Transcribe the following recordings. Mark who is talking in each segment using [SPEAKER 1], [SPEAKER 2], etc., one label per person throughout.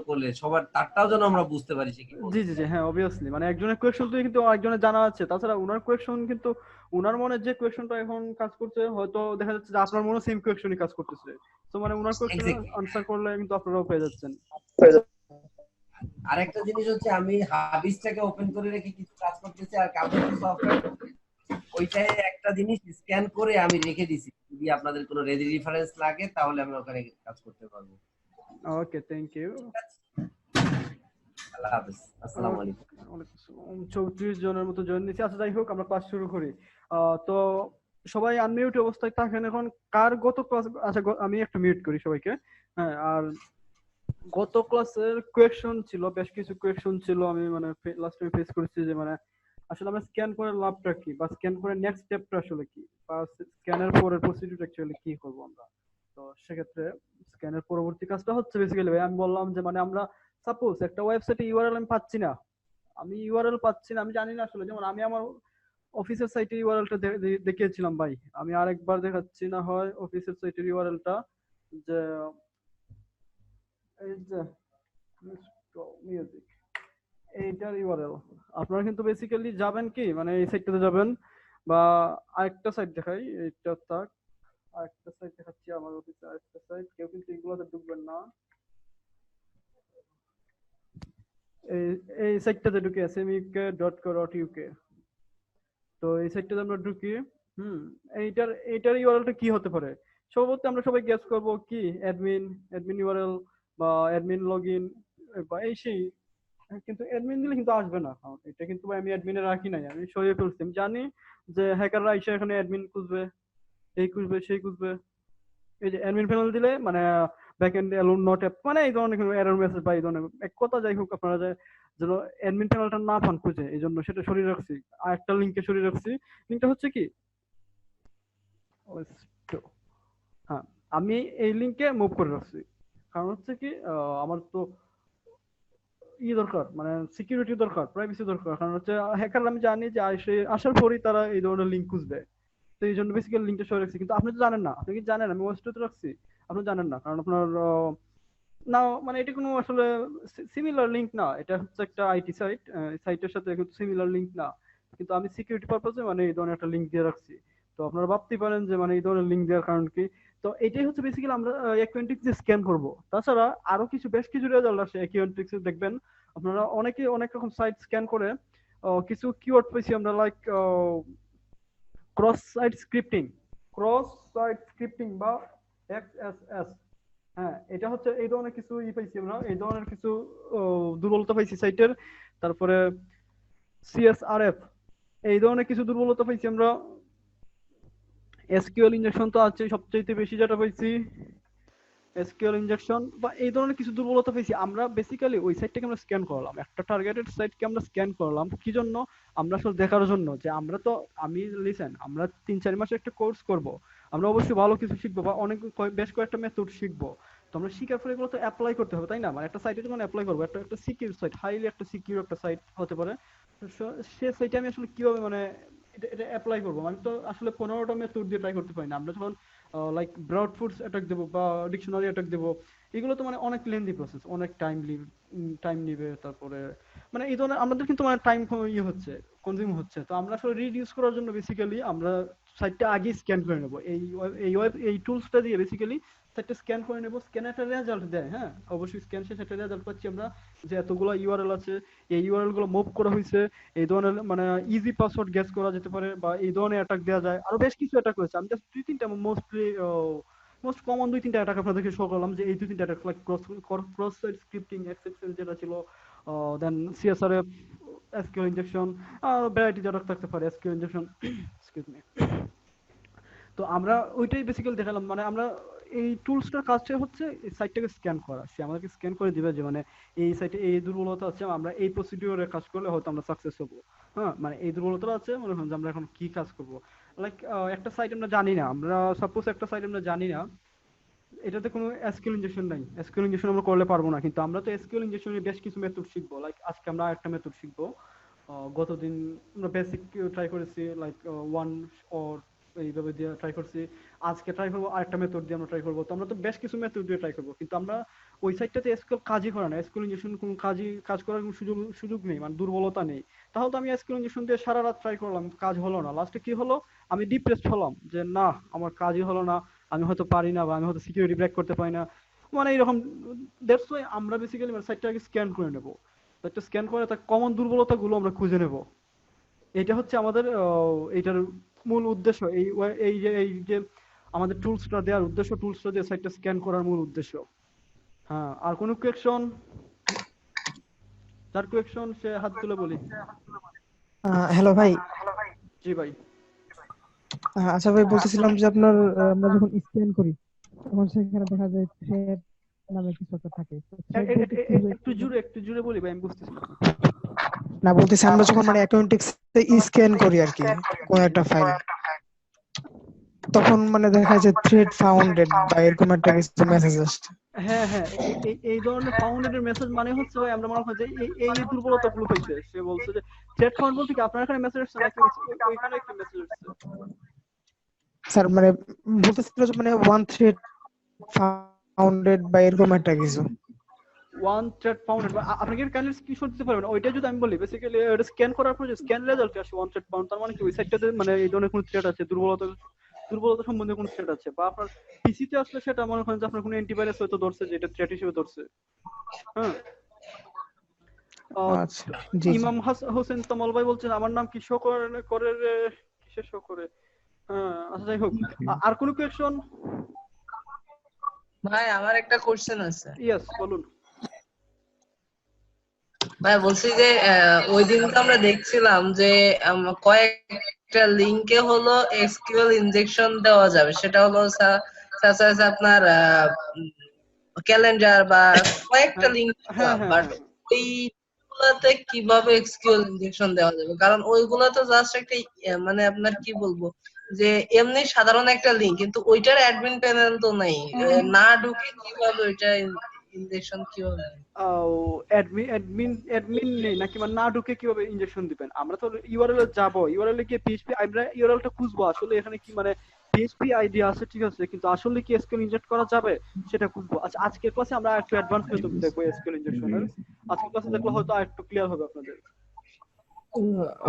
[SPEAKER 1] করলে সবার তারটাও যেন আমরা বুঝতে পারি সে কি
[SPEAKER 2] জি
[SPEAKER 1] বলতে
[SPEAKER 2] জি জি
[SPEAKER 1] চায়।
[SPEAKER 2] হ্যাঁ অবভিয়াসলি, মানে একজনের কোয়েশ্চন তো কিন্তু আরেকজনের জানা আছে, তাছাড়া উনার কোয়েশ্চন কিন্তু উনার মনে যে কোয়েশ্চনটা এখন কাজ করছে হয়তো দেখা যাচ্ছে যে আপনার মনে সেম কোয়েশ্চনই কাজ করতেছে। তো মানে উনার কোয়েশ্চনের
[SPEAKER 1] এক্স্যাক্টলি।
[SPEAKER 2] আনসার করলে কিন্তু আপনারাও পেয়ে যাচ্ছেন।
[SPEAKER 1] আরেকটা জিনিস হচ্ছে আমি হাবিসটাকে ওপেন করে রেখে কিছু কাজ করতেছি আর কালকে সফটওয়্যার ওইটাই একটা জিনিস স্ক্যান করে আমি রেখে দিছি, যদি আপনাদের কোনো রেফারেন্স লাগে তাহলে আমি ওখানে কাজ করতে পারবো।
[SPEAKER 2] ওকে, থ্যাংক ইউ।
[SPEAKER 1] আল্লাহ হাফেজ, আসসালামু আলাইকুম।
[SPEAKER 2] 34 জনের মতো জয়েন দিয়েছি। আচ্ছা যাই হোক, আমরা ক্লাস শুরু করি। তো সবাই আনমিউট অবস্থায় থাকেন এখন। কার গত ক্লাস, আচ্ছা আমি একটু মিউট করি সবাইকে। হ্যাঁ, আর গত ক্লাসের কোয়েশ্চন ছিল, বেশ কিছু কোয়েশ্চন ছিল আমি মানে লাস্ট টাইম ফেস করেছি যে মানে আসলে আমরা স্ক্যান করে লাভটা কি, বা স্ক্যান করে নেক্সট স্টেপটা আসলে কি, বা স্ক্যানের পরের প্রসিডিউর অ্যাকচুয়ালি কি করব আমরা। তো সেক্ষেত্রে স্ক্যানের পরবর্তী কাজটা হচ্ছে বেসিক্যালি ভাই আমি বললাম যে মানে আমরা সাপোজ একটা ওয়েবসাইটে ইউআরএল আমি পাচ্ছি না, আমি জানি না আসলে, যেমন আমি আমার অফিসের সাইটে ইউআরএলটা দেখিয়েছিলাম ভাই, আমি আরেকবার দেখাচ্ছি না হয় অফিসের সাইটের ইউআরএলটা, যে এই যে মিউজিক এইটার ইউআরএল। আপনারা কিন্তু বেসিক্যালি যাবেন কি মানে এই সাইটটাতে যাবেন, বা আরেকটা সাইট দেখাই, এইটা থাক, আরেকটা সাইট দেখাচ্ছি আমার অফিসে, আরেকটা সাইট, কেউ কিন্তু এগুলোতে ঢুকবেন না। এই এই সাইটটাতে ঢুকে smuk.co.uk। তো এই সাইটটাতে আমরা ঢুকি। হুম, এইটার ইউআরএলটা কি হতে পারে? সম্ভবত আমরা সবাই গেস করব কি অ্যাডমিন ইউআরএল বা অ্যাডমিন লগইন বা এই সেই। কিন্তু অ্যাডমিন দিলে কিন্তু আসবে না, কারণ এটা কিন্তু ভাই আমি অ্যাডমিনে রাখি নাই, আমি সরিয়ে ফেলছি। আমি জানি যে হ্যাকাররা এসে এখানে অ্যাডমিন খুঁজবে, এই খুঁজবে সেই খুঁজবে। এই যে অ্যাডমিন প্যানেল দিলে মানে ব্যাকএন্ড অ্যালোন নট অ্যাপ মানে এই ধরনের কোনো এরর মেসেজ বা এই ধরনের এক কথা, যাই হোক আপনারা যে যেন অ্যাডমিন প্যানেলটা না পান খুঁজে, এই জন্য সেটা সরিয়ে রাখছি। আর একটা লিঙ্কে সরিয়ে রাখছি। লিঙ্কটা হচ্ছে কি, হ্যাঁ, আমি এই লিঙ্কে মুভ করে রাখছি। কারণ হচ্ছে কি আমার তো দরকার, মানে সিকিউরিটি দরকার, প্রাইভেসি দরকার। কারণ হচ্ছে হ্যাকার আমি জানি যে আসার পরেই তারা এই ধরনের লিঙ্ক খুঁজবে। তো এই জন্য বেসিক্যালি লিঙ্কটা সরে রাখছি। কিন্তু আপনি তো জানেন না, আপনি কি জানেন আমি ওয়েস্টে রাখছি? আপনি জানেন না, কারণ আপনার না মানে এটা কোনো আসলে সিমিলার লিঙ্ক না, এটা হচ্ছে একটা আইটি সাইট, সাইটের সাথে কিন্তু সিমিলার লিঙ্ক না। কিন্তু আমি সিকিউরিটি পারপাসে মানে এই ধরনের একটা লিঙ্ক দিয়ে রাখছি। তো আপনারা ভাবতেই পারেন যে মানে এই ধরনের লিঙ্ক দেওয়ার কারণ কি। তো এটাই হচ্ছে বেসিক্যালি আমরা অ্যাকুয়েন্টিক্স যে স্ক্যান করব। তাছাড়া আরো কিছু বেশ কিছু রেজাল্ট আসে অ্যাকুয়েন্টিক্স দেখবেন আপনারা অনেকে অনেক রকম সাইট স্ক্যান করে কিছু কিওয়ার্ড পেয়েছি আমরা, লাইক ক্রস সাইট স্ক্রিপ্টিং, বা এক্সএসএস। হ্যাঁ, এটা হচ্ছে এই ধরনের কিছু পাইছি আমরা, এই ধরনের কিছু দুর্বলতা পাইছি সাইটের। তারপরে সিএসআরএফ, এই ধরনের কিছু দুর্বলতা পাইছি আমরা। এসকিউএল ইনজেকশন তো আছে সবচেয়ে বেশি, যেটা পাইছি এসকিউএল ইনজেকশন বা এই ধরনের কিছু দুর্বলতা পেয়েছি আমরা। বেসিক্যালি ওই সাইটটাকে আমরা স্ক্যান করলাম, একটা টার্গেটেড সাইটকে আমরা স্ক্যান করলাম কি জন্য? আমরা আসলে দেখার জন্য যে আমরা তো আমি লিসেন, আমরা 3-4 মাসে একটা কোর্স করব, আমরা অবশ্যই ভালো কিছু শিখবো বা অনেক বেশ কয়েকটা মেথড শিখবো। তো আমরা শিখার পরে এগুলো তো অ্যাপ্লাই করতে হবে, তাই না? মানে একটা সাইটে যখন অ্যাপ্লাই করবো, একটা একটা সিকিউর সাইট, হাইলি একটা সিকিউর একটা সাইট হতে পারে, তো সে সাইটে আমি আসলে কিভাবে মানে এটা এটা অ্যাপ্লাই করবো? আমি তো আসলে 15টা মেথড দিয়ে ট্রাই করতে পারি না। আমরা যখন লাইক ব্রাউড ফোর্স অ্যাটাক দেবো বা ডিকশনারি অ্যাটাক দেবো, এগুলো তো মানে অনেক লেন্দি প্রসেস, অনেক টাইম নিবে। তারপরে মানে এই ধরনের আমাদের কিন্তু মানে টাইম ইয়ে হচ্ছে, কনজিউম হচ্ছে। তো আমরা আসলে রিডিউস করার জন্য বেসিক্যালি আমরা সাইটটা আগে স্ক্যান করে নেবো। এই টুলসটা দিয়ে বেসিক্যালি সাইটটা স্ক্যান করে নেবো। স্ক্যান একটা রেজাল্ট দেয়, হ্যাঁ অবশ্যই স্ক্যান শেষে একটা রেজাল্ট পাচ্ছি আমরা, যে এতগুলো ইউআরএল আছে, এই ইউআরএল গুলো মুভ করা হয়েছে, এই ধরনের মানে ইজি পাসওয়ার্ড গেস করা যেতে পারে, বা এই ধরনের অ্যাটাক দেওয়া যায়। আরো বেশ কিছু অ্যাটাক রয়েছে, আমি জাস্ট 2-3টা মোস্ট কমন 2-3টা অ্যাটাক আপনাদেরকে শো করলাম, যে এই 2-3টা attack, like cross site scripting, XSL যেটা ছিল, then CSRF, SQL injection, variety attack থাকতে পারে, এসকিউএল ইনজেকশন, এক্সকিউজ মি। তো আমরা ওইটাই বেসিক্যালি দেখালাম, মানে আমরা এই টুলসটার কাজটা হচ্ছে এই সাইটটাকে স্ক্যান করা। সে আমাদেরকে স্ক্যান করে দিবে যে মানে এই সাইটে এই দুর্বলতা আছে, আমরা এই প্রসিডিওরে কাজ করলে হয়তো আমরা সাকসেস হবো। হ্যাঁ, মানে এই দুর্বলতা আছে, মনে হয় যে আমরা এখন কি কাজ করব। লাইক একটা সাইট আমরা জানি না, আমরা সাপোজ একটা সাইট আমরা জানি না, এটাতে কোনো এসকিউএল ইনজেকশন নাই, এসকিউএল ইনজেকশন আমরা করলে পারবো না। কিন্তু আমরা তো এসকিউএল ইনজেকশনের বেশ কিছু মেথড শিখবো, লাইক আজকে আমরা একটা মেথড শিখবো। গতদিন আমরা বেসিক ট্রাই করেছি, লাইক ওয়ান অর এইভাবে দিয়ে ট্রাই করছি। আজকে ট্রাই করবো আরেকটা মেথড দিয়ে আমরা ট্রাই করবো। তো আমরা তো বেশ কিছু মেথড দিয়ে ট্রাই করবো, কিন্তু আমরা ওই সাইটটাতে এসকিউএল কাজই করে না, এসকিউএল ইনজেকশন কোনো কাজ করার কোনো সুযোগ নেই, মানে দুর্বলতা নেই। তাহলে তো আমি এসকিউএল ইনজেকশন দিয়ে সারা রাত ট্রাই করলাম, কাজ হলো না। লাস্টে কি হলো, আমি ডিপ্রেসড হলাম যে না, আমার কাজই হলো না, আমি হয়তো পারি না, বা আমি হয়তো সিকিউরিটি ব্রেক করতে পারি না, মানে এইরকম। দ্যাটস ওয়াই আমরা বেসিক্যালি সাইটটাকে স্ক্যান করে নেব, সাইটটা স্ক্যান করে তার কমন দুর্বলতাগুলো আমরা খুঁজে নেব। এটা হচ্ছে আমাদের এইটার মূল উদ্দেশ্য। এই যে আমাদের টুলসটা দেওয়ার উদ্দেশ্য, টুলসটা দিয়ে সাইটটা স্ক্যান করার মূল উদ্দেশ্য। হ্যাঁ, আর কোনো কোয়েকশন? যার কোয়েকশন সে হাত তুলে বলি।
[SPEAKER 3] হ্যালো ভাই।
[SPEAKER 2] জি ভাই।
[SPEAKER 3] আচ্ছা ভাই, বলতেছিলাম যে আপনার আমরা যখন স্ক্যান করি তখন সেখানে দেখা যায় থ্রেড নামে কিছু একটা থাকে। তো থ্রেড বলতে কি
[SPEAKER 2] একটু জুড়ে বলি ভাই, আমি বুঝতেছি না।
[SPEAKER 3] না, বলতেছি আমরা যখন মানে অ্যাকাউন্টিক্স স্ক্যান করি আর কি কোন একটা ফাইল, তখন মানে দেখা যায় থ্রেড ফাউন্ডেড বা এরকম একটা কিছু মেসেজ আসছে।
[SPEAKER 2] হ্যাঁ হ্যাঁ, এই ধরনের ফাউন্ডেড এর মেসেজ মানে হচ্ছে ভাই, আমরা মনে হয় যে এই দুর্বলতাগুলো হয়েছে। সে বলছে যে থ্রেড ফাউন্ড বলতে কি আপনার এখানে মেসেজ আসছে নাকি ওইখানে একটা মেসেজ আসছে?
[SPEAKER 3] স্যার মানে বলতেছিল যে মানে ওয়ান থ্রেড ফাউন্ডেড বা এরকম একটা কিছু।
[SPEAKER 2] ওয়ান থ্রেড ফাউন্ডেড, আপনি কি কাইন্ডলি স্ক্রিনশট দিতে পারবেন? ওইটা যদি আমি বলি, বেসিক্যালি এটা স্ক্যান করার পর যে স্ক্যান রেজাল্ট আসে ওয়ান থ্রেড ফাউন্ড, তার মানে কি ওই সাইটটাতে মানে এই ধরনের কোনো থ্রেড আছে, দুর্বলতা সম্বন্ধে কোনো থ্রেড আছে। বা আপনার পিসিতে আসলে সেটা মনে করেন যে আপনার কোনো অ্যান্টিভাইরাস হয়তো ধরছে, যে এটা থ্রেড হিসেবে ধরছে। হ্যাঁ।
[SPEAKER 3] আচ্ছা, জি জি।
[SPEAKER 2] ইমাম হোসেন তমল ভাই বলছেন আমার নাম কি শো করে রে? কিসে শো করে? হ্যাঁ, আচ্ছা যাই হোক। আর কোনো কোয়েকশন?
[SPEAKER 4] ভাই আমার একটা কোশ্চেন আছে।
[SPEAKER 2] ইয়েস, বলুন
[SPEAKER 4] ভাই বলছি যে ওই দিন তো আমরা দেখছিলাম যে কয়েকটা লিংকে হলো এসকিউএল ইনজেকশন দেওয়া যাবে, সেটা হলো আপনার ক্যালেন্ডার বা কয়েকটা লিংক,
[SPEAKER 2] হ্যাঁ হ্যাঁ
[SPEAKER 4] বাট
[SPEAKER 2] হ্যাঁ।
[SPEAKER 4] ওইগুলাতে কিভাবে এসকিউএল ইনজেকশন দেওয়া যাবে? কারণ ওইগুলা তো জাস্ট একটা মানে আপনার কি বলবো, যে এমনি সাধারণ একটা লিংক, কিন্তু ওইটার অ্যাডমিন প্যানেল তো নাই। না ঢুকে কিভাবে ওইটা ইনজেকশন কিভাবে?
[SPEAKER 2] অ্যাডমিন নেই নাকি, মানে না ঢুকে কিভাবে ইনজেকশন দিবেন? আমরা তো ইউআরএল এ যাবো, ইউআরএল এ গিয়ে পিএইচপি, আমরা ইউআরএল টা খুঁজবো আসলে এখানে কি মানে পিএইচপি আইডি আছে, ঠিক আছে, কিন্তু আসলে কি এসকিউএল ইনজেক্ট করা যাবে সেটা খুঁজবো। আচ্ছা, আজকের ক্লাসে আমরা একটু অ্যাডভান্স মেথড দেখবো এসকিউএল ইনজেকশনের। আজকের ক্লাসে দেখলে হয়তো আরেকটু ক্লিয়ার হবে আপনাদের।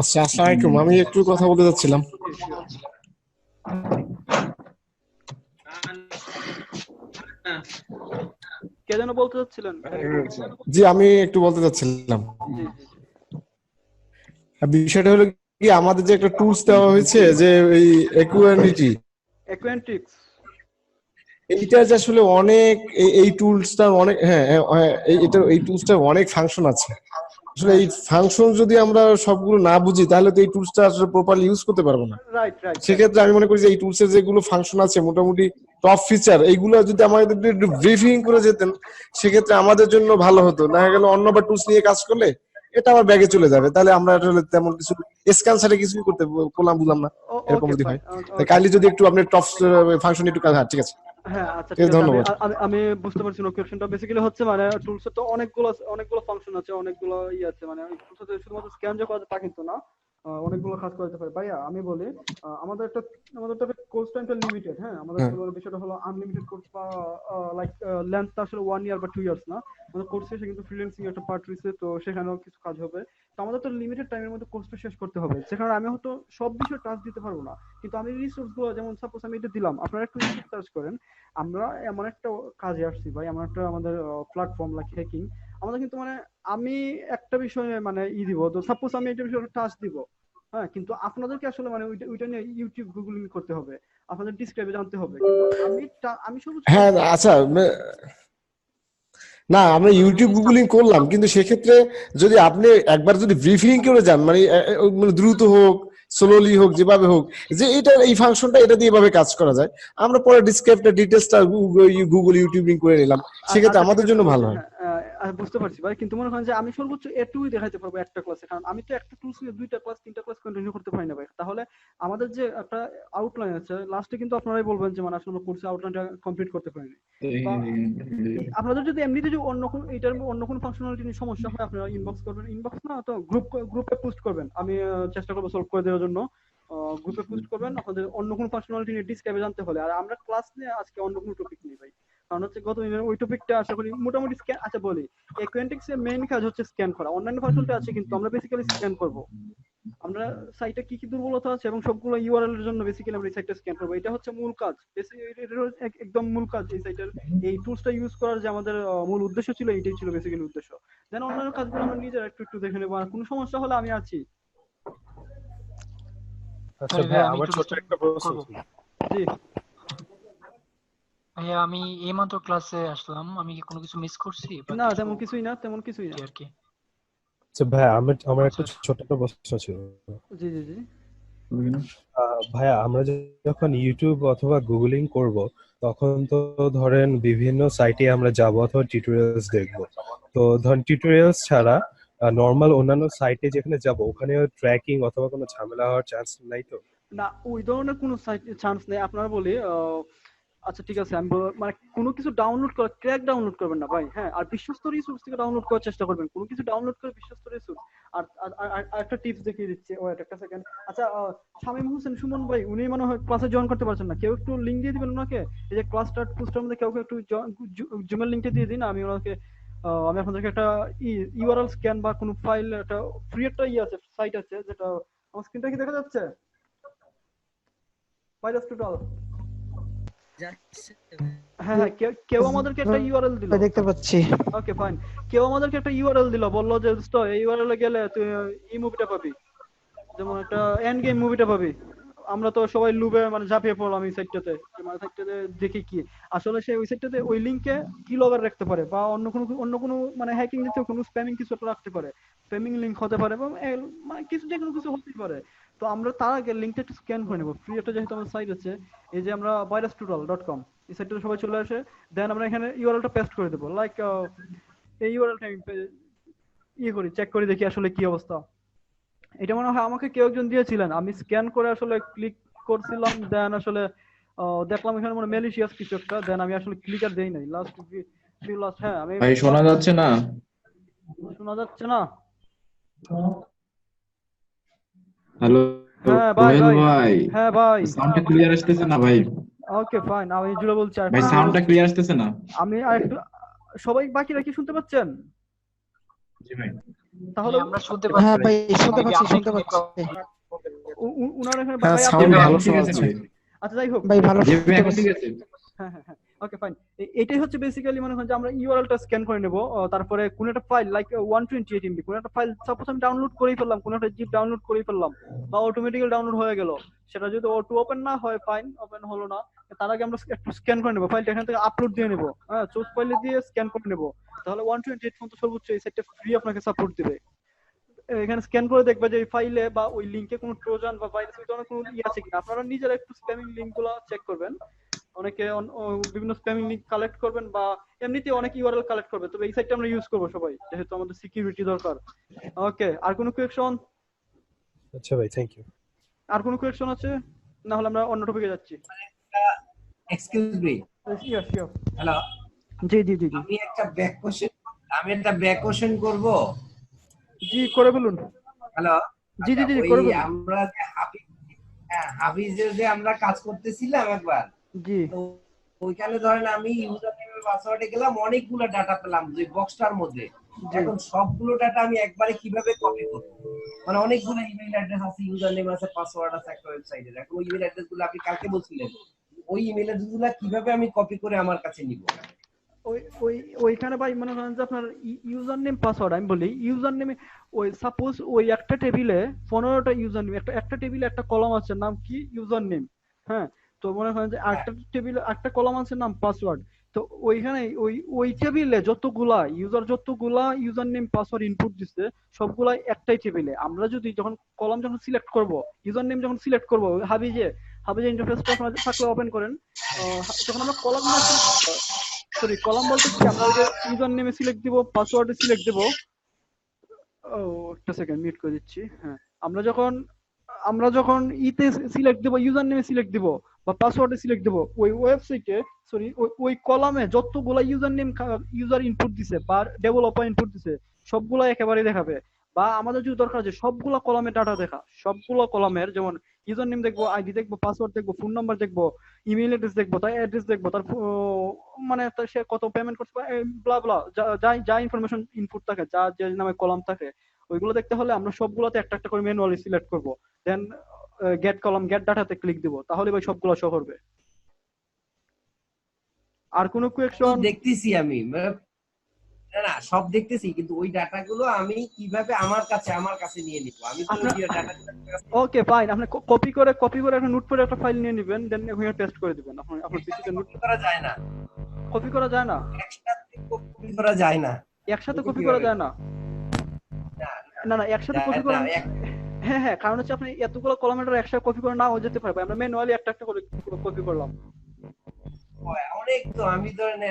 [SPEAKER 5] আচ্ছা, আসসালামু আলাইকুম। আমি একটু কথা বলতে চাচ্ছিলাম।
[SPEAKER 2] কে যেন বলতে চাচ্ছিলেন?
[SPEAKER 5] জি, আমি একটু বলতে চাচ্ছিলাম।
[SPEAKER 2] জি জি জি।
[SPEAKER 5] বিষয়টা হলো কি, আমাদের যে একটা টুলস দেওয়া হয়েছে যে এই
[SPEAKER 2] অ্যাকুয়েন্টিক্স।
[SPEAKER 5] এইটা যে আসলে অনেক এই টুলসটা অনেক, হ্যাঁ হ্যাঁ, এই টুলসটা অনেক ফাংশন আছে। আসলে এই ফাংশন যদি আমরা সবগুলো না বুঝি তাহলে তো এই টুলসটা আসলে প্রপারলি ইউজ করতে পারবো না।
[SPEAKER 2] Right right.
[SPEAKER 5] সেক্ষেত্রে আমি মনে করি যে এই টুলসের যেগুলো ফাংশন আছে মোটামুটি টপ ফিচার, এইগুলো যদি আমাদের একটু ব্রিফিং করে যেতেন সেক্ষেত্রে আমাদের জন্য ভালো হতো। না গেলে অন্য বা টুলস নিয়ে কাজ করলে এটা আমার ব্যাগে চলে যাবে, তাহলে আমরা আসলে তেমন কিছু স্ক্যান সাইটে কিছু করতে বুঝলাম না, এরকম যদি হয়। তাই কাইন্ডলি যদি একটু আপনি টপ ফাংশন একটু কাজ। হ্যাঁ, ঠিক আছে।
[SPEAKER 2] হ্যাঁ আচ্ছা ঠিক আছে,
[SPEAKER 5] ধন্যবাদ।
[SPEAKER 2] আমি বুঝতে পারছি কোয়েশ্চনটা। বেসিক্যালি হচ্ছে মানে টুলসে তো অনেকগুলো ফাংশন আছে, অনেকগুলো আছে, মানে টুলসে শুধুমাত্র স্ক্যান যে করা যায় তা কিন্তু না, অনেকগুলো কাজ করতে পারে। ভাইয়া আমি বলি, আমাদের কোর্স টাইমটা লিমিটেড। হ্যাঁ, আমাদের বিষয়টা হলো আনলিমিটেড কোর্স, বা লাইক লেন্থটা আসলে 1 ইয়ার বা 2 ইয়ার্স না। আমাদের কোর্স শেষে কিন্তু ফ্রিল্যান্সিং একটা পার্ট রয়েছে, তো সেখানেও কিছু কাজ হবে। তো আমাদের তো লিমিটেড টাইমের মধ্যে কোর্সটা শেষ করতে হবে, যেখানে আমি হয়তো সব বিষয়ে টাচ দিতে পারবো না, কিন্তু আমি রিসোর্স গুলো, যেমন সাপোজ আমি এটা দিলাম, আপনারা একটু রিসোর্স সার্চ করেন। আমরা এমন একটা কাজে আসছি ভাই, এমন একটা আমাদের প্ল্যাটফর্ম লাইক হ্যাকিং। আমাদের কিন্তু মানে আমি একটা বিষয়ে মানে দিব, তো সাপোজ আমি একটা বিষয়ে টাচ দিব, হ্যাঁ, কিন্তু আপনাদেরকে আসলে মানে ওইটা নিয়ে ইউটিউব গুগলিং করতে হবে, আপনাদের ডিসক্রাইবে জানতে হবে। কিন্তু আমি সর্বোচ্চ
[SPEAKER 5] হ্যাঁ আচ্ছা, না আমরা ইউটিউব গুগলিং করলাম, কিন্তু সেক্ষেত্রে যদি আপনি একবার যদি ব্রিফিং করে যান, মানে দ্রুত হোক স্লোলি হোক যেভাবে হোক, যে এটা এই ফাংশনটা এটা দিয়ে এভাবে কাজ করা যায়, আমরা পরে ডিসক্রিপ্টর ডিটেইলসটা গুগল ইউটিউবিং করে নিলাম, সেক্ষেত্রে আমাদের জন্য ভালো হয়।
[SPEAKER 2] বুঝতে পারছি ভাই, কিন্তু মনে করেন যে আমি সর্বোচ্চ এটুকুই দেখাইতে পারবো একটা ক্লাসে, কারণ আমি তো একটা টুলস নিয়ে 2টা ক্লাস 3টা ক্লাস কন্টিনিউ করতে পারি না ভাই। তাহলে আমাদের যে একটা আউটলাইন আছে, লাস্টে কিন্তু আপনারাই বলবেন যে মানে আসলে আমরা কোর্সে আউটলাইনটা কমপ্লিট করতে পারিনি। আপনাদের যদি এমনিতে যে অন্য কোনো ফাংশনালিটি নিয়ে সমস্যা হয়, আপনারা ইনবক্স করবেন, ইনবক্স না তো গ্রুপে পোস্ট করবেন, আমি চেষ্টা করবো সলভ করে দেওয়ার জন্য। গ্রুপে পোস্ট করবেন আপনাদের অন্য কোনো ফাংশনালিটি নিয়ে ডিসক্রাইবে জানতে হলে। আর আমরা ক্লাস নিয়ে আজকে অন্য কোনো টপিক নেই ভাই, কারণ হচ্ছে গত দিনের ওই টপিকটা আশা করি মোটামুটি স্ক্যান। আচ্ছা বলি, অ্যাকুয়েন্টিক্স এর মেইন কাজ হচ্ছে স্ক্যান করা। অন্যান্য ফাংশনটা আছে কিন্তু আমরা বেসিক্যালি স্ক্যান করব। আমরা সাইটে কি কি দুর্বলতা আছে এবং সবগুলো ইউআরএল এর জন্য বেসিক্যালি আমরা এই সাইটটা স্ক্যান করব। এটা হচ্ছে মূল কাজ, একদম মূল কাজ এই সাইটের। এই টুলসটা ইউজ করার যে আমাদের মূল উদ্দেশ্য ছিল, এটাই ছিল বেসিক্যালি উদ্দেশ্য। দেন অন্যান্য কাজগুলো আমরা নিজেরা একটু একটু দেখে নেব, আর কোনো সমস্যা হলে আমি আছি।
[SPEAKER 6] আচ্ছা ভাই, আমার ছোট একটা প্রশ্ন
[SPEAKER 7] করবো।
[SPEAKER 6] ছিল।
[SPEAKER 2] জি
[SPEAKER 7] ভাইয়া আমি এইমাত্র ক্লাসে আসলাম, আমি কি কোনো কিছু মিস করছি বা
[SPEAKER 2] না,
[SPEAKER 7] কিছু
[SPEAKER 2] তেমন কিছুই না, তেমন কিছুই না।
[SPEAKER 7] আর কি?
[SPEAKER 6] আচ্ছা ভাই, আমার একটা ছোট একটা প্রশ্ন ছিল।
[SPEAKER 2] জি জি জি
[SPEAKER 6] ভাইয়া, আমরা যখন ইউটিউব অথবা গুগলিং করব, তখন তো ধরেন বিভিন্ন সাইটে আমরা যাব অথবা টিউটোরিয়ালস দেখব। তো ধরেন টিউটোরিয়ালস ছাড়া নর্মাল অন্যান্য সাইটে যেখানে যাব, ওখানে ট্র্যাকিং অথবা কোনো ঝামেলা হওয়ার চান্স নাই তো?
[SPEAKER 2] না, ওই ধরনের কোনো চান্স নেই। আপনারা বলি আচ্ছা ঠিক আছে, আমি মানে কোনো কিছু ডাউনলোড করা, ক্র্যাক ডাউনলোড করবেন না ভাই। হ্যাঁ, আর বিশ্বস্ত রিসোর্স থেকে ডাউনলোড করার চেষ্টা করবেন। কোনো কিছু ডাউনলোড করে বিশ্বস্ত রিসোর্স। আর আর একটা টিপস দেখিয়ে দিচ্ছি, ওয়েট একটা সেকেন্ড। আচ্ছা শামীম হোসেন সুমন ভাই, উনি মনে হয় ক্লাসে জয়েন করতে পারছেন না। কেউ একটু লিংক দিয়ে দিবেন ওনাকে। এই যে ক্লাস স্টার্ট পোস্টের মধ্যে কেউ একটু জুমের লিংকটা দিয়ে দিন। আমি ওনাকে আমি আপনাদেরকে একটা ইউআরএল স্ক্যান বা কোনো ফাইল, একটা ফ্রি একটা আছে, সাইট আছে, যেটা আমার স্ক্রিনটা কি দেখা যাচ্ছে? Virus total. হ্যাঁ হ্যাঁ, কেউ আমাদেরকে একটা ইউআরএল দিল।
[SPEAKER 3] দেখতে পাচ্ছি।
[SPEAKER 2] Okay fine. কেউ আমাদেরকে একটা ইউআরএল দিল, বললো যে দোস্ত এই ইউআরএল এ গেলে তুই এই মুভিটা পাবি, যেমন একটা এন্ড গেম মুভিটা পাবি। আমরা তো সবাই লুবে মানে ঝাঁপিয়ে পড়লাম এই সাইটটাতে, মানে সাইটটাতে দেখি কি আসলে সে ওই সাইটটাতে ওই লিংকে কি লগার রাখতে পারে, বা অন্য কোনো মানে হ্যাকিং জাতীয় কোনো স্প্যামিং কিছু একটা রাখতে পারে। স্প্যামিং লিংক হতে পারে বা মানে কিছু যে কোনো কিছু হতেই পারে। তো আমরা তার আগে লিংকটা একটু স্ক্যান করে নেব। ফ্রি একটা যেহেতু আমার সাইট আছে, এই যে আমরা virustotal.com, এই সাইটটাতে সবাই চলে আসে। দেন আমরা এখানে ইউআরএলটা পেস্ট করে দেবো। লাইক এই ইউআরএলটা আমি করি, চেক করে দেখি আসলে কি অবস্থা। এটা মনে হয় আমাকে কেউ একজন দিয়েছিলেন, আমি স্ক্যান করে আসলে ক্লিক করছিলাম। দেন আসলে দেখলাম এখানে মানে ম্যালিশিয়াস কিছু একটা। দেন আমি আসলে ক্লিক আর দেই নাই। লাস্ট হ্যাঁ আমি
[SPEAKER 8] ভাই শোনা যাচ্ছে না?
[SPEAKER 2] শোনা যাচ্ছে না?
[SPEAKER 8] হ্যালো
[SPEAKER 2] হ্যাঁ ভাই
[SPEAKER 8] সোহেল
[SPEAKER 2] ভাই,
[SPEAKER 8] ভাই,
[SPEAKER 2] হ্যাঁ ভাই,
[SPEAKER 8] সাউন্ডটা ক্লিয়ার আসতেছে না ভাই?
[SPEAKER 2] ওকে ফাইন, আমি জুড়ে বলছি। আর
[SPEAKER 8] ভাই সাউন্ডটা ক্লিয়ার আসতেছে না?
[SPEAKER 2] আমি আর একটু, সবাই বাকিরা কি শুনতে পাচ্ছেন?
[SPEAKER 8] জি ভাই।
[SPEAKER 2] তাহলে
[SPEAKER 7] আমরা শুনতে
[SPEAKER 3] হ্যাঁ
[SPEAKER 7] পাচ্ছি।
[SPEAKER 3] ভাই, শুনতে পাচ্ছি, শুনতে পাচ্ছি।
[SPEAKER 2] উনার এখানে
[SPEAKER 5] হ্যাঁ,
[SPEAKER 2] ভাই
[SPEAKER 5] সাউন্ড
[SPEAKER 2] আপনি
[SPEAKER 5] ভালো
[SPEAKER 8] ঠিক
[SPEAKER 5] শোনা
[SPEAKER 8] আছে
[SPEAKER 5] যাচ্ছে।
[SPEAKER 8] ভাই।
[SPEAKER 2] আচ্ছা যাই হোক,
[SPEAKER 3] ভাই ভালো
[SPEAKER 8] জি ভাই,
[SPEAKER 3] শুনতে
[SPEAKER 8] এখন
[SPEAKER 3] পাচ্ছি।
[SPEAKER 8] ঠিক আছে।
[SPEAKER 2] হ্যাঁ হ্যাঁ হ্যাঁ, ওকে ফাইন। এটাই হচ্ছে বেসিক্যালি মনে হয় যে আমরা ইউআরএলটা স্ক্যান করে নেব। তারপরে কোন একটা ফাইল লাইক 128 MB কোন একটা ফাইল সাপোজ আমি ডাউনলোড করেই ফেললাম, কোন একটা জিপ ডাউনলোড করেই ফেললাম, বা অটোমেটিক্যালি ডাউনলোড হয়ে গেল। সেটা যদি অটো ওপেন না হয়, ফাইন, ওপেন হলো না, তার আগে আমরা একটু স্ক্যান করে নেব ফাইলটা, এখান থেকে আপলোড দিয়ে নেব। হ্যাঁ, সোর্স ফাইলে দিয়ে স্ক্যান করে নেব। তাহলে 128 পর্যন্ত সর্বোচ্চ এই সাইটটা ফ্রি আপনাকে সাপোর্ট দিবে। এখানে স্ক্যান করে দেখবে যে এই ফাইলে বা ওই লিংকে কোনো ট্রোজান বা ভাইরাস ওই ধরনের কোনো আছে কিনা। আপনারা নিজেরা একটু স্প্যামিং লিংকগুলো চেক করবেন। অনেকে বিভিন্ন স্প্যামিং লিংক কালেক্ট করবেন, বা এমনিতে অনেক ইউআরএল কালেক্ট করবে। তবে এই সাইটটা আমরা ইউজ করবো সবাই, যেহেতু আমাদের সিকিউরিটি দরকার। ওকে, আর কোনো কোয়েকশন?
[SPEAKER 6] আচ্ছা ভাই, থ্যাংক ইউ।
[SPEAKER 2] আর কোনো কোয়েকশন আছে? না হলে আমরা অন্য টপিকে যাচ্ছি।
[SPEAKER 1] Excuse me,
[SPEAKER 2] yes yes,
[SPEAKER 1] hello,
[SPEAKER 2] জি জি জি জি
[SPEAKER 1] আমি একটা ব্যাক কোশ্চেন করব।
[SPEAKER 2] জি, করে বলুন।
[SPEAKER 1] হ্যালো,
[SPEAKER 2] জি জি জি,
[SPEAKER 1] ওই
[SPEAKER 2] করে বলুন।
[SPEAKER 1] আমরা যে হাবিজের যে আমরা কাজ করতেছিলাম একবার,
[SPEAKER 2] জি
[SPEAKER 1] তো ওইখানে ধরেন আমি ইউজার নেম পাসওয়ার্ডে গেলাম, অনেকগুলো ডাটা পেলাম যে বক্সটার মধ্যে। এখন সবগুলো ডাটা আমি একবারে কিভাবে কপি করব? মানে অনেকগুলো ইমেল অ্যাড্রেস আছে, ইউজার নেম আছে, পাসওয়ার্ড আছে একটা ওয়েবসাইটের। এখন ওই ইমেল অ্যাড্রেস গুলো আপনি কালকে বলছিলেন, ওই ইমেল অ্যাড্রেস গুলো কিভাবে আমি কপি করে আমার কাছে নিব?
[SPEAKER 2] ওইখানে ভাই মনে করেন যে আপনার ইউজার নেম পাসওয়ার্ড, আমি বলি ইউজার নেমে ওই সাপোজ ওই একটা টেবিলে 15টা ইউজার নেম, একটা টেবিলে একটা কলাম আছে নাম কি ইউজার নেম। হ্যাঁ, তো মনে করেন যে একটা টেবিলে একটা কলাম আছে নাম পাসওয়ার্ড। তো ওইখানে ওই টেবিলে যতগুলা ইউজার নেম পাসওয়ার্ড ইনপুট দিচ্ছে, সবগুলা একটাই টেবিলে। আমরা যদি যখন কলাম যখন সিলেক্ট করব, ইউজার নেম যখন সিলেক্ট করব, হাবিজে ইন্টারফেসটা থাকলে ওপেন করেন, যখন আমরা কলাম বলতে কি আমরা ইউজার নেমে সিলেক্ট দিব, পাসওয়ার্ডে সিলেক্ট দেব। ও একটা সেকেন্ড মিউট করে দিচ্ছি। হ্যাঁ, আমরা যখন ইতে সিলেক্ট দেব, ইউজার নেমে সিলেক্ট দিব বা পাসওয়ার্ডে সিলেক্ট দেব, ওই ওয়েবসাইটে ওই কলামে যতগুলা ইউজার নেম ইউজার ইনপুট দিছে বা ডেভেলপার ইনপুট দিছে, সবগুলা একেবারে দেখাবে। বা আমাদের যদি দরকার আছে সবগুলা কলামের ডাটা দেখা, সবগুলা কলামের, যেমন ইউজার নেম দেখবো, আইডি দেখবো, পাসওয়ার্ড দেখবো, ফোন নাম্বার দেখবো, ইমেল অ্যাড্রেস দেখবো, তার অ্যাড্রেস দেখবো, তার মানে তার সে কত পেমেন্ট করছে, ব্লা ব্লা, যা যা ইনফরমেশন ইনপুট থাকে, যা যে নামে কলাম থাকে, ওইগুলো দেখতে হলে আমরা সবগুলোতে একটা একটা করে ম্যানুয়ালি সিলেক্ট করবো। দেন গেট কলাম, গেট ডাটাতে ক্লিক দিব, তাহলে ভাই সবগুলো শো করবে। আর কোনো
[SPEAKER 1] তো
[SPEAKER 2] কোয়েকশন?
[SPEAKER 1] দেখতেছি আমি, মানে না না সব দেখতেছি, কিন্তু ওই ডাটাগুলো আমি কিভাবে আমার কাছে নিয়ে নিব? আমি তো
[SPEAKER 2] আপনার
[SPEAKER 1] ওই ডাটা
[SPEAKER 2] ওকে ফাইন, আপনি কপি করে একটা নোট করে একটা ফাইল নিয়ে নেবেন, দেন ওখানে পেস্ট করে দিবেন। আপনার পিসিতে নোট
[SPEAKER 1] কপি করা যায় না,
[SPEAKER 2] কপি করা যায় না?
[SPEAKER 1] একসাথে কপি করা যায় না।
[SPEAKER 2] একসাথে
[SPEAKER 1] এটা
[SPEAKER 2] কপি করা
[SPEAKER 1] কিভাবে?
[SPEAKER 2] যায় না?
[SPEAKER 1] না,
[SPEAKER 2] না না, একসাথে
[SPEAKER 1] যায়
[SPEAKER 2] কপি
[SPEAKER 1] না,
[SPEAKER 2] করা, হ্যাঁ হ্যাঁ, কারণ হচ্ছে আপনি এতগুলো কলামের একসাথে কপি করে নাও যেতে পারবে, আমরা ম্যানুয়ালি একটা একটা করে কপি করলাম।
[SPEAKER 1] অনেক তো, আমি ধরেন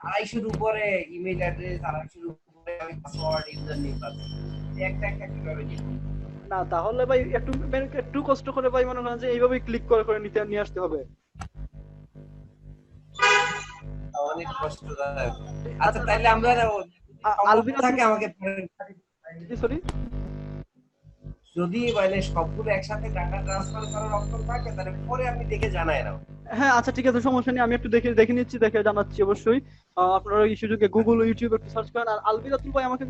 [SPEAKER 1] 250-র উপরে ইমেল অ্যাড্রেস, 250-র উপরে আমি পাসওয়ার্ড, ইউজার নেম পাচ্ছি, একটা একটা কিভাবে নিব?
[SPEAKER 2] না তাহলে ভাই একটু কষ্ট করে ভাই মনে করেন যে এইভাবে ক্লিক করে করে নিয়ে আসতে হবে।
[SPEAKER 1] অনেক কষ্টদায়ক। আচ্ছা তাইলে আমরা
[SPEAKER 2] আলবিনা
[SPEAKER 1] থাকে আমাকে
[SPEAKER 2] সরি,
[SPEAKER 1] যদি মানে সবগুলো একসাথে ডাটা ট্রান্সফার করার অপশন থাকে, তাহলে পরে আপনি দেখে জানায় নাও।
[SPEAKER 2] হ্যাঁ আচ্ছা ঠিক আছে, সমস্যা নেই, আমি একটু দেখে নিচ্ছি, দেখে জানাচ্ছি অবশ্যই। আপনারা এই সুযোগে গুগল ও ইউটিউবে একটু সার্চ করেন। আর আলবিরাতুল ভাই আমাকে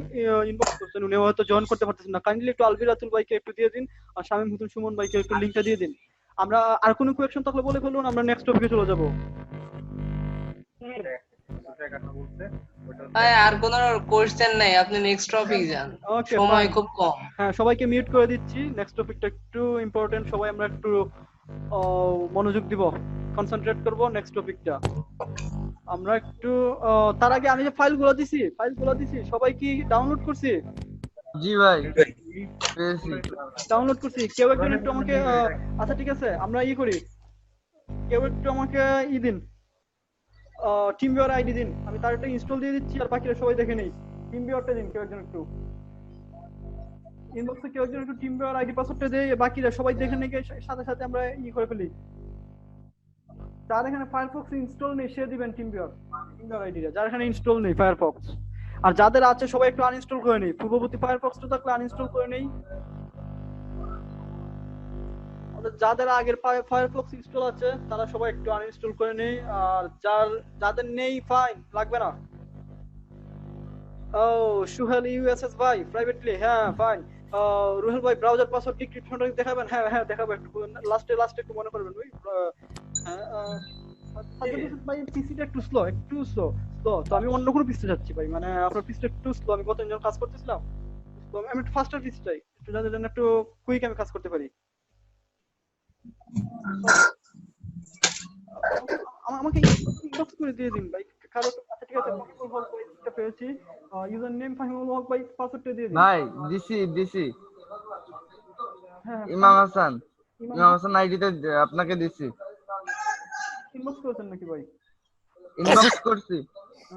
[SPEAKER 2] ইনবক্স করছেন, উনি হয়তো জয়েন করতে পারতেছেন না, কাইন্ডলি একটু আলবিরাতুল ভাইকে একটু দিয়ে দিন, আর শামীম হোসেন সুমন ভাইকে একটু লিংকটা দিয়ে দিন। আমরা আর কোনো কোয়েকশন থাকলে বলে ফেলুন, আমরা নেক্সট টপিকে চলে যাব।
[SPEAKER 4] ভাই আর কোনো কোশ্চেন নাই, আপনি নেক্সট টপিক যান,
[SPEAKER 2] ওকে
[SPEAKER 4] সময় খুব কম।
[SPEAKER 2] হ্যাঁ, সবাইকে মিউট করে দিচ্ছি, নেক্সট টপিকটা একটু ইম্পর্টেন্ট, সবাই আমরা একটু মনোযোগ দিব, কনসেন্ট্রেট করব নেক্সট টপিকটা। আমরা একটু তার আগে আমি যে ফাইলগুলো দিছি সবাই কি ডাউনলোড করছি?
[SPEAKER 9] জি ভাই পেয়েছি।
[SPEAKER 2] ডাউনলোড করছি, কেউ একজন একটু আমাকে আচ্ছা ঠিক আছে, আমরা করি, কেউ একটু আমাকে দিন, টিম ভিউয়ার আইডি দিন, আমি তার একটা ইনস্টল দিয়ে দিচ্ছি, আর বাকিরা সবাই দেখে নেই। টিম ভিউয়ারটা দিন কেউ একজন একটু, ইনবক্সে কেউ একজন একটু টিম ভিউয়ার আইডি পাসওয়ার্ডটা দিয়ে বাকিরা সবাই দেখে নেই, সাথে সাথে আমরা করে ফেলি। যার এখানে ফায়ারফক্স ইনস্টল নেই সে দিবেন টিম ভিউয়ার আইডিটা, যার এখানে ইনস্টল নেই ফায়ারফক্স। আর যাদের আছে সবাই একটু আনইনস্টল করে নেই, পূর্ববর্তী ফায়ারফক্সটা থাকলে আনইনস্টল করে নেই। যাদের আগের ফায়ারফক্স ইনস্টল আছে তারা সবাই একটু আনইনস্টল করে নেই, আর যাদের নেই ফাইন, লাগবে না। ও সুহেল ইউএসএস ভাই প্রাইভেটলি, হ্যাঁ ফাইন। রুহেল ভাই ব্রাউজার পাসওয়ার্ড ডিক্রিপশনটা দেখাবেন? হ্যাঁ হ্যাঁ দেখাবো, একটু লাস্টে একটু মনে করবেন ভাই। হ্যাঁ ভাই পিসিটা একটু স্লো তো আমি অন্য কোনো পিসিতে যাচ্ছি ভাই, মানে আপনার পিসিটা একটু স্লো, আমি কতজন কাজ করতেছিলাম, তো আমি একটু ফাস্টার পিসি চাই, একটু যাতে যেন একটু কুইক আমি কাজ করতে পারি। আমাকে ইনবক্স করে দিয়ে দিন ভাই কারো। আচ্ছা ঠিক আছে, ফাহিমুল হক ভাই এটা পেয়েছি, ইউজার নেম ফাহিমুল হক ভাই, পাসওয়ার্ডটা দিয়ে দিন।
[SPEAKER 9] ভাই দিছি
[SPEAKER 2] হ্যাঁ
[SPEAKER 9] ইমাম হাসান আইডিতে আপনাকে দিছি।
[SPEAKER 2] ইনবক্স করেছেন নাকি ভাই?
[SPEAKER 9] ইনবক্স করছি।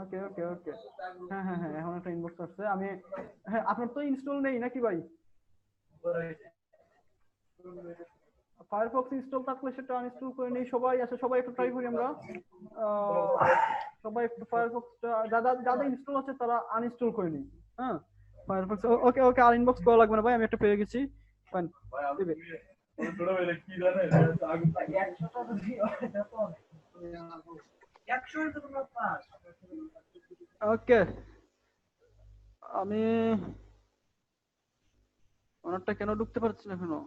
[SPEAKER 2] ওকে হ্যাঁ এখন একটা ইনবক্স আসছে। আমি হ্যাঁ, আপনার তো ইনস্টল নেই নাকি ভাই? ফায়ারফক্স ইনস্টল থাকলে সেটা আনইনস্টল করে নেই সবাই। আচ্ছা সবাই একটু ট্রাই করি আমরা, সবাই একটু ফায়ারফক্সটা যাদের ইনস্টল আছে তারা আনইনস্টল করে নিই। হ্যাঁ ফায়ারফক্স ওকে, আর ইনবক্স করা লাগবে না ভাই, আমি একটা পেয়ে গেছি। ফাইন দিবে ওকে। আমি ওনারটা কেন ঢুকতে পারছি না এখনো?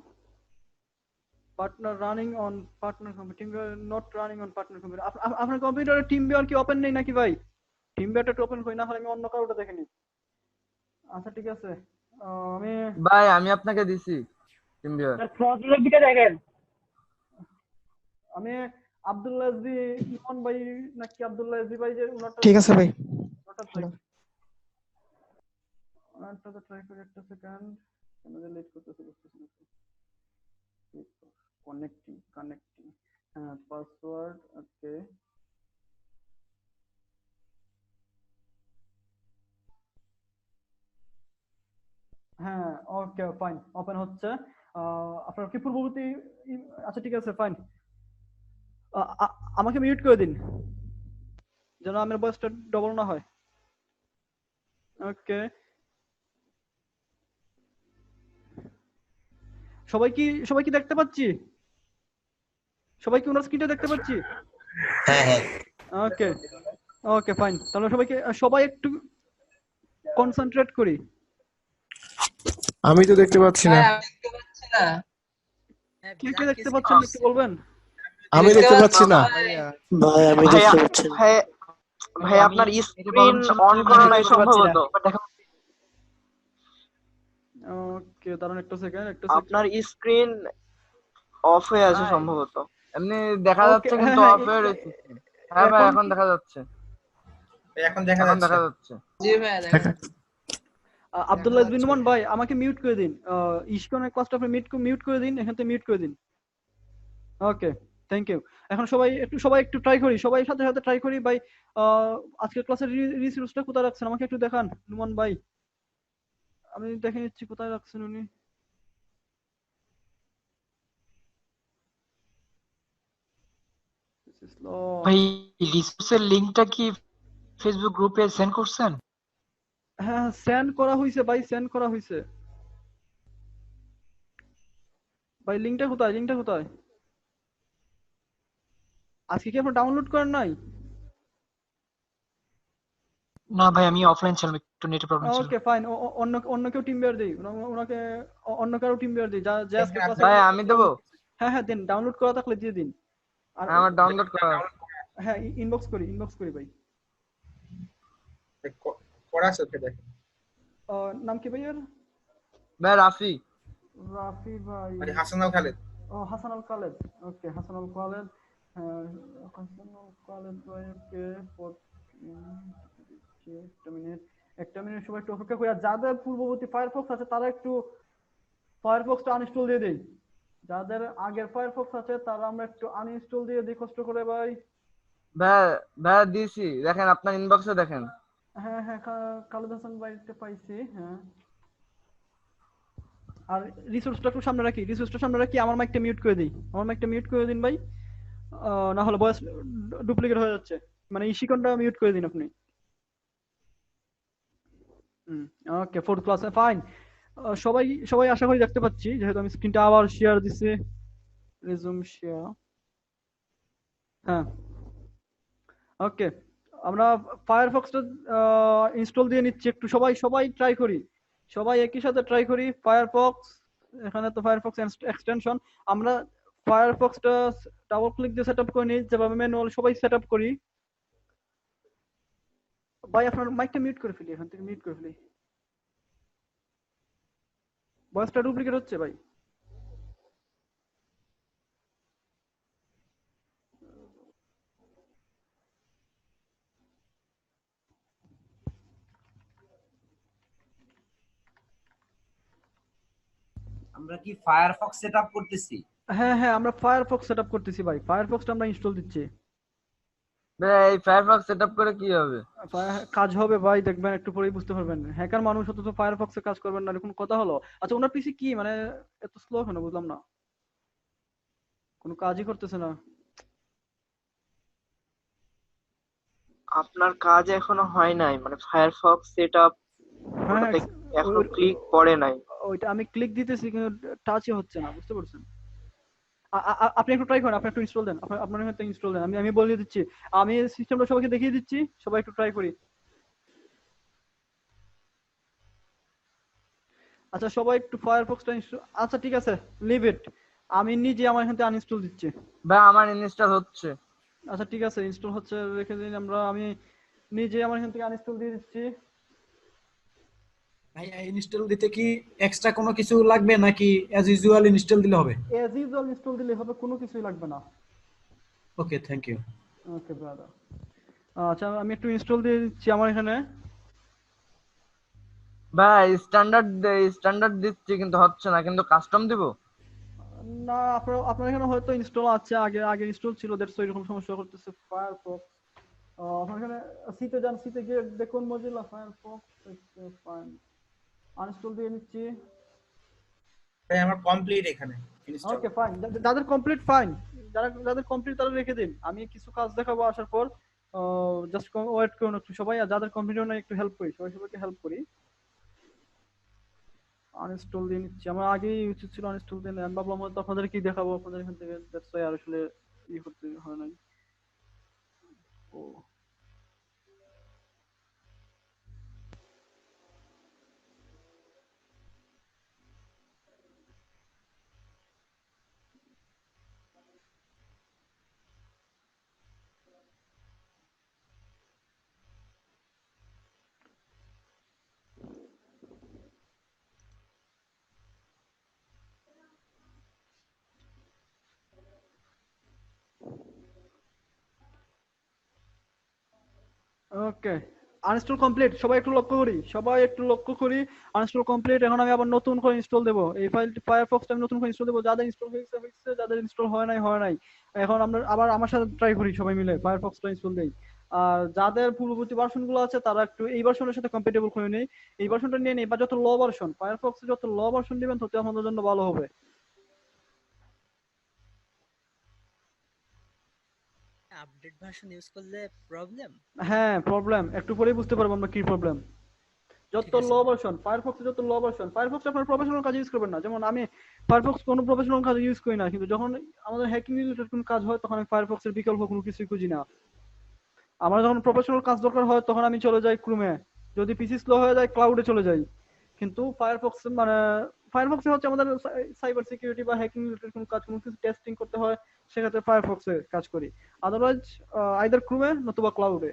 [SPEAKER 2] Partner running on partner computer, team viewer not running on partner computer. আপনার কম্পিউটারে টিম ভিউয়ার কি ওপেন নেই নাকি ভাই? টিম ভিউয়ারটা ওপেন করি, না হলে আমি অন্য কারোটা দেখে নিই। আচ্ছা ঠিক আছে, আমি
[SPEAKER 9] ভাই আমি আপনাকে দিছি টিম ভিউয়ার।
[SPEAKER 2] আমি আব্দুল্লাহ এসবি ইমন ভাই নাকি আব্দুল্লাহ এসবি ভাই, যে ওনারটা
[SPEAKER 3] ঠিক আছে ভাই।
[SPEAKER 2] ওনারটা তো ট্রাই করি, একটা সেকেন্ড, কেন যে লেট করতেছে বুঝতেছি না। কানেক্টিং হ্যাঁ, পাসওয়ার্ড ওকে। হ্যাঁ ওকে ফাইন, ওপেন হচ্ছে। আপনার কি পূর্ববর্তী আচ্ছা ঠিক আছে ফাইন, আমাকে মিউট করে দিন যেন আমার ভয়েসটা ডবল না হয়। ওকে সবাই কি দেখতে পাচ্ছি? সবাই কি ওনার স্ক্রিনটা দেখতে পাচ্ছি?
[SPEAKER 1] হ্যাঁ।
[SPEAKER 2] ওকে ওকে ফাইন, তাহলে সবাই একটু কনসেন্ট্রেট করি।
[SPEAKER 5] আমি তো দেখতে পাচ্ছি না।
[SPEAKER 4] ভাই আমি দেখতে পাচ্ছি না।
[SPEAKER 2] কে কে দেখতে পাচ্ছেন একটু বলবেন?
[SPEAKER 5] আমি দেখতে পাচ্ছি না।
[SPEAKER 9] ভাইয়া
[SPEAKER 10] ভাই আমি
[SPEAKER 9] ভাইয়া
[SPEAKER 10] দেখতে পাচ্ছি না।
[SPEAKER 9] ভাই ভাই
[SPEAKER 7] আমি
[SPEAKER 9] আপনার
[SPEAKER 7] এটা
[SPEAKER 9] স্ক্রিন
[SPEAKER 7] বলার ছিল
[SPEAKER 9] অন
[SPEAKER 7] যে
[SPEAKER 9] করা
[SPEAKER 7] আমি
[SPEAKER 9] নাই
[SPEAKER 7] দেখতে পাচ্ছি না,
[SPEAKER 9] সম্ভবত।
[SPEAKER 7] but দেখা
[SPEAKER 2] ওকে দাঁড়ান একটা সেকেন্ড
[SPEAKER 9] আপনার স্ক্রিন অফ হয়ে আছে
[SPEAKER 2] ভাই
[SPEAKER 9] সম্ভবত। এমনি দেখা
[SPEAKER 2] ওকে
[SPEAKER 9] যাচ্ছে কিন্তু
[SPEAKER 2] হ্যাঁ
[SPEAKER 9] অফ হয়ে রয়েছে। হ্যাঁ ভাই
[SPEAKER 2] এখন
[SPEAKER 9] এখন
[SPEAKER 2] কি
[SPEAKER 9] দেখা যাচ্ছে।
[SPEAKER 8] এখন দেখা
[SPEAKER 9] এখন
[SPEAKER 8] যাচ্ছে।
[SPEAKER 9] দেখা যাচ্ছে।
[SPEAKER 4] জি ভাইয়া দেখা যাচ্ছে।
[SPEAKER 2] আব্দুল্লাহ ইবনে নুমান ভাই আমাকে মিউট করে দিন। ইশকনের ক্লাসটা আপনি মিউট করে দিন, এখান থেকে মিউট করে দিন। Okay thank you. এখন সবাই একটু ট্রাই করি, সবাই সাথে সাথে ট্রাই করি ভাই। আজকের ক্লাসের রিসোর্সটা কোথায় রাখছেন আমাকে একটু দেখান নুমান ভাই। আমি দেখে নিচ্ছি কোথায় রাখছেন উনি। This is slow.
[SPEAKER 7] ভাই রিসোর্সের লিংকটা কি ফেসবুক গ্রুপে সেন্ড করছেন?
[SPEAKER 2] হ্যাঁ সেন্ড করা হয়েছে ভাই, সেন্ড করা হয়েছে ভাই। লিংকটা কোথায়? আজকে কি আপনার ডাউনলোড করেন নাই?
[SPEAKER 7] না ভাই আমি অফলাইন ছিলাম, একটু নেটের প্রবলেম ছিল।
[SPEAKER 2] ওকে ফাইন, অন্য কেউ টিম বিয়ার দেই, ওনাকে অন্য কারো টিম বিয়ার দেই যে আজকে ক্লাসে।
[SPEAKER 9] ভাই আমি দেবো।
[SPEAKER 2] হ্যাঁ দেন, ডাউনলোড করা থাকলে দিয়ে দিন। আর
[SPEAKER 9] আমার ডাউনলোড করা
[SPEAKER 2] হ্যাঁ ইনবক্স করি ভাই।
[SPEAKER 8] পড়া চোখে দেখেন।
[SPEAKER 2] নাম কি ভাইয়ার?
[SPEAKER 9] ভাই রাফি
[SPEAKER 2] ভাই।
[SPEAKER 8] হাসান আল খালেদ।
[SPEAKER 2] হাসান আল খালেদ। ওকে হাসান আল খালেদ। হাসান আল খালেদ ভাই ওকে। একটা মিনিট সবাই একটু অপেক্ষা করি। আর যাদের পূর্ববর্তী ফায়ারফক্স আছে তারা একটু ফায়ারফক্সটা আনইনস্টল দিয়ে দেই। যাদের আগের ফায়ারফক্স আছে তারা আমরা একটু আনইনস্টল দিয়ে দিই কষ্ট করে ভাই।
[SPEAKER 9] ভাই দিছি, দেখেন আপনার ইনবক্সে দেখেন।
[SPEAKER 2] হ্যাঁ খালেদ হাসান ভাইকে পাইছি। হ্যাঁ আর রিসোর্সটা একটু সামনে রাখি। আমার মাইকটা মিউট করে দিন ভাই। না হলে ভয়েস ডুপ্লিকেট হয়ে যাচ্ছে। মানে ইশিকনটা মিউট করে দিন আপনি। ওকে ফোর্থ ক্লাস ফাইন। সবাই আশা করি দেখতে পাচ্ছি, যেহেতু আমি স্ক্রিনটা আবার শেয়ার দিছি। Resume share. হ্যাঁ ওকে আমরা ফায়ারফক্সটা ইনস্টল দিয়ে নিচ্ছি। একটু সবাই ট্রাই করি, সবাই একই সাথে ট্রাই করি। ফায়ারফক্স, এখানে তো ফায়ারফক্স এক্সটেনশন। আমরা ফায়ারফক্সটা ডাবল ক্লিক দিয়ে সেটআপ করে নিই, যেভাবে ম্যানুয়াল সবাই সেটআপ করি। ভাই আপনার মাইকটা মিউট করে ফেলি, এখান থেকে মিউট করে ফেলি। ভয়েসটা ডুপ্লিকেট হচ্ছে ভাই।
[SPEAKER 1] আমরা কি ফায়ারফক্স সেটআপ করতেছি?
[SPEAKER 2] হ্যাঁ আমরা ফায়ারফক্স সেটআপ করতেছি ভাই। ফায়ারফক্সটা আমরা ইনস্টল দিচ্ছি।
[SPEAKER 9] ভাই এই ফায়ারফক্স সেটআপ করে কি হবে?
[SPEAKER 2] কাজ হবে ভাই, দেখবেন একটু পরেই বুঝতে পারবেন। হ্যাকার মানুষ হতো তো ফায়ারফক্সে কাজ করবেন না, এরকম কথা হলো? আচ্ছা ওনার পিসি কি মানে এত স্লো কেন বুঝলাম না, কোনো কাজই করতেছে না।
[SPEAKER 9] আপনার কাজ এখনো হয় নাই, মানে ফায়ারফক্স সেটআপ
[SPEAKER 2] হ্যাঁ
[SPEAKER 9] এখনো ক্লিক পড়ে নাই।
[SPEAKER 2] ওইটা আমি ক্লিক দিতেছি কিন্তু টাচই হচ্ছে না, বুঝতে পারছেন? আপনি একটু ট্রাই করেন, আপনি একটু ইনস্টল দেন, আপনার হয়তো ইনস্টল দেন। আমি বলে দিচ্ছি, আমি সিস্টেমটা সবাইকে দেখিয়ে দিচ্ছি, সবাই একটু ট্রাই করি। আচ্ছা সবাই একটু ফায়ারফক্সটা ইনস্টল। আচ্ছা ঠিক আছে লিভ ইট, আমি নিজে আমার এখান থেকে আনইনস্টল দিচ্ছি।
[SPEAKER 9] ভাই আমার ইনস্টল হচ্ছে।
[SPEAKER 2] আচ্ছা ঠিক আছে ইনস্টল হচ্ছে, রেখে দিন। আমি নিজে আমার এখান থেকে আনইনস্টল দিয়ে দিচ্ছি।
[SPEAKER 11] ভাই ইনস্টল দিতে কি এক্সট্রা কোনো কিছু লাগবে নাকি অ্যাজ ইউজুয়াল ইনস্টল দিলে হবে?
[SPEAKER 2] অ্যাজ ইউজুয়াল ইনস্টল দিলে হবে, কোনো কিছুই লাগবে না।
[SPEAKER 11] Okay thank you.
[SPEAKER 2] Okay brother. আচ্ছা আমি একটু ইনস্টল দিয়ে দিচ্ছি আমার এখানে।
[SPEAKER 9] ভাই স্ট্যান্ডার্ড দিচ্ছি কিন্তু হচ্ছে না, কিন্তু কাস্টম দিব
[SPEAKER 2] না আপনার এখানে হয়তো ইনস্টল আছে, আগে ইনস্টল ছিল, দ্যাটস এরকম সমস্যা করতেছে ফায়ারফক্স। আপনার এখানে সিতে যান, সিতে গিয়ে দেখুন মজিলা ফায়ারফক্স। ফাইন আনইনস্টল দিয়ে নিচ্ছি।
[SPEAKER 11] ভাই আমার কমপ্লিট এখানে ইনস্টল।
[SPEAKER 2] ওকে ফাইন, যাদের কমপ্লিট ফাইন, যাদের কমপ্লিট তারা রেখে দিন। আমি কিছু কাজ দেখাবো আসার পর, জাস্ট ওয়েট করুন একটু সবাই। আর যাদের কমপ্লিট হয় না একটু হেল্প করি, সবাইকে হেল্প করি। আনইনস্টল দিয়ে নিচ্ছি। আমার আগেই উচিত ছিল আনইনস্টল দিয়ে নেওয়া। আমি ভাবলাম হয়তো আপনাদের কি দেখাবো আপনাদের এখান থেকে, দ্যাটস ওয়াই আর আসলে করতে হয় নাই। ও ওকে, আনইনস্টল কমপ্লিট। সবাই একটু লক্ষ্য করি, আনইনস্টল কমপ্লিট। এখন আমি আবার নতুন করে ইনস্টল দেবো এই ফাইলটি, ফায়ারফক্সটা আমি নতুন করে ইনস্টল দেবো। যাদের ইনস্টল হয়েছে হয়েছে, যাদের ইনস্টল হয় নাই হয় নাই। এখন আমরা আবার আমার সাথে ট্রাই করি সবাই মিলে ফায়ারফক্সটা ইনস্টল দেই। আর যাদের পূর্ববর্তী ভার্সন গুলো আছে তারা একটু এই ভার্সনের সাথে কম্পেটেবল করে নেই, এই ভার্সনটা নিয়ে নেই। বা যত লো ভার্সন ফায়ারফক্সে যত লো ভার্সন দিবেন তত আমাদের জন্য ভালো হবে।
[SPEAKER 10] আপডেট ভার্সন ইউজ করলে প্রবলেম?
[SPEAKER 2] হ্যাঁ প্রবলেম, একটু পরেই বুঝতে পারবো আমরা কি প্রবলেম। যত লো ভার্সন ফায়ারফক্সে, যত লো ভার্সন ফায়ারফক্স আপনার প্রফেশনাল কাজে ইউজ করবেন না। যেমন আমি ফায়ারফক্স কোনো প্রফেশনাল কাজে ইউজ করি না, কিন্তু যখন আমাদের হ্যাকিং রিলেটেড কোনো কাজ হয় তখন আমি ফায়ারফক্সের বিকল্প কোনো কিছুই খুঁজি না। আমার যখন প্রফেশনাল কাজ দরকার হয় তখন আমি চলে যাই ক্রোমে, যদি পিসি স্লো হয়ে যায় ক্লাউডে চলে যাই। কিন্তু ফায়ারফক্স মানে ফায়ারফক্সে হচ্ছে আমাদের সাইবার সিকিউরিটি বা হ্যাকিং রিলেটেড কোনো কাজ, কোনো কিছু টেস্টিং করতে হয়, সেক্ষেত্রে ফায়ারফক্সে কাজ করি। আদারওয়াইজ আইদার ক্রোমে নতুবা ক্লাউডে।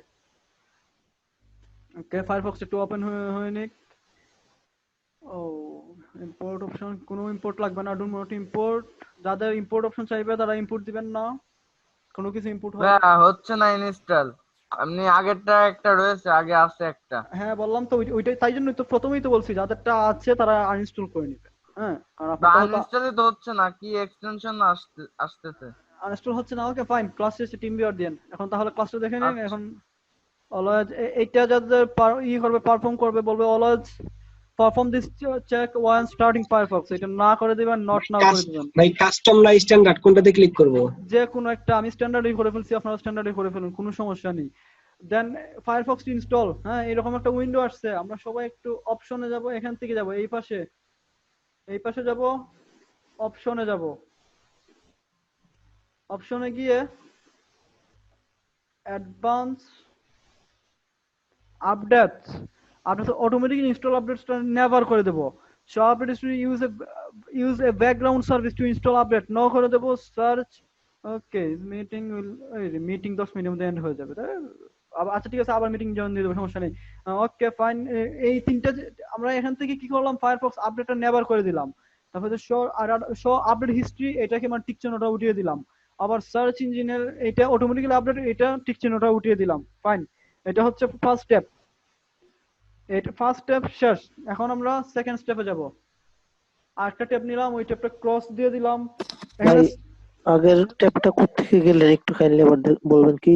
[SPEAKER 2] ওকে, ফায়ারফক্স একটু ওপেন হয়ে নিক। ও ইম্পোর্ট অপশন, কোনো ইম্পোর্ট লাগবে না, ডু নট ইম্পোর্ট। যাদের ইম্পোর্ট অপশন চাইবে তারা ইম্পোর্ট দিবেন না, কোনো কিছু ইম্পোর্ট হবে।
[SPEAKER 9] হচ্ছে না ইনস্টল। আপনি আগেরটা একটা রয়েছে, আগে আছে একটা।
[SPEAKER 2] হ্যাঁ বললাম তো ওইটাই, তাই জন্যই তো প্রথমেই তো বলছি যাদেরটা আছে তারা আনইনস্টল করে নেবে। হ্যাঁ, কারণ আপনারটা হয়তো
[SPEAKER 9] আনইনস্টলই তো হচ্ছে না, কি এক্সটেনশন আসতেছে।
[SPEAKER 2] আনইনস্টল হচ্ছে না। ওকে ফাইন, ক্লাস শেষে টিম ভিউয়ার দেন। এখন তাহলে ক্লাসটা দেখে নিন।
[SPEAKER 9] আচ্ছা।
[SPEAKER 2] এখন অলওয়েজ এইটা যাদের করবে, পারফর্ম করবে, বলবে always perform this check one starting Firefox. এটা না করে দিবেন, নট নাও করে দিবেন।
[SPEAKER 12] ভাই কাস্টম না স্ট্যান্ডার্ড কোনটাতে ক্লিক করব?
[SPEAKER 2] যে কোনো একটা, আমি স্ট্যান্ডার্ডই করে ফেলছি, আপনারা স্ট্যান্ডার্ডই করে ফেলুন, কোনো সমস্যা নেই। দেন ফায়ারফক্স ইনস্টল। হ্যাঁ, এরকম একটা উইন্ডো আসছে। আমরা সবাই একটু অপশনে যাব, এখান থেকে যাব এই পাশে যাব, অপশনে যাব। অপশনে গিয়ে অ্যাডভান্স আপডেটস, অটোমেটিক ইনস্টল আপডেটসটা নেভার করে দেব। Show updates to use a background service to install update, no করে দেব। সার্চ। ওকে, মিটিং 10 মিনিটের মধ্যে এন্ড হয়ে যাবে। আচ্ছা ঠিক আছে, আবার মিটিং জয়েন দিয়ে দেবো, সমস্যা নেই। Okay fine. এই তিনটা আমরা এখান থেকে কি করলাম, ফায়ারফক্স আপডেটটা নেভার করে দিলাম। তারপরে শো আপডেট হিস্ট্রি, এটাকে মানে টিক চিহ্নটা উঠিয়ে দিলাম। আবার সার্চ ইঞ্জিনের এটা অটোমেটিক্যালি আপডেট, এটা টিক চিহ্নটা উঠিয়ে দিলাম। ফাইন, এটা হচ্ছে ফার্স্ট স্টেপ। এটা ফার্স্ট স্টেপ শেষ। এখন আমরা সেকেন্ড স্টেপে যাব। আরেকটা ট্যাব নিলাম, ওই ট্যাবটা ক্রস দিয়ে দিলাম। এখানে
[SPEAKER 13] আগের ট্যাবটা কোত্থেকে গেলেন একটু কাইন্ডলি বলবেন কি?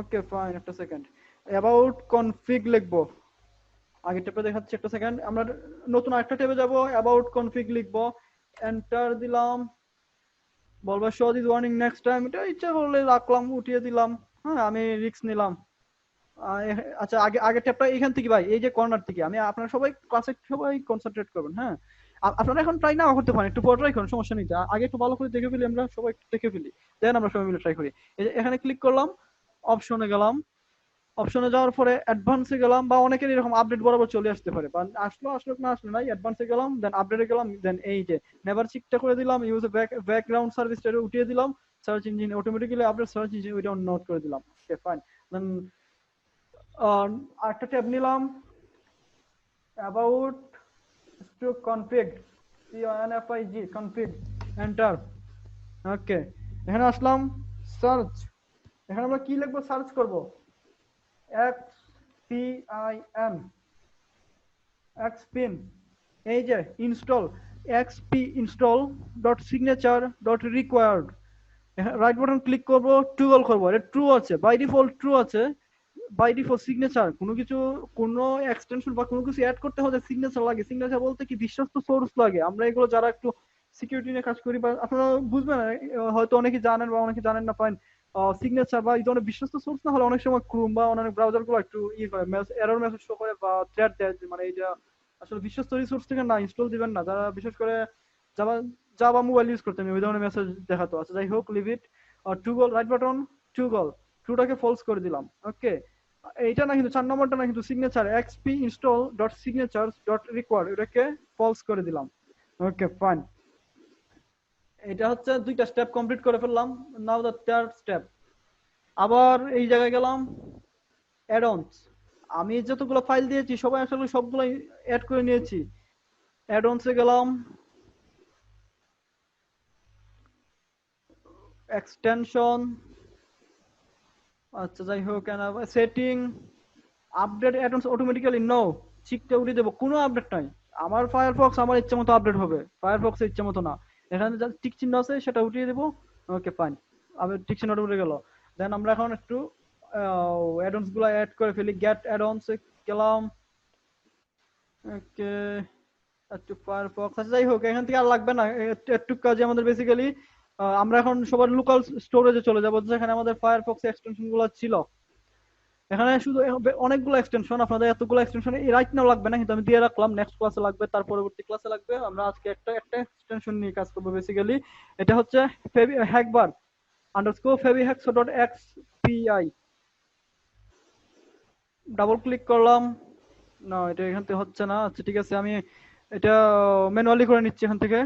[SPEAKER 2] ওকে ফাইন, একটা সেকেন্ড। অ্যাবাউট কনফিগ লিখবো, আগের ট্যাবে দেখাচ্ছি, একটা সেকেন্ড। আমরা নতুন আরেকটা ট্যাবে যাব, অ্যাবাউট কনফিগ লিখবো, এন্টার দিলাম। বলবো show this warning next time, এটা ইচ্ছা করলে রাখলাম, উঠিয়ে দিলাম। হ্যাঁ, আমি রিস্ক নিলাম। আচ্ছা, আগে ট্যাবটা এখান থেকে ভাই, এই যে কর্নার থেকে। আমি আপনারা সবাই ক্লাসে সবাই কনসেন্ট্রেট করবেন। হ্যাঁ, আপনারা এখন ট্রাই না করতে পারেন, একটু পর ট্রাই করুন, সমস্যা নেই। আগে একটু ভালো করে দেখে ফেলি, আমরা সবাই একটু দেখে ফেলি, দেন আমরা সবাই মিলে ট্রাই করি। এই যে এখানে ক্লিক করলাম, অপশনে গেলাম। অপশনে যাওয়ার পরে অ্যাডভান্সে গেলাম, বা অনেকের এরকম আপডেট বরাবর চলে আসতে পারে, বা আসলো না আসলো নাই। অ্যাডভান্সে গেলাম, দেন আপডেটে গেলাম, দেন এই যে নেভার চিকটা করে দিলাম, ইউজ ব্যাকগ্রাউন্ড সার্ভিসটা উঠিয়ে দিলাম। Search engine automatically update, search engine ওইটা নোট করে দিলাম। Okay fine. দেন আরেকটা ট্যাব নিলাম, about config, config, enter. Okay, এখানে আসলাম, সার্চ। এখানে আমরা কি লিখবো, সার্চ করব xpin, এই যে install xp install .signature.required। Right button click করব, টুগল করব। এটা ট্রু আছে, বাই ডিফল্ট ট্রু আছে। বাই ডিফল্ট সিগনেচার, কোনো এক্সটেনশন বা কোনো কিছু অ্যাড করতে হলে সিগনেচার লাগে। সিগনেচার বলতে কি, বিশ্বস্ত সোর্স লাগে। আমরা এগুলো যারা একটু সিকিউরিটি নিয়ে কাজ করি, বা আপনারা বুঝবেন, হয়তো অনেকে জানেন বা অনেকে জানেন না। ফাইন, সিগনেচার বা এই ধরনের বিশ্বস্ত সোর্স না হলে অনেক সময় ক্রোম বা অন্যান্য ব্রাউজার গুলো একটু করে, এরর মেসেজ শো করে বা থ্রেট দেয়, মানে এইটা আসলে বিশ্বস্ত রিসোর্স থেকে না ইনস্টল দিবেন না, যারা বিশেষ করে জাভা জাভা মোবাইল ইউজ করতেন ওই ধরনের মেসেজ দেখাতো। আচ্ছা যাই হোক, leave it. Toggle right button, toggle, টুটাকে ফলস করে দিলাম। ওকে, এইটা না কিন্তু 4 নম্বরটা না কিন্তু signature xp install dot signatures dot required এটাকে ফলস করে দিলাম। ওকে ফাইন, এটা হচ্ছে 2টা স্টেপ কমপ্লিট করে ফেললাম। নাও দ্য থার্ড স্টেপ। আবার এই জায়গায় গেলাম অ্যাড-অনস। আমি যতগুলো ফাইল দিয়েছি সবাই আসলে সবগুলো অ্যাড করে নিয়েছি। অ্যাড-অনসে গেলাম, এক্সটেনশন, আচ্ছা যাই হোক, setting, update add-ons automatically no, চিকটা উঠিয়ে দেবো, কোনো আপডেট নাই। আমার ফায়ারফক্স আমার ইচ্ছা মতো আপডেট হবে, ফায়ারফক্সের ইচ্ছা মতো না। এখানে যা টিক চিহ্ন আছে সেটা উঠিয়ে দেবো। ওকে ফাইন, আমি টিক চিহ্নটা উঠে গেল। দেন আমরা এখন একটু অ্যাড-অনস গুলো অ্যাড করে ফেলি। গেট অ্যাড-অনস এ গেলাম। ওকে, একটু ফায়ারফক্স, আচ্ছা যাই হোক, এখান থেকে আর লাগবে না, একটু কাজে আমাদের বেসিক্যালি আমরা এখন সবার লোকাল স্টোরেজে চলে যাবো, যেখানে আমাদের ফায়ারফক্স এক্সটেনশন গুলো ছিল। এখানে শুধু অনেকগুলো এক্সটেনশন, আপনাদের এতগুলো এক্সটেনশন রাইট নাও লাগবে না, কিন্তু আমি দিয়ে রাখলাম, নেক্সট ক্লাসে লাগবে, তার পরবর্তী ক্লাসে লাগবে। আমরা আজকে একটা এক্সটেনশন নিয়ে কাজ করবো বেসিক্যালি। এটা হচ্ছে হ্যাকবার আন্ডারস্কোর fabihacks.xpi। ডাবল ক্লিক করলাম, না এটা এখান থেকে হচ্ছে না। আচ্ছা ঠিক আছে, আমি এটা ম্যানুয়ালি করে নিচ্ছি এখান থেকে।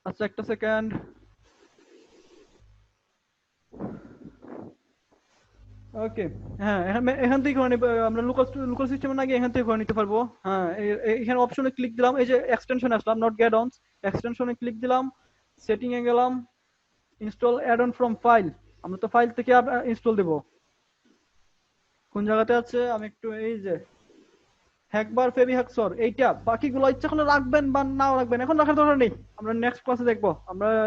[SPEAKER 2] আচ্ছা একটা সেকেন্ড। ওকে, হ্যাঁ এখান থেকে করে নিব আমরা, লোকাল সিস্টেমে না গিয়ে এখান থেকে করে নিতে পারবো। হ্যাঁ এখানে অপশনে ক্লিক দিলাম, এই যে এক্সটেনশন আসলাম, নট গেট অনস, এক্সটেনশনে ক্লিক দিলাম, সেটিং এ গেলাম, install add on from file, আমরা তো ফাইল থেকে ইনস্টল দেব। কোন জায়গাতে আছে আমি একটু, এই যে হ্যাকবার ফেবিহাক্সর, এইটা। বাকিগুলো ইচ্ছা করলে রাখবেন বা নাও রাখবেন, এখন রাখার দরকার নেই, আমরা নেক্সট ক্লাসে দেখবো।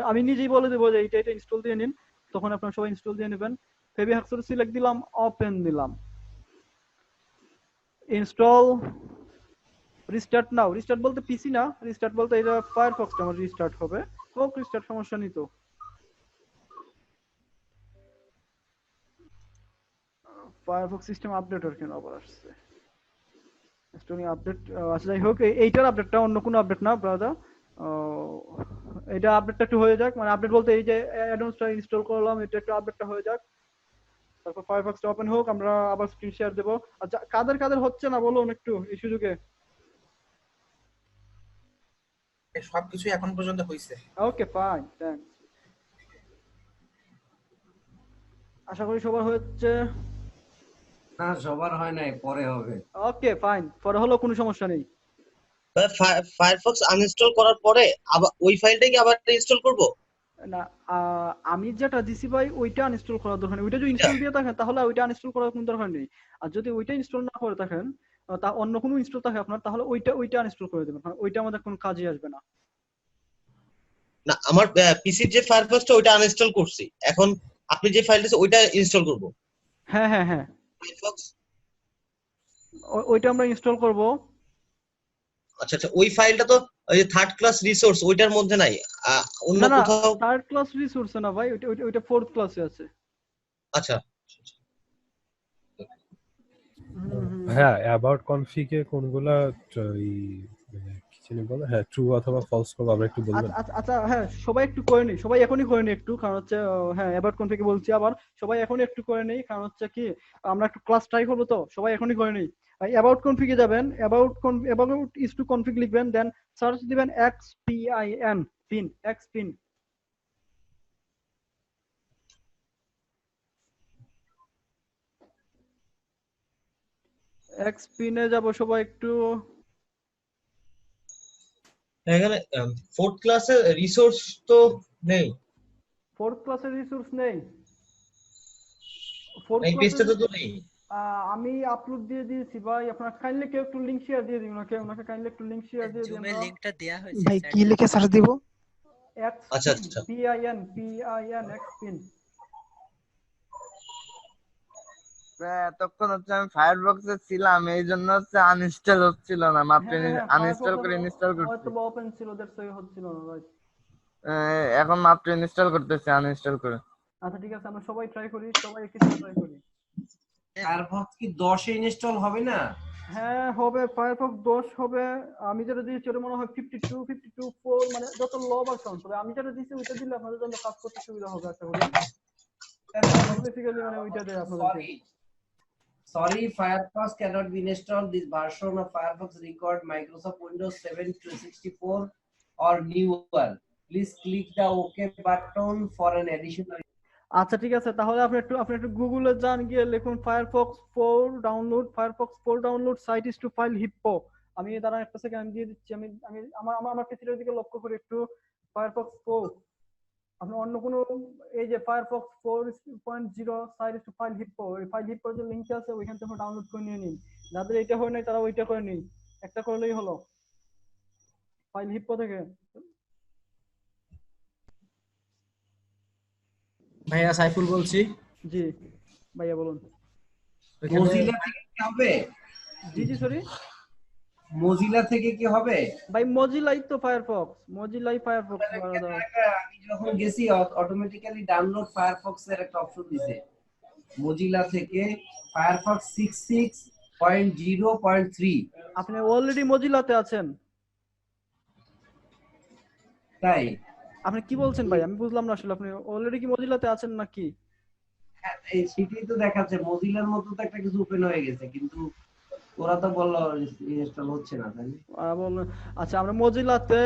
[SPEAKER 2] আমি নিজেই বলে দেবো যে এইটা ইনস্টল দিয়ে নিন, তখন আপনারা সবাই ইনস্টল দিয়ে নেবেন। ফেবিহাক্সর সিলেক্ট দিলাম, ওপেন দিলাম, ইনস্টল, রিস্টার্ট নাও। রিস্টার্ট বলতে পিসি না, রিস্টার্ট বলতে এটা ফায়ারফক্সটা আমার রিস্টার্ট হবে। হোক রিস্টার্ট, সমস্যা নেই তো। ফায়ারফক্স সিস্টেম আপডেটর কেন আবার আসছে, স্টোরি আপডেট। আচ্ছা যাই হোক, এইটার আপডেটটা, অন্য কোনো আপডেট না ব্রাদার। এটা আপডেটটা একটু হয়ে যাক, মানে আপডেট বলতে এই যে অ্যাডঅনসটা ইনস্টল করলাম, এটা একটু আপডেটটা হয়ে যাক, তারপর ফায়ারফক্সটা ওপেন হোক, আমরা আবার স্ক্রিন শেয়ার দেব। আচ্ছা কাদের কাদের হচ্ছে না বলুন একটু এই সুযোগে।
[SPEAKER 8] সবকিছু এখন পর্যন্ত হইছে।
[SPEAKER 2] Okay fine, thanks. আশা করি সবার হচ্ছে।
[SPEAKER 1] না সবার হয় নাই, পরে হবে।
[SPEAKER 2] ওকে ফাইন, পরে হলো, কোনো সমস্যা নেই।
[SPEAKER 9] ফায়ারফক্স আনইনস্টল করার পরে আবার ওই ফাইলটাকে আবার ইনস্টল করব?
[SPEAKER 2] না আমি যেটা দিছি ভাই ওইটা আনইনস্টল করার দরকার নেই। ওইটা যদি ইনস্টল দিয়ে থাকেন তাহলে ওইটা আনইনস্টল করার কোনো দরকার নেই। আর যদি ওইটা ইনস্টল না করে থাকেন, তা অন্য কোনো ইনস্টল থাকে আপনার, তাহলে ওইটা আনইনস্টল করে দেবেন, কারণ ওইটা আমাদের কোনো কাজে আসবে না।
[SPEAKER 9] না আমার পিসির যে ফায়ারফক্সটা ওইটা আনইনস্টল করছি, এখন আপনি যে ফাইলটা আছে ওইটা ইনস্টল করব।
[SPEAKER 2] হ্যাঁ হ্যাঁ হ্যাঁ,
[SPEAKER 9] ফায়ারফক্স
[SPEAKER 2] ওইটা আমরা ইনস্টল করব।
[SPEAKER 9] আচ্ছা আচ্ছা, ওই ফাইলটা তো ওই যে থার্ড ক্লাস রিসোর্স ওইটার মধ্যে নাই, অন্য
[SPEAKER 2] না না,
[SPEAKER 9] কোথাও?
[SPEAKER 2] থার্ড ক্লাস রিসোর্স না ভাই, ওইটা ফোর্থ ক্লাসে আছে।
[SPEAKER 9] আচ্ছা
[SPEAKER 6] হ্যাঁ, অ্যাবাউট কনফিগে কোনগুলা কি জানি বলে, হ্যাঁ ট্রু অথবা ফলস করব, আমরা একটু বলবেন?
[SPEAKER 2] আচ্ছা হ্যাঁ, সবাই একটু করে নিই, সবাই এখনই করে নিই একটু, কারণ হচ্ছে হ্যাঁ অ্যাবাউট কনফিগে বলছি আবার, সবাই এখনই একটু করে নিই, কারণ হচ্ছে কি আমরা একটু ক্লাস ট্রাই করবো, তো সবাই এখনই করে নিই। অ্যাবাউট কনফিগে যাবেন, অ্যাবাউট ইজ টু কনফিগ লিখবেন, দেন সার্চ দিবেন xpin পিন, xpin। xpin এ যাব সবাই একটু।
[SPEAKER 9] এখানে ফোর্থ ক্লাসের রিসোর্স তো নেই,
[SPEAKER 2] ফোর্থ ক্লাসের রিসোর্স নেই,
[SPEAKER 9] এই পেজটাতে তো নেই।
[SPEAKER 2] আমি আপলোড দিয়ে দিয়েছি ভাই, আপনারা কাইন্ডলি কেউ একটু লিংক শেয়ার দিয়ে দিন, ওনাকে কাইন্ডলি একটু লিংক শেয়ার দিয়ে দিন।
[SPEAKER 10] জুমের লিংকটা দেয়া হয়েছে
[SPEAKER 3] ভাই কি লিখে সার্চ দিব?
[SPEAKER 9] আচ্ছা আচ্ছা,
[SPEAKER 2] PIN xpin।
[SPEAKER 9] এতক্ষণ হচ্ছে আমি ফায়ারফক্সে ছিলাম, এই জন্য হচ্ছে আনইনস্টল হচ্ছিল না, মাত্র আনইনস্টল করে ইনস্টল করছি।
[SPEAKER 2] হয়তো ওপেন ছিল, দ্যাটস ওয়াই হচ্ছিল না ভাই।
[SPEAKER 9] এখন মাত্র ইনস্টল করতেছি আনইনস্টল করে।
[SPEAKER 2] আচ্ছা ঠিক আছে, আমরা সবাই ট্রাই করি, সবাই একটু ট্রাই করি।
[SPEAKER 1] ফায়ারফক্স কি 10 এ ইনস্টল হবে না?
[SPEAKER 2] হ্যাঁ হবে, ফায়ারফক্স 10 হবে। আমি যেটা দিয়েছি ওটা মনে হয় 52 4 মানে যত লো ভার্সন, তবে আমি যেটা দিয়েছি ওইটা দিলে আপনাদের জন্য কাজ করতে সুবিধা হবে আশা করি। বেসিক্যালি মানে ওইটা দেয় আপনাদেরকে।
[SPEAKER 1] Sorry, Firefox cannot be installed. This version of Firefox record Microsoft Windows 7 to 64 or newer. Please click the OK button for an additional.
[SPEAKER 2] আচ্ছা ঠিক আছে, তাহলে আপনি একটু গুগলে যান, গিয়ে লিখুন Firefox 4 download, Firefox 4 download site is to FileHippo. আমি দাঁড়ান একটা সেকেন্ড দিয়ে দিচ্ছি। আমি আমি আমার পিসির দিকে লক্ষ্য করে একটু ফায়ারফক্স 4, আপনি অন্য কোনো এই যে Firefox 4.0 site is to FileHippo, এই ফাইল হিপ্পোর যে লিংক আছে ওইখান থেকে ডাউনলোড করে নিয়ে নিন। যাদের এটা হয় নাই তারা ওইটা করে নিন, একটা করলেই হলো ফাইল হিপ্পো থেকে।
[SPEAKER 11] ভাইয়া সাইফুল বলছি।
[SPEAKER 2] জি ভাইয়া বলুন।
[SPEAKER 1] Mozilla থেকে কি হবে?
[SPEAKER 2] জি জি সরি,
[SPEAKER 1] Mozilla থেকে কি হবে?
[SPEAKER 2] ভাই মজিলাই তো ফায়ারফক্স, মজিলাই ফায়ারফক্স।
[SPEAKER 1] আমি যখন গেছি অটোমেটিক্যালি ডাউনলোড ফায়ারফক্স এর একটা অপশন দিছে Mozilla থেকে ফায়ারফক্স 66.0.3।
[SPEAKER 2] আপনি অলরেডি মজিলাতে আছেন
[SPEAKER 1] তাই?
[SPEAKER 2] আপনি কি বলছেন ভাই, আমি বুঝলাম না আসলে। আপনি অলরেডি কি মজিলাতে আছেন নাকি?
[SPEAKER 1] এই সেটাই তো দেখাচ্ছে মজিলার মতো তো একটা কিছু ওপেন হয়ে গেছে, কিন্তু ওরা তো বললো ইনস্টল হচ্ছে না, তাই না?
[SPEAKER 2] আচ্ছা, আমরা মজিলাতে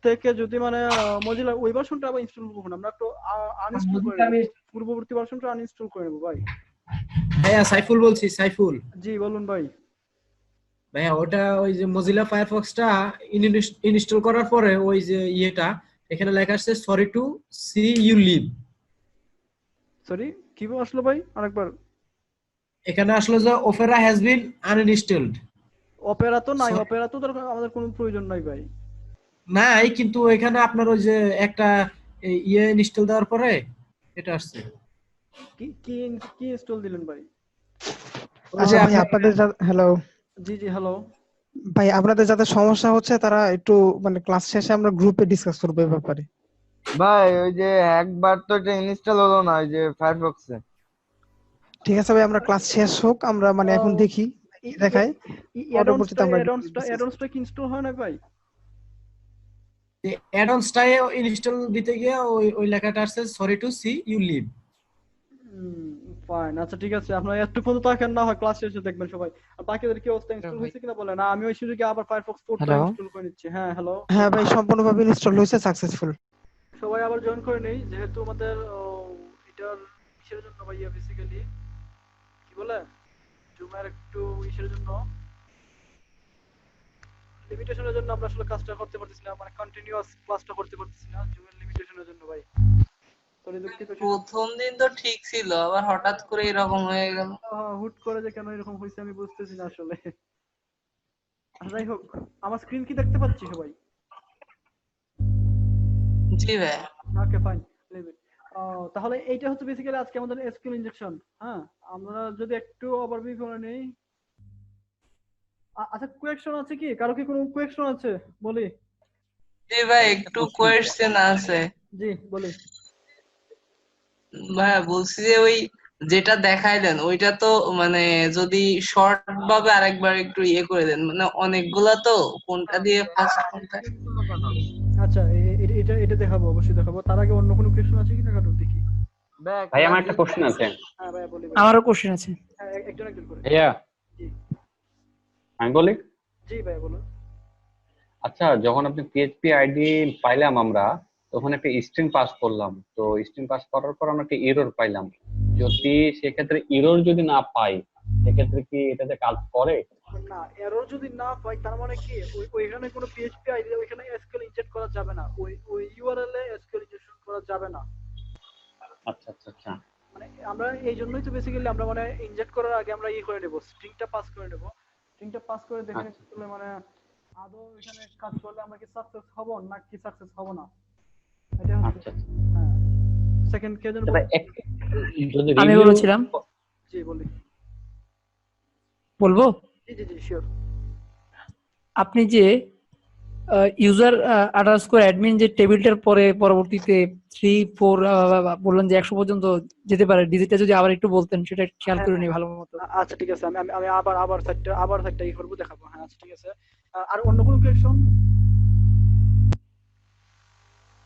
[SPEAKER 2] থেকে যদি মানে মজিলা ওই ভার্সনটা আবার ইনস্টল করব না, আমরা একটু আনইনস্টল করে নেব, পূর্ববর্তী ভার্সনটা আনইনস্টল করে নেব ভাই।
[SPEAKER 11] ভাইয়া সাইফুল বলছি, সাইফুল।
[SPEAKER 2] জি বলুন ভাই।
[SPEAKER 11] ভাইয়া ওটা ওই যে মজিলা ফায়ারফক্সটা ইনস্টল করার পরে ওই যে ইয়েটা এখানে লেখা আছে sorry to see you leave.
[SPEAKER 2] Sorry কি আসলো ভাই আরেকবার?
[SPEAKER 11] এখানে আসলে যে Opera has been uninstalled.
[SPEAKER 2] Opera তো নাই, অপেরা তো আমাদের কোনো প্রয়োজন নাই ভাই।
[SPEAKER 11] নাই, কিন্তু এখানে আপনার ওই যে একটা ইয়ে ইনস্টল দেওয়ার পরে এটা আসছে।
[SPEAKER 2] কি কি কি ইনস্টল দিলেন ভাই?
[SPEAKER 3] আচ্ছা ভাই আপনাদের হ্যালো।
[SPEAKER 2] জি জি হ্যালো
[SPEAKER 3] ভাই, আপনাদের যাদের সমস্যা হচ্ছে তারা একটু মানে ক্লাস শেষে আমরা গ্রুপে ডিসকাস করব এই ব্যাপারে।
[SPEAKER 14] ভাই ওই যে একবার তো এটা ইনস্টল হলো না ওই যে ফায়ারফক্সে।
[SPEAKER 3] ঠিক আছে ভাই, আমরা ক্লাস শেষ হোক, আমরা মানে এখন দেখি দেখাই পরবর্তীতে আমরা
[SPEAKER 2] অ্যাডন্সটা কি ইনস্টল হয় না ভাই?
[SPEAKER 11] অ্যাডন্সটা ইনস্টল দিতে গিয়ে ওই লেখাটা আসছে sorry to see you leave.
[SPEAKER 2] Fine, আচ্ছা ঠিক আছে, আপনারা একটু পর্যন্ত থাকেন, না হয় ক্লাস শেষে দেখবেন সবাই। আর বাকিদের কি অবস্থা, ইনস্টল হয়েছে কিনা বলেন। না আমি ওই সুযোগে আবার ফায়ারফক্স 4টা ইনস্টল করে নিচ্ছি। হ্যাঁ হ্যালো।
[SPEAKER 3] হ্যাঁ ভাই, সম্পূর্ণভাবে ইনস্টল হয়েছে, সাকসেসফুল।
[SPEAKER 2] সবাই আবার জয়েন করে নেই, যেহেতু আমাদের এটার কিসের জন্য ভাইয়া বেসিক্যালি কি বলে জুমের একটু ইসের জন্য লিমিটেশনের জন্য আমরা আসলে কাজটা করতে পারতেছি না, মানে কন্টিনিউয়াস ক্লাসটা করতে পারতেছি না জুমের লিমিটেশনের জন্য ভাই।
[SPEAKER 4] প্রথম দিন তো ঠিক ছিল, আবার হঠাৎ করে এরকম হয়ে গেল।
[SPEAKER 2] হুট করে যে কেন এরকম হয়েছে আমি বুঝতেছি না আসলে। যাই হোক, আমার স্ক্রিন কি দেখতে পাচ্ছি সবাই?
[SPEAKER 4] জি ভাই।
[SPEAKER 2] Okay fine, leave it. তাহলে এইটা হচ্ছে বেসিক্যালি আজকে আমাদের এসকিউএল ইনজেকশন। হ্যাঁ, আমরা যদি একটু ওভারভিউ করে নেই। আচ্ছা কোয়েশ্চন আছে কি, কারো কি কোনো কোয়েশ্চন আছে? বলি।
[SPEAKER 4] জি ভাই, একটু কোয়েশ্চেন আছে।
[SPEAKER 2] জি বলি।
[SPEAKER 4] ভাই বলছি যে ওই যেটা দেখাইলেন ওইটা তো মানে যদি শর্ট ভাবে আরেকবার একটু ইয়ে করে দেন, মানে অনেকগুলা তো কোনটা দিয়ে ফার্স্ট কোনটা।
[SPEAKER 2] আচ্ছা এটা এটা দেখাবো, অবশ্যই দেখাবো। তার আগে অন্য কোনো কোয়েশ্চন আছে কিনা কারোর দেখি।
[SPEAKER 15] ভাই আমার একটা কোশ্চেন আছে।
[SPEAKER 2] হ্যাঁ ভাই বলি।
[SPEAKER 16] আমারও কোশ্চেন আছে।
[SPEAKER 2] হ্যাঁ একজন করে।
[SPEAKER 15] ভাইয়া
[SPEAKER 2] জি
[SPEAKER 15] আমি বলি।
[SPEAKER 2] জি ভাই বলুন।
[SPEAKER 15] আচ্ছা, যখন আপনি পিএইচপি আইডি পাইলাম আমরা, তখন একটা স্ট্রিং পাস করলাম। তো স্ট্রিং পাস করার পর আমরা একটা এরর পাইলাম। যদি সেক্ষেত্রে এরর যদি না পাই, সেক্ষেত্রে কি এটাতে কাজ করে?
[SPEAKER 2] না, এরর যদি না পাই তার মানে কি ওইখানে কোনো পিএইচপি আইডি ওইখানে এসকিউএল ইনজেক্ট করা যাবে না, ওই ইউআরএল এ এসকিউএল ইনজেকশন করা যাবে না।
[SPEAKER 15] আচ্ছা আচ্ছা আচ্ছা,
[SPEAKER 2] মানে আমরা এই জন্যই তো বেসিক্যালি আমরা মানে ইনজেক্ট করার আগে আমরা করে নেব, স্ট্রিংটা পাস করে নেব। স্ট্রিংটা পাস করে দেখে নিতে মানে আদৌ এখানে কাজ করলে আমরা কি সাকসেস হব না কি সাকসেস হব না, এটা হচ্ছে। হ্যাঁ, সেকেন্ড কে জন
[SPEAKER 16] আমি বলেছিলাম।
[SPEAKER 2] জি বলি।
[SPEAKER 16] বলবো?
[SPEAKER 2] জি জি জি শিওর।
[SPEAKER 16] আপনি যে ইউজার আন্ডারস্কোর অ্যাডমিন যে টেবিলটার পরে পরবর্তীতে 3 4 বললেন যে 100 পর্যন্ত যেতে পারে, ডিজিটটা যদি আবার একটু বলতেন সেটা খেয়াল করে নি ভালো মতো।
[SPEAKER 2] আচ্ছা ঠিক আছে, আমি আমি আমি আবার সেটটা ই করবো, দেখাবো। হ্যাঁ আচ্ছা ঠিক আছে। আর অন্য কোনো কোয়েশ্চন?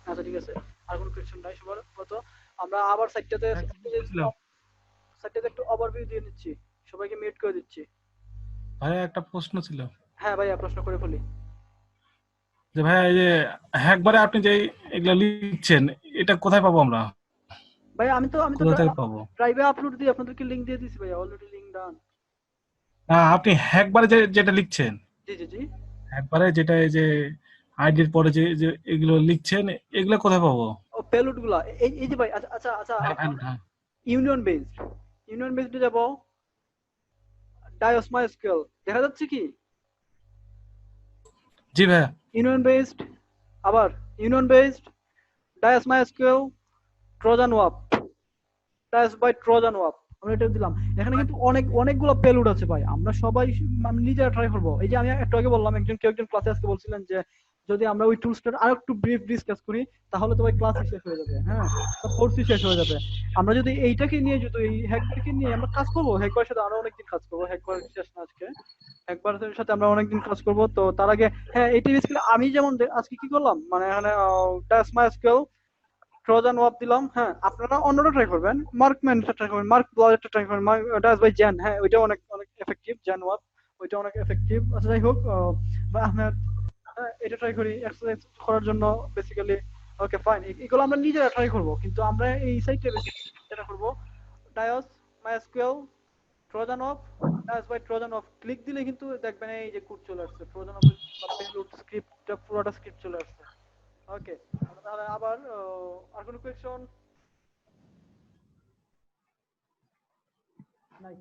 [SPEAKER 2] আচ্ছা ঠিক আছে, আর কোনো কোয়েশ্চন নাই সবার মতো? আমরা আবার সাইটটাতে একটু ওভারভিউ দিয়ে নিচ্ছি, সবাইকে মিউট করে দিচ্ছি।
[SPEAKER 17] ভাইয়া একটা প্রশ্ন ছিল।
[SPEAKER 2] হ্যাঁ ভাইয়া প্রশ্ন করে ফেলি।
[SPEAKER 17] যে ভাইয়া এই যে একবারে আপনি যে এগুলা লিখছেন এটা কোথায় পাবো আমরা?
[SPEAKER 2] ভাই আমি তো
[SPEAKER 17] কোথায় পাবো?
[SPEAKER 2] ড্রাইভে আপলোড দিয়ে আপনাদেরকে লিংক দিয়ে দিয়েছি ভাইয়া, অলরেডি লিংক ডান।
[SPEAKER 17] না আপনি একবারে যেটা লিখছেন,
[SPEAKER 2] জি জি জি,
[SPEAKER 17] একবারে যেটা এই যে আইডির পরে যে যে এগুলো লিখছেন এগুলো কোথায় পাবো?
[SPEAKER 2] ও পেলোড গুলা এই যে ভাই। আচ্ছা আচ্ছা, ইউনিয়ন বেসড যাব, ডায়োস মাইস্কেল দেখা যাচ্ছে কি?
[SPEAKER 17] জি ভাইয়া।
[SPEAKER 2] ইউনিয়ন বেসড, আবার union based, ডায়োস MySQL, Trojan ওয়াপ, ডায়োস by Trojan ওয়াপ, আমরা এটা দিলাম। এখানে কিন্তু অনেকগুলো পেলোড আছে ভাই, আমরা সবাই নিজেরা ট্রাই করবো। এই যে আমি একটু আগে বললাম, একজন ক্লাসে আজকে বলছিলেন যে যদি আমরা ওই টুলসটা আর একটু ব্রিফ ডিসকাস করি তাহলে তো ভাই ক্লাসই শেষ হয়ে যাবে। হ্যাঁ, কোর্সই শেষ হয়ে যাবে। আমরা যদি এইটাকে নিয়ে যদি এই হ্যাকবারকে নিয়ে আমরা কাজ করবো, হ্যাকবারের সাথে আরো অনেকদিন কাজ করবো, হ্যাকবার শেষ না আজকে, হ্যাকবারের সাথে আমরা অনেকদিন কাজ করবো। তো তার আগে হ্যাঁ এইটা বেসিক্যালি আমি যেমন আজকে কি করলাম, মানে এখানে ডাস মাইস্কেল, ট্রোজান ওয়াপ দিলাম। হ্যাঁ, আপনারা অন্যটা ট্রাই করবেন, মার্কম্যানটা ট্রাই করবেন, মার্ক ব্লাউজারটা ট্রাই করবেন, ডাস বাই জ্যান। হ্যাঁ ওইটা অনেক এফেক্টিভ, জ্যান ওয়াপ ওইটা অনেক এফেক্টিভ। আচ্ছা যাই হোক, বা আহমেদ এটা ট্রাই করি এক্সারসাইজ করার জন্য বেসিক্যালি। ওকে ফাইন, এগুলো আমরা নিজেরা ট্রাই করব, কিন্তু আমরা এই সাইটে বেশি যেটা করব DIOS MySQL Trojan of, DIOS by Trojan of click দিলে কিন্তু দেখবেন এই যে কোড চলে আসছে, ট্রোজান অফ পেলোড স্ক্রিপ্টটা পুরোটা স্ক্রিপ্ট চলে আসছে। ওকে, তাহলে আবার আর কোনো কোয়েশ্চন নাই?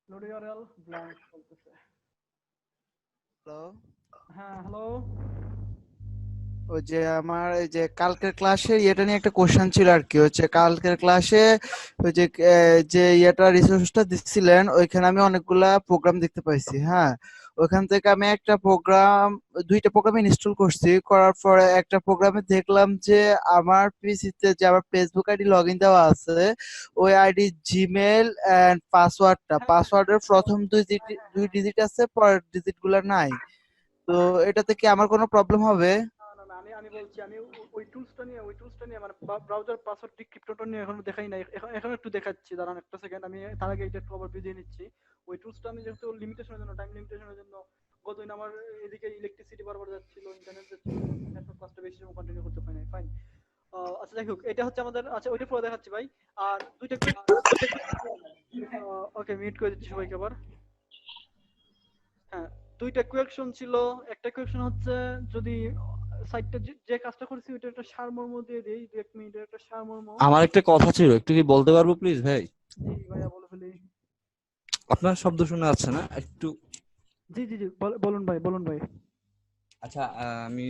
[SPEAKER 2] লোড ইউআরএল ব্ল্যাঙ্ক বলতেছে।
[SPEAKER 18] হ্যালো,
[SPEAKER 2] হ্যাঁ হ্যালো।
[SPEAKER 18] ওই যে আমার এই যে কালকের ক্লাসে এটা নিয়ে একটা কোশ্চেন ছিল আর কি, হচ্ছে কালকের ক্লাসে ওই যে যে এটা রিসোর্সটা দিচ্ছিলেন ওইখানে আমি অনেকগুলা প্রোগ্রাম দেখতে পাইছি। হ্যাঁ, ওইখান থেকে আমি দুইটা প্রোগ্রাম ইনস্টল করছি, করার পরে একটা প্রোগ্রামে দেখলাম যে আমার পিসিতে যে আমার ফেসবুক আইডি লগইন দেওয়া আছে, ওই আইডি জিমেল এন্ড পাসওয়ার্ডের প্রথম দুই ডিজিট আছে, পরের ডিজিট গুলা নাই। তো এটাতে কি আমার কোনো প্রবলেম হবে?
[SPEAKER 2] আমি বলছি, আমি ওই টুলসটা নিয়ে মানে ব্রাউজার পাসওয়ার্ড ডিক্রিপ্টরটা নিয়ে এখনো দেখাই নাই, এখন একটু দেখাচ্ছি, দাঁড়ান একটা সেকেন্ড। আমি তার আগে এটা একটু ওভারভিউ দিয়ে নিচ্ছি। ওই টুলসটা আমি যেহেতু লিমিটেশনের জন্য, টাইম লিমিটেশনের জন্য গতদিন আমার এদিকে ইলেকট্রিসিটি বারবার যাচ্ছিল, ইন্টারনেট যাচ্ছিল, নেটওয়ার্ক ক্লাসটা বেশি সময় কন্টিনিউ করতে পারি নাই। ফাইন, আচ্ছা যাই হোক, এটা হচ্ছে আমাদের। আচ্ছা ওইটা পরে দেখাচ্ছি ভাই। আর দুইটা ওকে মিউট করে দিচ্ছি সবাইকে আবার। হ্যাঁ, দুইটা কোয়েকশন ছিল। একটা কোয়েকশন হচ্ছে যদি সাইটটা যে কাজটা করেছি ওইটা একটা সারমর্ম দিয়ে দেই, 1 মিনিটের একটা সারমর্ম।
[SPEAKER 19] আমার একটা কথা ছিল, একটু কি বলতে পারবো প্লিজ ভাই?
[SPEAKER 2] জি ভাইয়া বলে ফেলি।
[SPEAKER 19] আপনার শব্দ শোনা যাচ্ছে না একটু?
[SPEAKER 2] জি জি জি বলুন ভাই।
[SPEAKER 19] আচ্ছা, আমি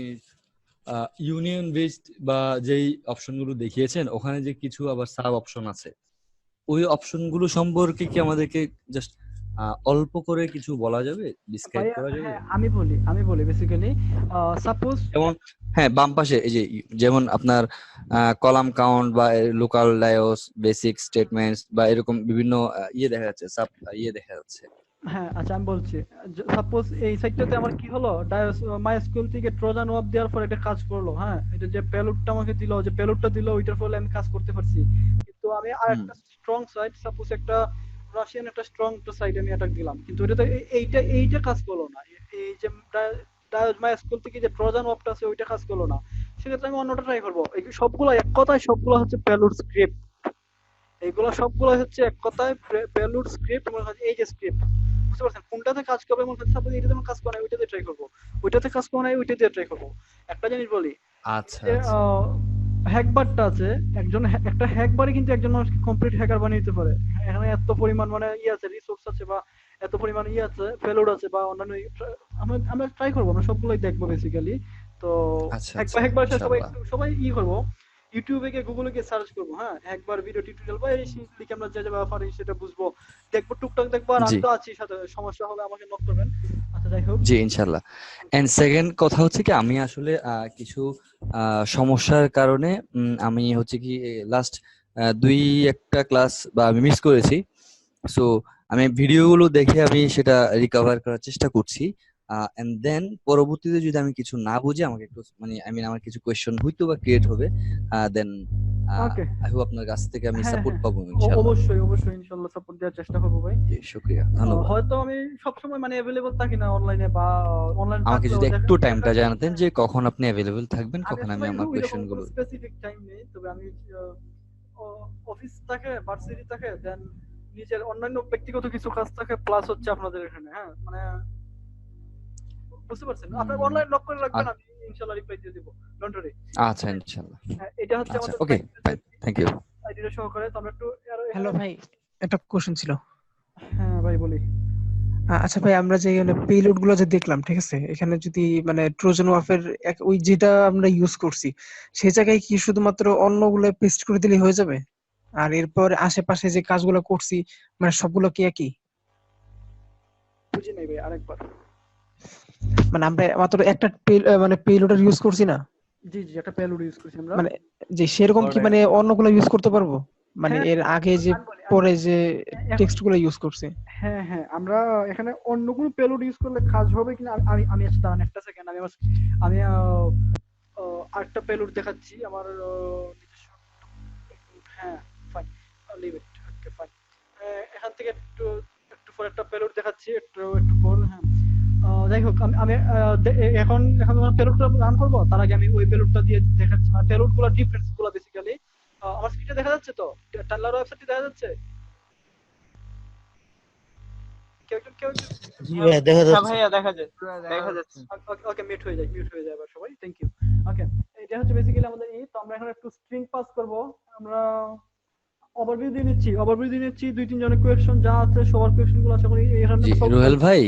[SPEAKER 19] ইউনিয়ন বেসড বা যেই অপশনগুলো দেখিয়েছেন ওখানে যে কিছু আবার সাব অপশন আছে, ওই অপশনগুলো সম্পর্কে কি আমাদেরকে জাস্ট অল্প করে কিছু বলা যাবে, ডিসক্রাইব করা যাবে?
[SPEAKER 2] হ্যাঁ আমি বলি বেসিক্যালি সাপোজ
[SPEAKER 19] যেমন হ্যাঁ বাম পাশে এই যে যেমন আপনার কলাম কাউন্ট বা লোকাল ডায়োস, বেসিক স্টেটমেন্টস বা এরকম বিভিন্ন দেখা যাচ্ছে, সাব দেখা যাচ্ছে।
[SPEAKER 2] হ্যাঁ আচ্ছা আমি বলছি, সাপোজ এই সাইটটাতে আমার কি হলো, ডায়োস মাইস্কুল থেকে ট্রোজান ওয়াপ দেওয়ার পর এটা কাজ করলো। হ্যাঁ, এটা যে পেলোডটা আমাকে দিল, যে পেলোডটা দিল ওইটার ফলে আমি কাজ করতে পারছি। কিন্তু আমি আরেকটা স্ট্রং সাইট, সাপোজ একটা রাশিয়ান একটা স্ট্রং সাইট আমি অ্যাটাক দিলাম, কিন্তু এটাতে এইটা কাজ করলো না। এই যে ডায়োস মাইস্কুল থেকে যে ট্রোজান ওয়াপটা আছে ওইটা কাজ করলো না। সেক্ষেত্রে আমি অন্যটা ট্রাই করবো। এই সবগুলো এক কথায় সবগুলো হচ্ছে পেলোড স্ক্রিপ্ট। এইগুলো সবগুলো হচ্ছে এক কথায় পেলোড স্ক্রিপ্ট। এই যে স্ক্রিপ্ট, বুঝতে পারছেন কোনটাতে কাজ করবে? সাপোজ এটাতে কাজ করে না, ওইটাতে ট্রাই করবো, ওইটাতে কাজ করে না, ওইটাতে ট্রাই করবো। একটা জিনিস বলি,
[SPEAKER 19] আচ্ছা
[SPEAKER 2] হ্যাকবারটা আছে, একটা হ্যাকবারে কিন্তু একজন মানুষকে কমপ্লিট হ্যাকার বানিয়ে দিতে পারে। এখানে এত পরিমাণ মানে আছে, রিসোর্স আছে, বা এত পরিমাণ আছে, পেলোড আছে, বা অন্যান্য আমরা ট্রাই করবো, আমরা সবগুলোই দেখবো বেসিক্যালি। তো হ্যাকবার সবাই করবো, ইউটিউবে গিয়ে গুগলে গিয়ে সার্চ করবো, হ্যাঁ, একবার ভিডিও টিউটোরিয়াল বা এই লিখে আমরা যে ব্যাপারে সেটা বুঝবো, দেখবো, টুকটাক দেখবো, আর আমি
[SPEAKER 19] জি
[SPEAKER 2] তো আছি সাথে, সমস্যা হলে আমাকে নক করবেন। আচ্ছা যাই হোক,
[SPEAKER 19] জি ইনশাল্লাহ। এন্ড সেকেন্ড কথা হচ্ছে কি, আমি আসলে কিছু সমস্যার কারণে আমি হচ্ছে কি লাস্ট দুই একটা ক্লাস বা আমি মিস করেছি। সো আমি ভিডিওগুলো দেখে আমি সেটা রিকভার করার চেষ্টা করছি। এন্ড দেন পরবর্তীতে যদি আমি কিছু না বুঝি, আমাকে একটু মানে আই মিন আমার কিছু কোয়েশ্চেন হয়তো বা ক্রিয়েট হবে, দেন
[SPEAKER 2] ওকে,
[SPEAKER 19] আই হোপ আপনার কাছ থেকে আমি
[SPEAKER 2] হ্যাঁ
[SPEAKER 19] সাপোর্ট
[SPEAKER 2] হ্যাঁ,
[SPEAKER 19] পাবো ইনশাআল্লাহ।
[SPEAKER 2] অবশ্যই অবশ্যই ইনশাআল্লাহ সাপোর্ট দেওয়ার চেষ্টা করবো ভাই।
[SPEAKER 19] জি শুকরিয়া, ধন্যবাদ।
[SPEAKER 2] হয়তো আমি সবসময় মানে অ্যাভেলেবল থাকি না অনলাইনে, বা অনলাইন
[SPEAKER 19] আমাকে
[SPEAKER 2] থাকলেও
[SPEAKER 19] যদি একটু
[SPEAKER 2] দেখা
[SPEAKER 19] টাইমটা
[SPEAKER 2] যায়
[SPEAKER 19] জানাতেন যে কখন আপনি অ্যাভেলেবল থাকবেন,
[SPEAKER 2] আমি
[SPEAKER 19] কখন আমি
[SPEAKER 2] আসলে
[SPEAKER 19] আমার
[SPEAKER 2] ওইরকম
[SPEAKER 19] কোয়েশ্চেন
[SPEAKER 2] কোনো
[SPEAKER 19] গুলো।
[SPEAKER 2] স্পেসিফিক টাইম নেই, তবে আমি অফিস থাকে, ভার্সিটি থাকে, দেন নিজের অন্যান্য ব্যক্তিগত কিছু কাজ থাকে, প্লাস হচ্ছে আপনাদের এখানে, হ্যাঁ মানে বুঝতে পারছেন, আপনার অনলাইন লক করে রাখবেন, আমি ইনশাআল্লাহ রিপ্লাই দিয়ে দেব, ডোন্ট ওয়ারি।
[SPEAKER 19] আচ্ছা ইনশাআল্লাহ।
[SPEAKER 2] হ্যাঁ, এটা হচ্ছে
[SPEAKER 19] আচ্ছা
[SPEAKER 2] আমাদের
[SPEAKER 19] ওকে ফাইন, থ্যাংক ইউ।
[SPEAKER 2] আইডিটা সহকারে। তো আমরা একটু
[SPEAKER 3] হ্যালো ভাই, একটা কোশ্চেন ছিল।
[SPEAKER 2] হ্যাঁ ভাই বলি।
[SPEAKER 3] আচ্ছা ভাই, আমরা যে পেলোড গুলো যে দেখলাম, ঠিক আছে, এখানে যদি মানে ট্রোজান ওয়াফের ওই যেটা আমরা ইউজ করছি, সেই জায়গায় কি শুধুমাত্র অন্যগুলো পেস্ট করে দিলে হয়ে যাবে? আর এরপর আশেপাশে যে কাজগুলো করছি মানে সবগুলো কি একই?
[SPEAKER 2] বুঝি নাই ভাই, আরেকবার।
[SPEAKER 3] মানে আমরা মাত্র একটা মানে পেলোডের ইউজ করছি না,
[SPEAKER 2] জি জি, একটা পেলোড ইউজ করছি আমরা,
[SPEAKER 3] মানে যে সেরকম কি মানে অন্যগুলো ইউজ করতে পারবো? মানে
[SPEAKER 2] হ্যাঁ,
[SPEAKER 3] এর আগে যে পরে যে টেক্সট গুলো ইউজ করছি।
[SPEAKER 2] হ্যাঁ হ্যাঁ, আমরা এখানে অন্য কোনো পেলোড ইউজ করলে কাজ হবে কিনা, আমি আমি একটা সেকেন্ড, আমি আরেকটা পেলোড দেখাচ্ছি আমার নিজস্ব। হ্যাঁ fine, leave it, okay fine. এখান থেকে একটু একটু পর একটা পেলোড দেখাচ্ছি, একটু পর। হ্যাঁ, যাই হোক, আমি এখন যখন পেলোডটা রান করবো, তার আগে আমি ওই পেলোডটা দিয়ে দেখাচ্ছি, মানে পেলোড গুলো ডিফারেন্স গুলো বেসিক্যালি। আমার স্ক্রিনে দেখা যাচ্ছে তো, টানলার ওয়েবসাইটে দেখা যাচ্ছে?
[SPEAKER 9] জি ভাইয়া দেখা যাচ্ছে।
[SPEAKER 8] ভাইয়া দেখা যাচ্ছে।
[SPEAKER 2] ওকে, মিউট হয়ে যায় এবার সবাই, থ্যাংক ইউ। ওকে, এটা হচ্ছে বেসিক্যালি আমাদের তো আমরা এখন একটু স্ট্রিং পাস করব। আমরা ওভারভিউ দিয়ে নিচ্ছি 2-3 জনের কোয়েশ্চন যা আছে, সবার কোয়েশ্চন গুলো আশা করি এখানে
[SPEAKER 19] জি রুহেল ভাই,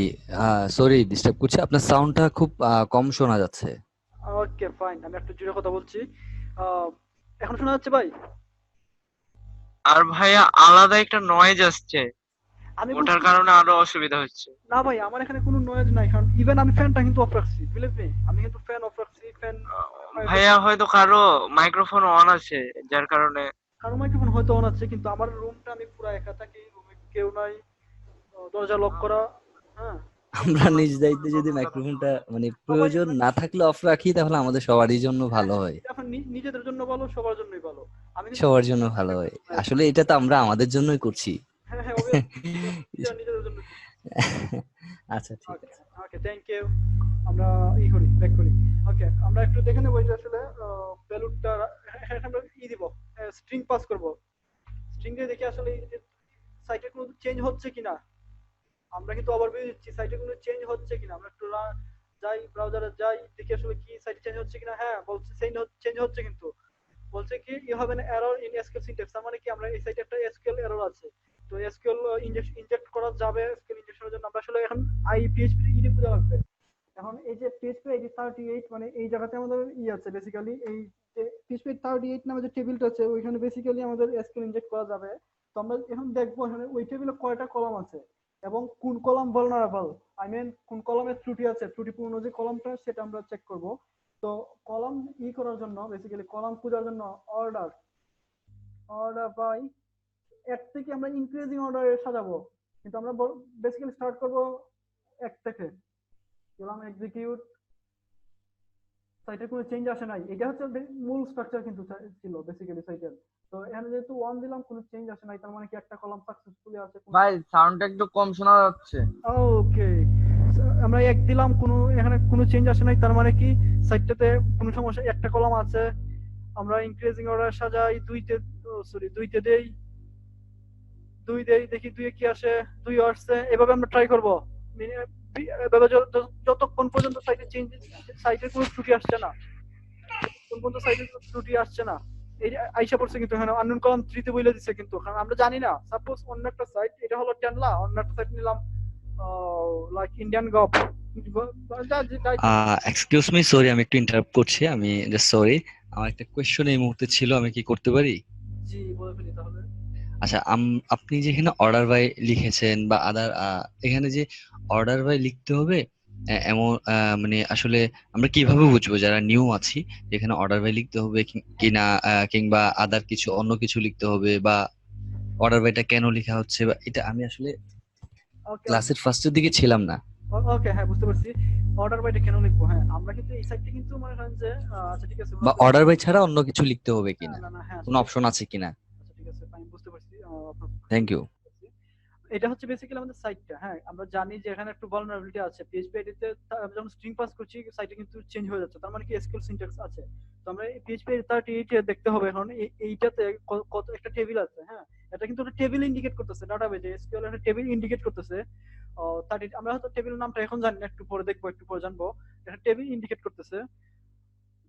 [SPEAKER 19] সরি ডিস্টার্ব করছি, আপনার সাউন্ডটা খুব কম শোনা যাচ্ছে।
[SPEAKER 2] ওকে ফাইন, আমি একটু জোরে কথা বলছি। এখন শোনা যাচ্ছে ভাই?
[SPEAKER 8] আর ভাইয়া আলাদা একটা নয়েজ আসছে, ওটার কারণে আরো অসুবিধা হচ্ছে।
[SPEAKER 2] না ভাই, আমার এখানে কোনো নয়েজ নাই, কারণ ইভেন আমি ফ্যানটা কিন্তু অফ রাখছি, বিলিভ মি, আমি কিন্তু ফ্যান অফ রাখছি। ফ্যান
[SPEAKER 8] ভাইয়া হয়তো কারো মাইক্রোফোন অন আছে, যার কারণে।
[SPEAKER 2] কারো মাইক্রোফোন হয়তো অন আছে, কিন্তু আমার রুমটা আমি পুরো একা থাকি, রুমে কেউ নাই, দরজা লক করা। হ্যাঁ,
[SPEAKER 19] আমরা নিজ দায়িত্বে যদি মাইক্রোফোনটা মানে প্রয়োজন না থাকলে অফ রাখি, তাহলে আমাদের সবারই জন্য ভালো হয়।
[SPEAKER 2] এখন নিজেদের জন্য ভালো, সবার জন্যই ভালো। আমি
[SPEAKER 19] সবার জন্য ভালো হয়, আসলে এটা তো আমরা আমাদের জন্যই করছি।
[SPEAKER 2] হ্যাঁ হ্যাঁ, নিজেদের জন্য।
[SPEAKER 19] আচ্ছা ঠিক আছে,
[SPEAKER 2] ওকে থ্যাংক ইউ। আমরা করি, ব্যাক করি। ওকে, আমরা একটু দেখে নেব এটা আসলে পেলোডটা আমরা দিব, স্ট্রিং পাস করব। স্ট্রিং এ দেখি আসলে সাইটে কোনো চেঞ্জ হচ্ছে কিনা। আমরা কিন্তু ওভারভিউ দিচ্ছি, সাইটে কোনো চেঞ্জ হচ্ছে কিনা। আমরা একটু যাই, ব্রাউজারে যাই, দেখি আসলে কি সাইটে চেঞ্জ হচ্ছে কিনা। হ্যাঁ, বলছে চেঞ্জ হচ্ছে, কিন্তু বলছে কি you have an error in SQL syntax. তার মানে কি আমরা এই সাইটে একটা এসকিউএল এরর আছে, তো এসকিউএল ইনজেক্ট করা যাবে। এসকিউএল ইনজেকশনের জন্য আমরা আসলে এখন পিএইচপি ইডি খুঁজে লাগবে। এখন এই যে পিএইচপি 38, মানে এই জায়গাতে আমাদের আছে বেসিক্যালি, এই যে পিএইচপি 38 নামে যে টেবিলটা আছে, ওইখানে বেসিক্যালি আমাদের এসকিউএল ইনজেক্ট করা যাবে। তো আমরা এখন দেখবো এখানে ওই টেবিলে কয়টা কলাম আছে এবং কোন কলাম ভালনারেবল, আই মিন কোন কলামে ত্রুটি আছে, ত্রুটিপূর্ণ যে কলামটা সেটা আমরা চেক করব। তো কলাম করার জন্য বেসিক্যালি কলাম খোঁজার জন্য অর্ডার বাই এক থেকে আমরা ইনক্রিজিং অর্ডারে সাজাবো, কিন্তু আমরা বেসিক্যালি স্টার্ট করব এক থেকে। দিলাম এক্সিকিউট, সাইটে কোনো চেঞ্জ আসে নাই, এটা হচ্ছে মূল স্ট্রাকচার কিন্তু ছিল বেসিক্যালি সাইটের। তো এখানে যেহেতু 1 দিলাম, কোনো চেঞ্জ আসে নাই, তার মানে কি একটা কলাম সাকসেসফুলি আছে।
[SPEAKER 14] ভাই সাউন্ডটা একটু কম শোনা যাচ্ছে।
[SPEAKER 2] ওকে, আমরা 1 দিলাম, এখানে কোনো চেঞ্জ আসে নাই, তার মানে কি সাইটটাতে কোনো সমস্যা, একটা কলাম আছে। আমরা ইনক্রিজিং অর্ডার সাজাই 2তে দেই, 2 দেই, দেখি 2 এ কি আসে, 2 আসছে। এভাবে আমরা ট্রাই করব, এভাবে যতক্ষণ পর্যন্ত সাইটের কোনো ত্রুটি আসছে না, কোন পর্যন্ত সাইটের ত্রুটি আসছে না। এই আইসা পড়ছে, কিন্তু এখানে আননোন কলাম 3 তে বলে দিচ্ছে, কিন্তু কারণ আমরা জানি না। সাপোজ অন্য একটা সাইট, এটা হলো টেনলা, অন্য একটা সাইট নিলাম like Indian gov.
[SPEAKER 19] Excuse me, sorry আমি একটু ইন্টারাপ্ট করছি, আমি জাস্ট সরি। আমার একটা কোয়েশ্চন এই মুহূর্তে ছিল, আমি কি করতে পারি?
[SPEAKER 2] জি বলে ফেলি তাহলে।
[SPEAKER 19] আচ্ছা, আপনি যেখানে অর্ডার বাই লিখেছেন বা আদার, এখানে যে অর্ডার বাই লিখতে হবে এমন মানে আসলে আমরা কিভাবে বুঝবো যারা নিউ আছি যেখানে অর্ডার বাই লিখতে হবে কিনা, কিংবা আদার কিছু অন্য কিছু লিখতে হবে, বা অর্ডার বাইটা কেন লেখা হচ্ছে, বা এটা আমি আসলে
[SPEAKER 2] ওকে
[SPEAKER 19] ক্লাসের ফার্স্টের দিকে ছিলাম না।
[SPEAKER 2] ওকে, হ্যাঁ বুঝতে পারছি। অর্ডার বাইটা কেন লিখবো, হ্যাঁ আমরা কিন্তু এই সাইটটা কিন্তু মনে করেন যে আচ্ছা ঠিক আছে
[SPEAKER 19] বা অর্ডার বাই ছাড়া অন্য কিছু লিখতে হবে
[SPEAKER 2] না
[SPEAKER 19] কিনা,
[SPEAKER 2] না না, হ্যাঁ
[SPEAKER 19] কোনো অপশন আছে কিনা?
[SPEAKER 2] আচ্ছা ঠিক আছে ফাইন, বুঝতে পারছি
[SPEAKER 19] থ্যাংক ইউ।
[SPEAKER 2] এটা হচ্ছে বেসিক্যালি আমাদের সাইটটা। হ্যাঁ আমরা জানি যে এখানে একটু ভালনারেবিলিটি আছে। পিএইচপি আইডিতে যখন স্ট্রিং পাস করছি সাইটে কিন্তু চেঞ্জ হয়ে যাচ্ছে, তার মানে কি এসকিউএল সিনট্যাক্স আছে। তো আমরা এই পিএইচপি 38 এ দেখতে হবে এখন এইটাতে কত একটা টেবিল আছে। হ্যাঁ এটা কিন্তু একটা টেবিল ইন্ডিকেট করতেছে, ডাটাবেজে এসকিউএল একটা টেবিল ইন্ডিকেট করতেছে। 38 আমরা হয়তো টেবিলের নামটা এখন জানি না, একটু পরে দেখবো, একটু পরে জানবো। এটা টেবিল ইন্ডিকেট করতেছে।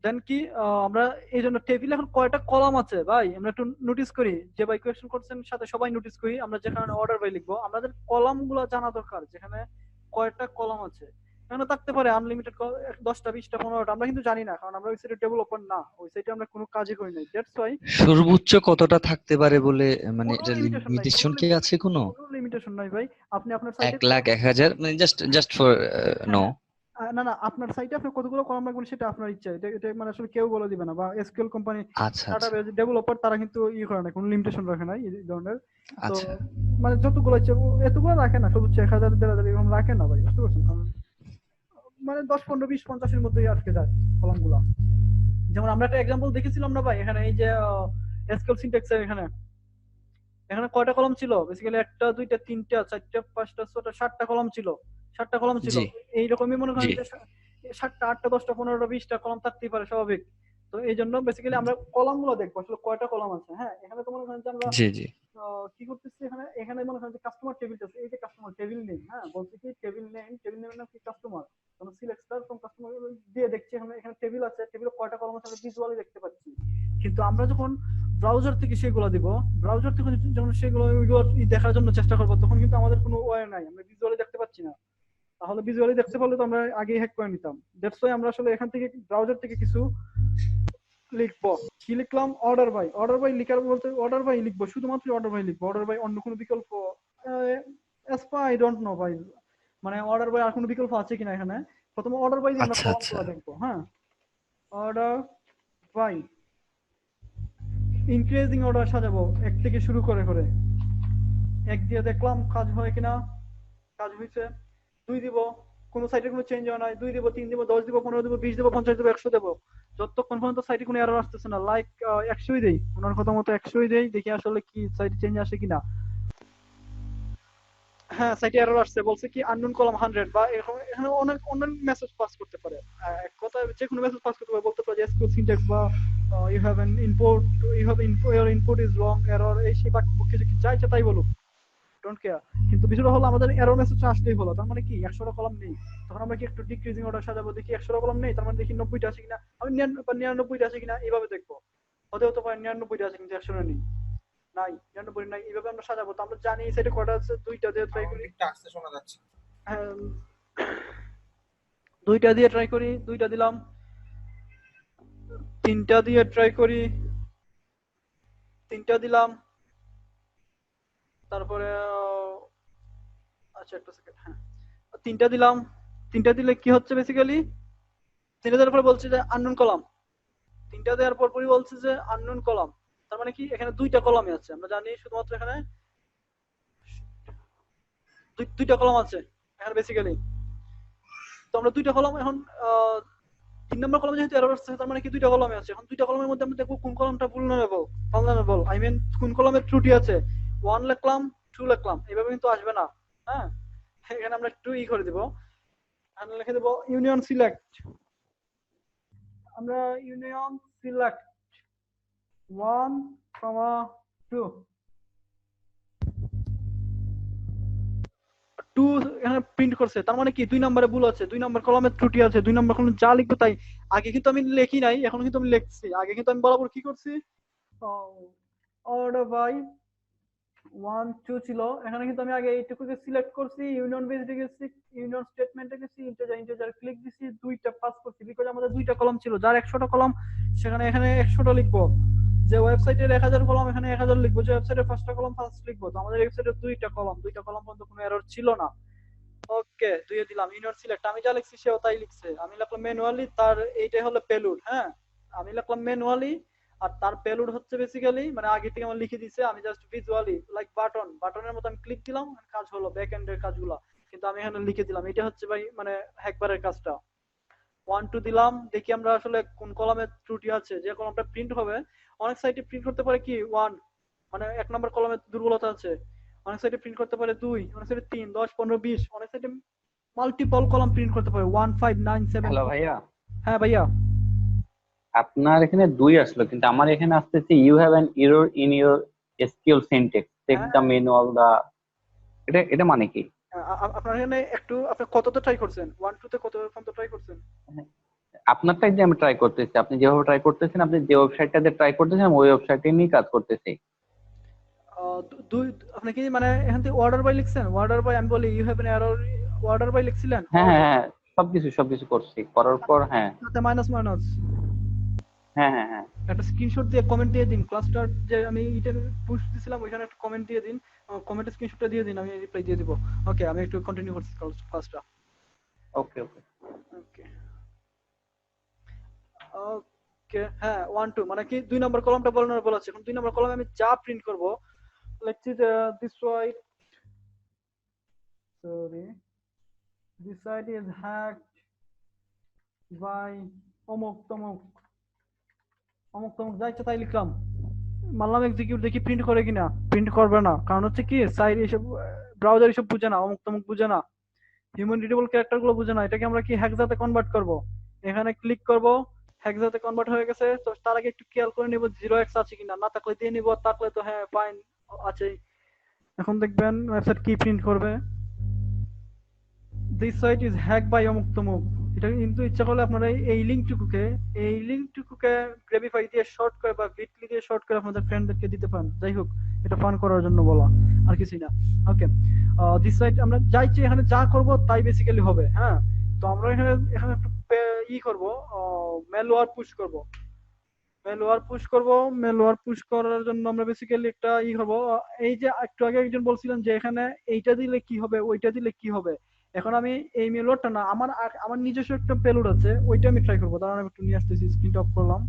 [SPEAKER 2] দেন কি আমরা এই জন্য টেবিলে এখন কয়টা কলাম আছে ভাই আমরা একটু নোটিস করি, যে ভাই কোয়েশ্চেন করছেন সাথে সবাই নোটিস করি। আমরা যেখানে অর্ডার বাই লিখবো আমাদের কলাম গুলো জানা দরকার, যেখানে কয়টা কলাম আছে। এখানে থাকতে পারে আনলিমিটেড 10টা 20টা 15টা, আমরা কিন্তু জানি না, কারণ আমরা ওই সাইটে ডেভেলপার না, ওই সাইটে আমরা কোনো কাজই করি নাই। দ্যাটস ওয়াই
[SPEAKER 19] সর্বোচ্চ কতটা থাকতে পারে বলে মানে
[SPEAKER 2] কোনো
[SPEAKER 19] এটা
[SPEAKER 2] লিমিটেশন নাই,
[SPEAKER 19] লিমিটেশন কি আছে কোনো?
[SPEAKER 2] কোনো লিমিটেশন নাই ভাই। আপনি আপনার সাইটে
[SPEAKER 19] 1 লাখ 1000 মানে জাস্ট ফর নো?
[SPEAKER 2] না না, আপনার সাইটে আপনি কতগুলো কলাম রাখবেন সেটা আপনার ইচ্ছা। এটা মানে আসলে কেউ বলে দিবে না, বা এসকিউএল কোম্পানি
[SPEAKER 19] আচ্ছা আচ্ছা
[SPEAKER 2] ডাটাবেজ ডেভেলপার তারা কিন্তু করে না, কোনো লিমিটেশন রাখে না এই ধরনের। তো
[SPEAKER 19] আচ্ছা
[SPEAKER 2] মানে যতগুলো ইচ্ছে এতগুলো রাখে না, সর্বোচ্চ 1000 1500 এরকম রাখে না ভাই, বুঝতে পারছেন? কারণ মানে 10 15 20 50 এর মধ্যেই আটকে যায় কলামগুলো। যেমন আমরা একটা এক্সাম্পল দেখেছিলাম না ভাই, এখানে এই যে এসকিউএল সিনট্যাক্স এখানে কয়টা কলাম ছিল বেসিক্যালি? 1টা 2টা 3টা 4টা 5টা 6টা 7টা কলাম ছিল। 7টা কলাম ছিল।
[SPEAKER 19] জি
[SPEAKER 2] এইরকমই মনে করেন
[SPEAKER 19] জি
[SPEAKER 2] যে 7টা 8টা 10টা 15টা 20টা কলাম থাকতেই পারে, স্বাভাবিক। তো এই জন্য বেসিক্যালি আমরা কলামগুলো দেখবো আসলে কয়টা কলাম আছে। হ্যাঁ এখানে তো মনে করেন যে আমরা
[SPEAKER 19] জি জি
[SPEAKER 2] কি করতেছি, এখানে মনে করেন যে কাস্টমার টেবিলটা আছে, এই যে কাস্টমার টেবিল নেম। হ্যাঁ বলছি কি টেবিল নেমের নাম কি কাস্টমার, আমরা সিলেক্ট স্টার ফ্রম কাস্টমার দিয়ে দেখছি এখানে টেবিল আছে, টেবিলে কয়টা কলাম আছে আমরা ভিজুয়ালি দেখতে পাচ্ছি। কিন্তু আমরা যখন ব্রাউজার থেকে সেগুলো দিব, ব্রাউজার থেকে যখন সেগুলো দেখার জন্য চেষ্টা করবো, তখন কিন্তু আমাদের কোনো ওয়ে নাই, আমরা ভিজুয়ালি দেখতে পাচ্ছি না। তাহলে ভিজুয়ালি দেখতে পারলে তো আমরা আগেই হ্যাক করে নিতাম। দ্যাটস ওয়াই আমরা আসলে এখান থেকে ব্রাউজার থেকে কিছু লিখবো। কি লিখলাম? অর্ডার বাই লিখার বলতে অর্ডার বাই লিখবো, শুধুমাত্র অর্ডার বাই লিখবো। অর্ডার বাই অন্য কোনো বিকল্প আই ডোন্ট নো ভাই, মানে অর্ডার বাই আর কোনো বিকল্প আছে কিনা এখানে। প্রথমে অর্ডার বাই দিয়ে আমরা
[SPEAKER 19] আচ্ছা আচ্ছা
[SPEAKER 2] কলামগুলো দেখবো। হ্যাঁ অর্ডার বাই ইনক্রিজিং অর্ডার সাজাবো 1 থেকে শুরু করে করে। 1 দিয়ে দেখলাম কাজ হয় কিনা, কাজ হয়েছে। 2 দিব, কোনো সাইটে কোনো চেঞ্জ হয় নাই। 2 দিব, 3 দিব, 10 দিব, 15 দিব, 20 দিব, 50 দিব, 100 দেব, যতক্ষণ পর্যন্ত সাইটে কোনো এরর আসতেছে না। লাইক 100ই দেই, ওনার কথা মতো 100ই দেই, দেখি আসলে কি সাইটে চেঞ্জ আসে কিনা। হ্যাঁ সাইটে এরর আসছে, বলছে কি আননোন কলাম 100 বা এরকম। এখানে অনেক মেসেজ পাস করতে পারে, এক কথায় যে কোনো মেসেজ পাস করতে পারে, বলতে পারে যে এসকিউএল সিনট্যাক্স বা you have an input, your input is wrong, error, এই সেই বাকি কিছু যা ইচ্ছা তাই বলুক, ডোন্ট কেয়ার। কিন্তু বিষয়টা হলো আমাদের এরর মেসেজটা আসলেই হলো, তার মানে কি 100টা কলাম নেই। তখন আমরা কি একটু ডিক্রিজিং অর্ডার সাজাবো, দেখি 100টা কলাম নেই, তার মানে দেখি 90টা আছে কিনা, আমি 99টা আছে কিনা, এইভাবে দেখবো। হতে পারে 99টা আছে কিন্তু 100টা নেই, নাই 99 নাই, এইভাবে আমরা সাজাবো। তো আমরা জানি সেটা কয়টা আছে, 2টা দিয়ে ট্রাই করি।
[SPEAKER 5] আসতে শোনা যাচ্ছে।
[SPEAKER 2] 2টা দিয়ে ট্রাই করি, 2টা দিলাম। 3টা দিয়ে ট্রাই করি, 3টা দিলাম। তারপরে আচ্ছা একটা সেকেন্ড, হ্যাঁ 3টা দিলাম। 3টা দিলে কি হচ্ছে বেসিক্যালি? 3টা দেওয়ার পরে বলছে যে আননোন কলাম। 3টা দেওয়ার পরই বলছে যে আননোন কলাম, তার মানে কি এখানে 2টা কলামই আছে। আমরা জানি শুধুমাত্র এখানে 2টা কলাম আছে এখানে বেসিক্যালি। তো আমরা 2টা কলাম এখন 3 নম্বর কলামে যেহেতু এরর আসছে, তার মানে কি 2টা কলামে আছে। এখন 2টা কলামের মধ্যে আমরা দেখবো কোন কলামটা vulnerable, আই মিন কোন কলামে ত্রুটি আছে। 1 লিখলাম, 2 লিখলাম, এইভাবে কিন্তু আসবে না। হ্যাঁ এখানে আমরা একটু করে দিব, এখানে লিখে দেব ইউনিয়ন সিলেক্ট। আমরা ইউনিয়ন সিলেক্ট 1, 2 2 এখানে প্রিন্ট করছে, তার মানে কি 2 নম্বরে ভুল আছে, 2 নম্বর কলামে ত্রুটি আছে। 2 নম্বর কলামে যা লিখবো তাই। আগে কিন্তু আমি লিখি নাই, এখন কিন্তু আমি লিখছি। আগে কিন্তু আমি বরাবর কি করছি, অর্ডার বাই 1 2 ছিল, এখানে কিন্তু আমি আগে এইটুকুকে সিলেক্ট করছি, ইউনিয়ন বেসডে গেছি, ইউনিয়ন স্টেটমেন্টে গেছি, ইন্টিজার ক্লিক দিছি, দুইটা পাস করছি বিকজ আমাদের দুইটা কলাম ছিল, যার 100টা কলাম সেখানে এখানে 100টা লিখবো, যে ওয়েবসাইটের 1000 কলাম এখানে 1000 লিখবো, যে ওয়েবসাইটের ফার্স্টটা কলাম ফার্স্ট লিখবো। তো আমাদের ওয়েবসাইটের দুইটা কলাম পর্যন্ত কোনো এরর ছিল না। ওকে, দুইয়ে দিলাম ইউনিয়ন সিলেক্ট, আমি যা লিখছি সেও তাই লিখছে। আমি লিখলাম ম্যানুয়ালি, তার এইটাই হলো পেলুড। হ্যাঁ, আমি লিখলাম ম্যানুয়ালি আর তার পেলুড হচ্ছে বেসিক্যালি মানে আগে থেকে আমার লিখে দিছে, আমি জাস্ট ভিজুয়ালি লাইক বাটনের মতো আমি ক্লিক দিলাম, কাজ হলো ব্যাক এন্ডের কাজগুলো, কিন্তু আমি এখানে লিখে দিলাম। এটা হচ্ছে ভাই মানে হ্যাকবারের কাজটা। 1 2 দিলাম, দেখি আমরা আসলে কোন কলামে ত্রুটি আছে, যে কলামটা প্রিন্ট হবে। অনেক সাইটে প্রিন্ট করতে পারে কি 1 মানে 1 নম্বর কলামে দুর্বলতা আছে, অনেক সাইটে প্রিন্ট করতে পারে 2, অনেক সাইটে 3 10 15 20, অনেক সাইটে মাল্টিপল কলাম প্রিন্ট করতে পারে 1 5 9 7।
[SPEAKER 15] হ্যালো ভাইয়া,
[SPEAKER 2] হ্যাঁ ভাইয়া,
[SPEAKER 15] আপনার এখানে 2 আসলো, কিন্তু আমার এখানে আসতেছে you have an error in your SQL syntax, check the manual দা। এটা মানে কি?
[SPEAKER 2] আপনার এখানে একটু আপনি কতটা ট্রাই করছেন? 1 2 তে কত পর্যন্ত ট্রাই করছেন?
[SPEAKER 15] আপনারটাই যে আমি ট্রাই করতেছি, আপনি যেভাবে ট্রাই করতেছেন, আপনি যে ওয়েবসাইটটাতে ট্রাই করতেছেন ওই ওয়েবসাইটে নিয়ে কাজ করতেছি।
[SPEAKER 2] দুই আপনি কি মানে এখান থেকে অর্ডার বাই লিখছেন? অর্ডার বাই আমি বলি you have an error, order by লিখছিলেন?
[SPEAKER 15] হ্যাঁ হ্যাঁ হ্যাঁ, সবকিছু করছি, করার পর হ্যাঁ
[SPEAKER 2] সাথে মাইনাস
[SPEAKER 15] হ্যাঁ হ্যাঁ হ্যাঁ
[SPEAKER 2] একটা স্ক্রিনশট দিয়ে কমেন্ট দিয়ে দিন, ক্লাসটার যে আমি এটা পুশ দিছিলাম ওইখানে একটা কমেন্ট দিয়ে দিন, কমেন্টে স্ক্রিনশটটা দিয়ে দিন, আমি রিপ্লাই দিয়ে দিব। ওকে, আমি একটু কন্টিনিউ করছি ক্লাসটা।
[SPEAKER 15] ওকে ওকে
[SPEAKER 2] ওকে ওকে হ্যাঁ 1 2 মানে কি 2 নম্বর কলামটা বলা আছে। এখন 2 নম্বর কলামে আমি যা প্রিন্ট করব, let's see this site, sorry, this site is hacked by অমুক তমুক যা ইচ্ছা তাই লিখলাম, মারলাম এক্সিকিউট, দেখি প্রিন্ট করে কিনা। প্রিন্ট করবে না, কারণ হচ্ছে কি সাইট এসব ব্রাউজার এসব বুঝে না, অমুক তমুক বুঝে না, হিউম্যান রিডেবল ক্যারেক্টার গুলো বুঝে না। এটাকে আমরা কি হ্যাকজাতে কনভার্ট করব, এখানে ক্লিক করব, হ্যাকজাতে কনভার্ট হয়ে গেছে। তো তার আগে একটু খেয়াল করে নিব 0x আছে কিনা, না থাকলে দিয়ে নিব, থাকলে তো হ্যাঁ ফাইন আছে। এখন দেখবেন ওয়েবসাইট কি প্রিন্ট করবে, this site is hack by অমুক তমুক। এটা কিন্তু ইচ্ছা করলে আপনারা এই লিঙ্কটুকুকে গ্রেবিফাই দিয়ে শর্ট করে বা বিটলি দিয়ে শর্ট করে আপনাদের ফ্রেন্ডদেরকে দিতে পারেন। যাই হোক, এটা ফান করার জন্য বলা, আর কিছুই না। ওকে, দিস সাইট আমরা যাইছি, এখানে যা করব তাই বেসিক্যালি হবে। হ্যাঁ, তো আমরা এখানে একটু করব, ম্যালওয়্যার পুশ করার জন্য আমরা বেসিক্যালি একটা করব। এই যে একটু আগে একজন বলছিলেন যে এখানে এইটা দিলে কি হবে, ওইটা দিলে কি হবে। এখন আমি এই মেলওয়ার্ডটা না, আমার নিজস্ব একটা পেলোড আছে, ওইটা আমি ট্রাই করবো। দাঁড়ান আমি একটু নিয়ে আসতেছি, স্ক্রিনটা অফ করলাম।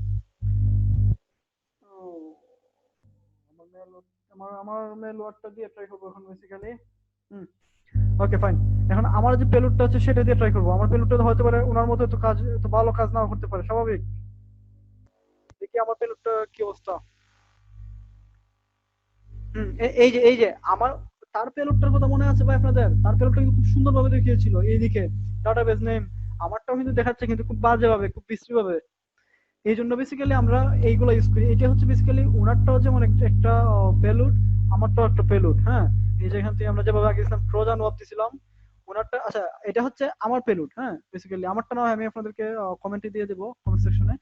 [SPEAKER 2] আমার মেলওয়ার্ডটা দিয়ে ট্রাই করবো এখন বেসিক্যালি। ওকে ফাইন, এখন আমার যে পেলোডটা আছে সেটা দিয়ে ট্রাই করবো। আমার পেলোডটা হতে পারে ওনার মতো তো ভালো কাজ নাও করতে পারে, স্বাভাবিক। দেখি আমার পেলোডটা কি অবস্থা। এই যে আমার তার পেলোডটার কথা মনে আছে ভাই আপনাদের? তার পেলোডটা কিন্তু খুব সুন্দরভাবে দেখিয়েছিল এইদিকে ডাটাবেস নেম, আমারটাও কিন্তু দেখাচ্ছে কিন্তু খুব বাজে ভাবে, খুব বিশ্রী ভাবে। এই জন্য বেসিক্যালি আমরা এইগুলো ইউজ করি। এটা হচ্ছে বেসিক্যালি ওনারটাও যেমন একটা পেলোড, আমারটাও একটা পেলোড। হ্যাঁ, এই যে এখান থেকে আমরা যেভাবে আগে দিয়েছিলাম ট্রোজান ওয়াপ দিছিলাম, ওনারটা আচ্ছা এটা হচ্ছে আমার পেলোড। হ্যাঁ, বেসিক্যালি আমারটা না হয় আমি আপনাদেরকে কমেন্টে দিয়ে দেবো, কমেন্ট সেকশনে।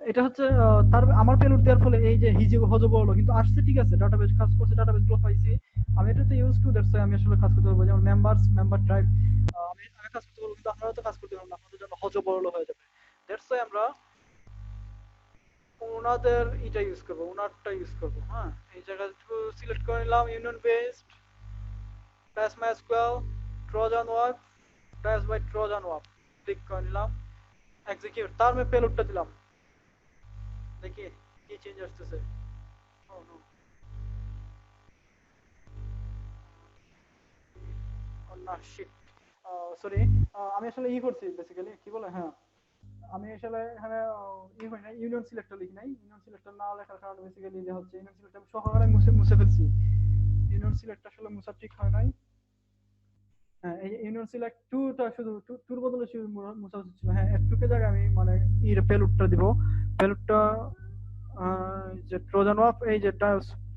[SPEAKER 2] এটা হচ্ছে তার আমার পেলোড দেওয়ার ফলে এই যে হিজিব হজব হলো, কিন্তু আসছে ঠিক আছে, ডাটাবেস কাজ করছে, ডাটাবেস গুলো পাইছি আমি, এটাতে ইউজ টু, দ্যাটস আমি আসলে কাজ করতে পারবো। যেমন মেম্বার ড্রাইভ আমি কাজ করতে পারবো, কিন্তু আপনারা তো কাজ করতে পারবেন না, আপনাদের জন্য হজব হলো হয়ে যাবে। দ্যাটস আমরা ওনাদের এটা ইউজ করবো, ওনারটা ইউজ করবো। হ্যাঁ, এই জায়গায় সিলেক্ট করে নিলাম union based dash MySQL Trojan ওয়াপ dash by Trojan ওয়াপ, click করে নিলাম, এক্সিকিউট, তার আমি পেলোডটা দিলাম, দেখি কি চেঞ্জ আসতেছে। না শিট, সরি, আমি আসলে করছি বেসিক্যালি কি বলে, হ্যাঁ আমি আসলে এখানে হয় না, ইউনিয়ন সিলেক্টর লিখি নাই। ইউনিয়ন সিলেক্টর না লেখার কারণে বেসিক্যালি যে হচ্ছে ইউনিয়ন সিলেক্টর আমি সহকারে মুছে ফেলছি। ইউনিয়ন সিলেক্ট আসলে মুছা ঠিক হয় নাই। হ্যাঁ, এই ইউনিয়ন সিলেক্ট টুটা শুধু টুর বদলে শুধু মুছা উচিত ছিল। হ্যাঁ, টুকে জায়গায় আমি মানে পেলোডটা দিব। পেলোডটা যে ট্রোজান ওয়াপ, এই যে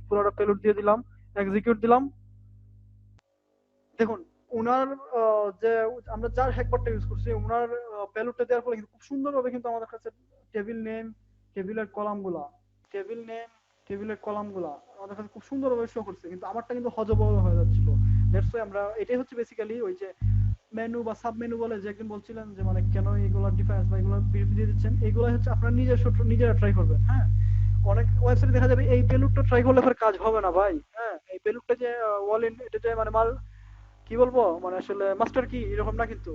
[SPEAKER 2] পুরোটা পেলোড দিয়ে দিলাম, এক্সিকিউট দিলাম। দেখুন ওনার যে আমরা যার হ্যাকবারটা ইউজ করছি, ওনার পেলোডটা দেওয়ার ফলে কিন্তু খুব সুন্দরভাবে কিন্তু আমাদের কাছে টেবিল নেম, টেবিলের কলামগুলা, টেবিল নেম, টেবিলের কলামগুলা আমাদের কাছে খুব সুন্দরভাবে শো করছে, কিন্তু আমারটা কিন্তু হজবরল হয়ে যাচ্ছিল। দ্যাটস ওয়াই আমরা এটাই হচ্ছে বেসিক্যালি ওই যে মেনু বা সাব মেনু বলে যে একদিন বলছিলেন যে মানে কেন এগুলো ডিফারেন্স বা এগুলো দিয়ে দিচ্ছেন, এইগুলো হচ্ছে আপনারা নিজেরা ট্রাই করবেন। হ্যাঁ, অনেক ওয়েবসাইটে দেখা যাবে এই পেলুডটা ট্রাই করলে পরে কাজ হবে না ভাই। হ্যাঁ, এই পেলুডটা যে ওয়াল ইন এটা যে মানে মাল কি বলবো মানে আসলে মাস্টার কি এরকম না, কিন্তু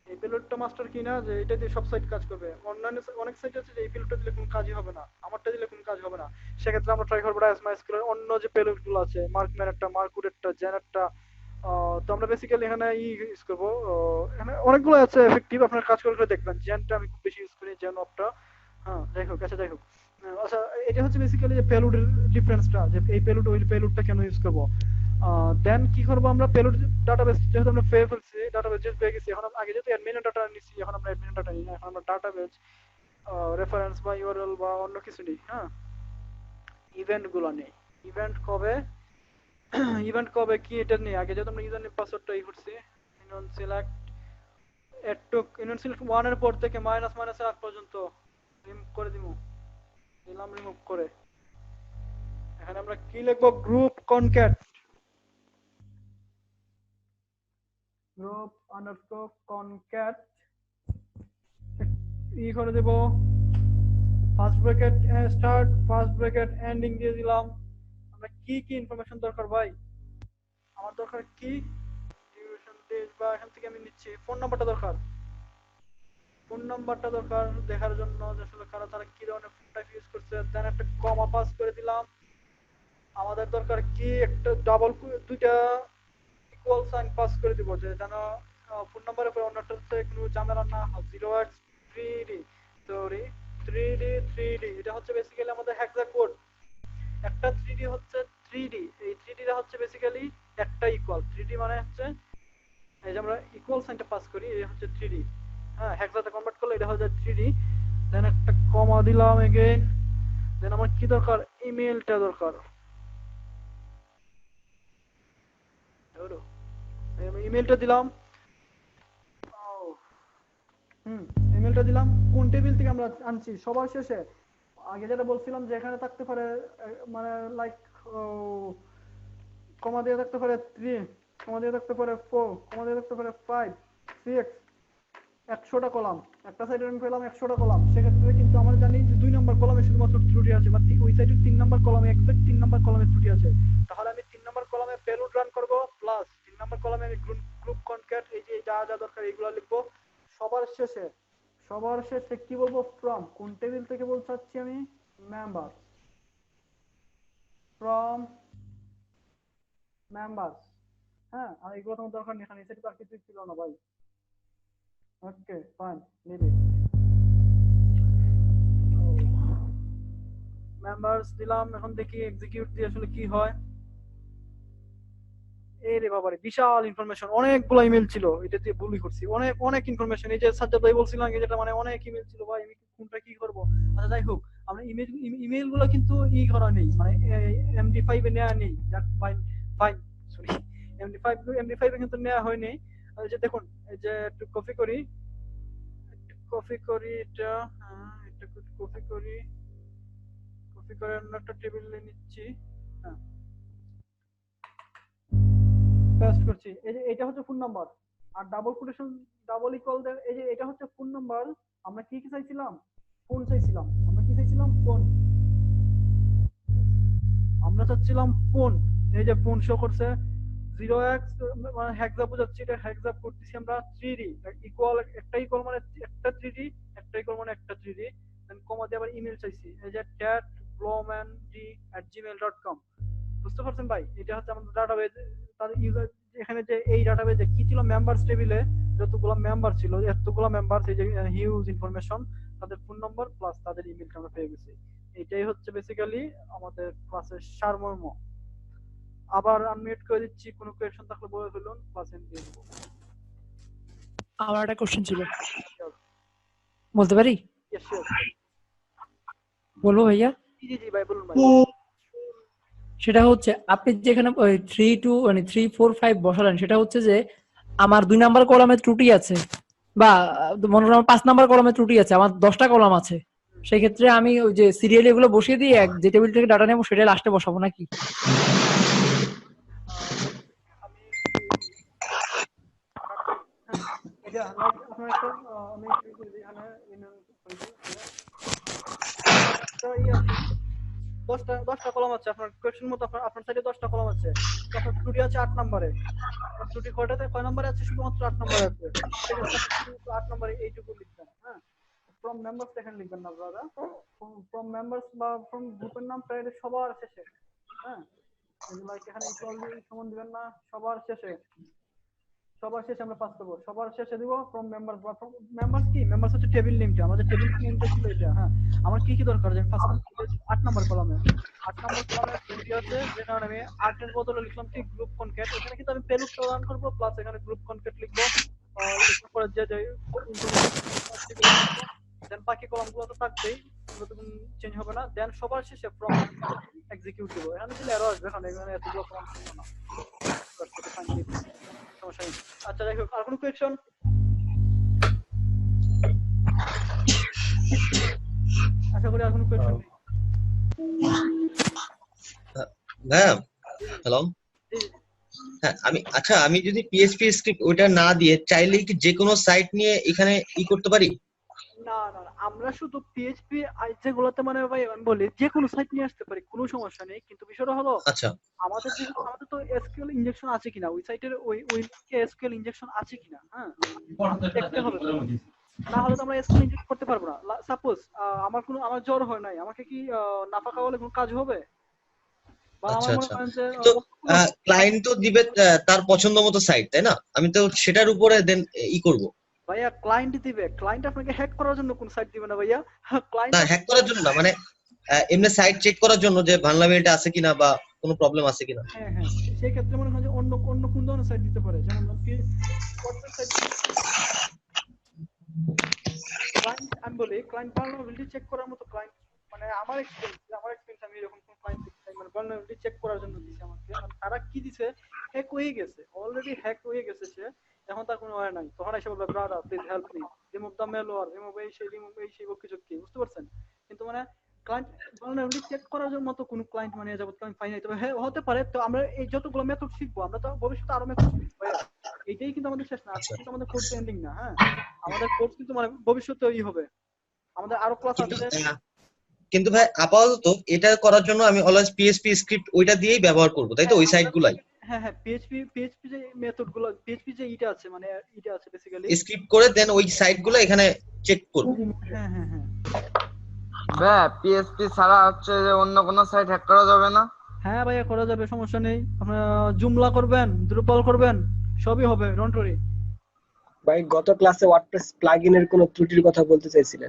[SPEAKER 2] এই পেলুডটা মাস্টার কি না যে এটা দিয়ে সব সাইট কাজ করবে। অন্যান্য অনেক সাইট আছে যে এই পেলুডটা দিলে কোনো কাজই হবে না, আমারটা দিলে কোনো কাজ হবে না। সেক্ষেত্রে আমরা ট্রাই করবো MySQL এর অন্য যে পেলুড গুলো আছে, মার্কম্যানেরটা, মার্কুডেরটা, জেনারটা। তো আমরা বেসিক্যালি এখানে ইউজ করবো। এখানে অনেকগুলো আছে এফেক্টিভ, আপনারা কাজ করে দেখবেন। জেনটা আমি খুব বেশি ইউজ করি, জেন অপটা। হ্যাঁ, যাই হোক, আচ্ছা যাই হোক। আচ্ছা, এটা হচ্ছে বেসিক্যালি যে পেলুডের ডিফারেন্সটা, যে এই পেলুড ওই পেলুডটা কেন ইউজ করবো। দেন কি করবো আমরা, পেলুড ডাটাবেস যেহেতু আমরা পেয়ে ফেলছি, ডাটাবেস যেহেতু পেয়ে গেছি, এখন আগে যেহেতু অ্যাডমিনের ডাটা নিচ্ছি, এখন আমরা অ্যাডমিনের ডাটা নিই না, এখন আমরা ডাটাবেস রেফারেন্স বা ইউআরএল বা অন্য কিছু নিই। হ্যাঁ, ইভেন্ট গুলো নেই। ইভেন্ট কবে কি এটা নেই, আগে যেহেতু আমরা ইউজার নেম পাসওয়ার্ডটা করছি, ইনন সিলেক্ট ইনন সিলেক্ট 1 এর পর থেকে মাইনাস এর আগ পর্যন্ত রিমুভ করে দিলাম রিমুভ করে। এখানে আমরা কি লিখবো, group concat, group underscore concat করে দেব, first bracket start, first bracket ending দিয়ে দিলাম। আমরা কি ইনফরমেশন দরকার ভাই, আমার দরকার কি ডিউরেশন ডেজ, বা এখান থেকে আমি নিচ্ছি ফোন নাম্বারটা দরকার। ফোন নাম্বারটা দরকার দেখার জন্য যে আসলে তারা কি ধরনের ফোন টাইপ ইউজ করছে। দেন একটা কমা পাস করে দিলাম। আমাদের দরকার কি একটা দুইটা ইকুয়াল সাইন পাস করে দিব, যে যেন ফোন নাম্বারের পরে অন্যটা হচ্ছে কোনো ঝামেলা না হয়। 0x3d 3d এটা হচ্ছে বেসিক্যালি আমাদের হেক্সা কোড। একটা 3d হচ্ছে 3d, এই 3d টা হচ্ছে বেসিক্যালি একটা ইকুয়াল। 3d মানে হচ্ছে এই যে আমরা ইকুয়াল সাইনটা পাস করি, এই হচ্ছে 3d। হ্যাঁ, হেক্সাতে কনভার্ট করলে এটা হচ্ছে 3d। দেন একটা কমা দিলাম এগেইন। দেন আমার কি দরকার, ইমেলটা দরকার। ইমেলটা দিলাম। ইমেলটা দিলাম। কোন টেবিল থেকে আমরা আনছি সবার শেষে, আগে যেটা বলছিলাম যে এখানে থাকতে পারে মানে লাইক কমা দিয়ে থাকতে পারে 3, কমা দিয়ে থাকতে পারে 4, কমা দিয়ে থাকতে পারে 5, 6, 100টা কলাম। একটা সাইডে আমি পেলাম 100টা কলাম। সেক্ষেত্রে কিন্তু আমরা জানি যে 2 নম্বর কলামে শুধুমাত্র ত্রুটি আছে, বা ওই সাইডের 3 নম্বর কলামে এক্সাক্ট 3 নম্বর কলামে ত্রুটি আছে। তাহলে আমি 3 নম্বর কলামে পেলোড রান করব, প্লাস 3 নম্বর কলামে আমি গ্রুপ কনক্যাট এই যে যা যা দরকার এগুলো লিখবো। সবার শেষে কি বলবো, ফ্রম কোন টেবিল থেকে বলতে চাচ্ছি আমি, মেম্বার, ফ্রম মেম্বারস। হ্যাঁ, আর এগুলো তোমার দরকার নেই, এখানে সেটা তো আর কিছু ছিল না ভাই। Okay fine, leave it. Members দিলাম। এখন দেখি এক্সিকিউট দিয়ে আসলে কি হয়। এই রে বাবারে, বিশাল ইনফরমেশন, অনেকগুলো ইমেল ছিল, এটা দিয়ে ভুলই করছি। অনেক ইনফরমেশন। এই যে সাজ্জাদ ভাই বলছিলাম এই যেটা মানে অনেক ইমেল ছিল ভাই, আমি কোনটা কি করব। আচ্ছা যাই হোক, আমরা ইমেল গুলো কিন্তু করা নেই, মানে MD5 এ নেওয়া নেই। ফাইন ফাইন, সরি, MD5 এ কিন্তু নেওয়া হয়নি। এই যে দেখুন, এই যে একটু কপি করি এটা, এটা কপি করে অন্য একটা টেবিলে নিচ্ছি। হ্যাঁ, পেস্ট করছি। এই যে এটা হচ্ছে ফোন নাম্বার, আর ডাবল কোটেশন ডাবল ইকুয়াল দেন। এই যে এটা হচ্ছে ফোন নাম্বার। আমরা কি চাইছিলাম, ফোন চাইছিলাম। আমরা কি চাইছিলাম, ফোন। আমরা চাচ্ছিলাম ফোন। এই যে ফোন শো করছে 0x মানে হেক্সা বোঝাচ্ছে, এটা হেক্সা করতেছি আমরা 3d ইকুয়াল, একটা ইকুয়াল মানে একটা 3d, একটা ইকুয়াল মানে একটা 3d। দেন কমা দিয়ে আবার ইমেল চাইছি, এই যে @blomand@gmail.com। বুঝতে পারছেন ভাই, এটা হচ্ছে আমাদের ডাটাবেজ। তাদের ইউজার এখানে যে এই ডাটাবেজে কি ছিল, মেম্বারস টেবিলে যতগুলো মেম্বার ছিল, এতগুলো মেম্বার, এই যে হিউজ ইনফরমেশন, তাদের ফোন নাম্বার প্লাস তাদের ইমেলটা আমরা পেয়ে গেছি। এটাই হচ্ছে বেসিক্যালি আমাদের ক্লাসের সারমর্ম। আবার আনমিউট করে দিচ্ছি, কোনো কোয়েশ্চেন থাকলে বলে ফেলুন, ক্লাস এন্ড দিয়ে দেব।
[SPEAKER 16] আমার একটা কোশ্চেন ছিল, বলতে পারি?
[SPEAKER 2] ইয়েস শিওর,
[SPEAKER 16] বলবো ভাইয়া?
[SPEAKER 2] জি ভাই বলুন ভাই।
[SPEAKER 16] সেটা হচ্ছে আপনি যেখানে 3 4 5 বসালেন, সেটা হচ্ছে যে আমার 2 নাম্বার কলামে ত্রুটি আছে, বা মনে করেন আমার 5 নাম্বার কলামে ত্রুটি আছে, আমার 10টা কলাম আছে। সেই ক্ষেত্রে আমি ওই যে সিরিয়ালি এগুলো বসিয়ে দিয়ে যে টেবিল থেকে ডাটা নেবো সেটা লাস্টে বসাবো নাকি?
[SPEAKER 2] দশটা কলম আছে আপনার কোয়েশ্চেন মতো, আপনার সাইডে 10টা কলম আছে। তো আপনার ত্রুটি আছে 8 নম্বরে। ত্রুটি কয় নম্বরে আছে? শুধুমাত্র 8 নম্বরে আছে। ঠিক আছে, আপনি 8 নম্বরে এইটুকু লিখবেন। হ্যাঁ, ফ্রম মেম্বার্স এখানে লিখবেন না দাদা, ফ্রম মেম্বার্স বা ফ্রম গ্রুপের নাম প্রায় সবার শেষে। হ্যাঁ, লাইক এখানে সমান দিবেন না, সবার শেষে আমরা পাস করবো, সবার শেষে দিব ফ্রম মেম্বার্স বা ফ্রম মেম্বার্স। কি মেম্বার্স হচ্ছে টেবিল নেমটা, আমাদের টেবিল নেমটা ছিল এটা। হ্যাঁ, আমার কি কি দরকার? যে ফার্স্ট 8 নম্বর কলামে ত্রুটি আছে, যে কারণে আমি 8 এর বদলে লিখলাম কি গ্রুপ কনক্যাট। এখানে কিন্তু আমি পেলুড প্রদান করবো, প্লাস এখানে গ্রুপ কনক্যাট লিখবো। পরে যে দেন বাকি কলামগুলো তো থাকবেই, এগুলো তো চেঞ্জ হবে না। দেন সবার শেষে ফ্রম এক্সিকিউট দিব। এখানে দিলে এরর আসবে, কারণ এখানে এতগুলো কলাম ছিল না। আচ্ছা, যাই হোক, আর কোনো কোয়েশ্চন? আশা করি আর কোনো কোয়েশ্চন নেই।
[SPEAKER 9] হ্যাঁ, হ্যালো। হ্যাঁ, আমি যদি পিএইচপি স্ক্রিপ্ট ওইটা না দিয়ে চাইলে কি যে কোনো সাইট নিয়ে এখানে করতে পারি?
[SPEAKER 2] না, আমরা শুধু পিএইচপি যেগুলোতে মানে ভাই আমি বলি যে কোনো সাইট নিয়ে আসতে পারি, কোনো সমস্যা নেই। কিন্তু বিষয়টা হলো
[SPEAKER 9] আচ্ছা,
[SPEAKER 2] আমাদের তো এসকিউএল ইনজেকশন আছে কিনা, ওই সাইটের ওই এসকিউএল ইনজেকশন আছে কিনা। হ্যাঁ, দেখতে হবে। না হলে তো আমরা এসকিউএল ইনজেক্ট করতে পারবো না। সাপোজ আমার জ্বর হয় নাই, আমাকে কি নাফা খাওয়ালে কোনো কাজ হবে?
[SPEAKER 9] আচ্ছা, তো ক্লায়েন্ট তো দিবে তার পছন্দ মতো সাইট, তাই না? আমি তো সেটার উপরে দেন করব।
[SPEAKER 2] ভাইয়া ক্লায়েন্ট দিবে, ক্লায়েন্ট আপনাকে হ্যাক করার জন্য কোন সাইট দিবে না ভাইয়া।
[SPEAKER 9] না, হ্যাক করার জন্য না, মানে এমনি সাইট চেক করার জন্য যে ভালনারেবিলিটি আছে কিনা বা কোনো প্রবলেম আছে কিনা।
[SPEAKER 2] হ্যাঁ, সেই ক্ষেত্রে মনে হয় যে অন্য কোন ধরনের সাইট দিতে পারে, যেমন ক্লায়েন্ট। আমি বলি ক্লায়েন্ট ভালনারেবিলিটি চেক করার মতো ক্লায়েন্ট, মানে আমার এক্সপেরিয়েন্স আমি এরকম কোন ক্লায়েন্ট মানে ভালনারেবিলিটি চেক করার জন্য দিছে আমাকে। তারা কি দিছে? হ্যাক হয়ে গেছে, অলরেডি হ্যাক হয়ে গেছে সে, এখন তার কোনো ওয়ে নাই। তখন এসে বলবে brother please help me, remove the malware, remove এই সেই কিছু কি, বুঝতে পারছেন? কিন্তু মানে ক্লায়েন্ট ভালনারেবিলিটি চেক করার জন্য মতো কোনো ক্লায়েন্ট মানে যাবত আমি পাই নাই। তবে হ্যাঁ, হতে পারে। তো আমরা এই যতগুলো মেথড শিখবো, আমরা তো ভবিষ্যতে আরো মেথড শিখবো। এইটাই কিন্তু আমাদের শেষ না, কিন্তু আমাদের কোর্স এন্ডিং না। হ্যাঁ, আমাদের কোর্স কিন্তু মানে ভবিষ্যতে হবে, আমাদের আরো ক্লাস আছে।
[SPEAKER 9] কিন্তু ভাই আপাতত এটা করার জন্য আমি অলওয়েজ পিএইচপি স্ক্রিপ্ট ওইটা দিয়েই ব্যবহার করব, তাই তো? ওই সাইটগুলাই
[SPEAKER 2] হ্যাঁ, পিএইচপি যে মেথডগুলো, পিএইচপি যে এটা আছে, মানে এটা আছে বেসিক্যালি
[SPEAKER 9] স্ক্রিপ্ট করে দেন ওই সাইটগুলো এখানে চেক করব।
[SPEAKER 2] হ্যাঁ।
[SPEAKER 14] ভাই পিএসপি ছাড়া হচ্ছে যে অন্য কোনো সাইট হ্যাক করা যাবে না?
[SPEAKER 2] হ্যাঁ ভাইয়া, করা যাবে, সমস্যা নেই। আপনারা জুমলা করবেন, দ্রুপাল করবেন, সবই হবে, ডোন্ট ওয়ারি।
[SPEAKER 12] ভাই গত ক্লাসে ওয়ার্ডপ্রেস প্লাগইনের কোনো ত্রুটির কথা বলতে চাইছিলেন।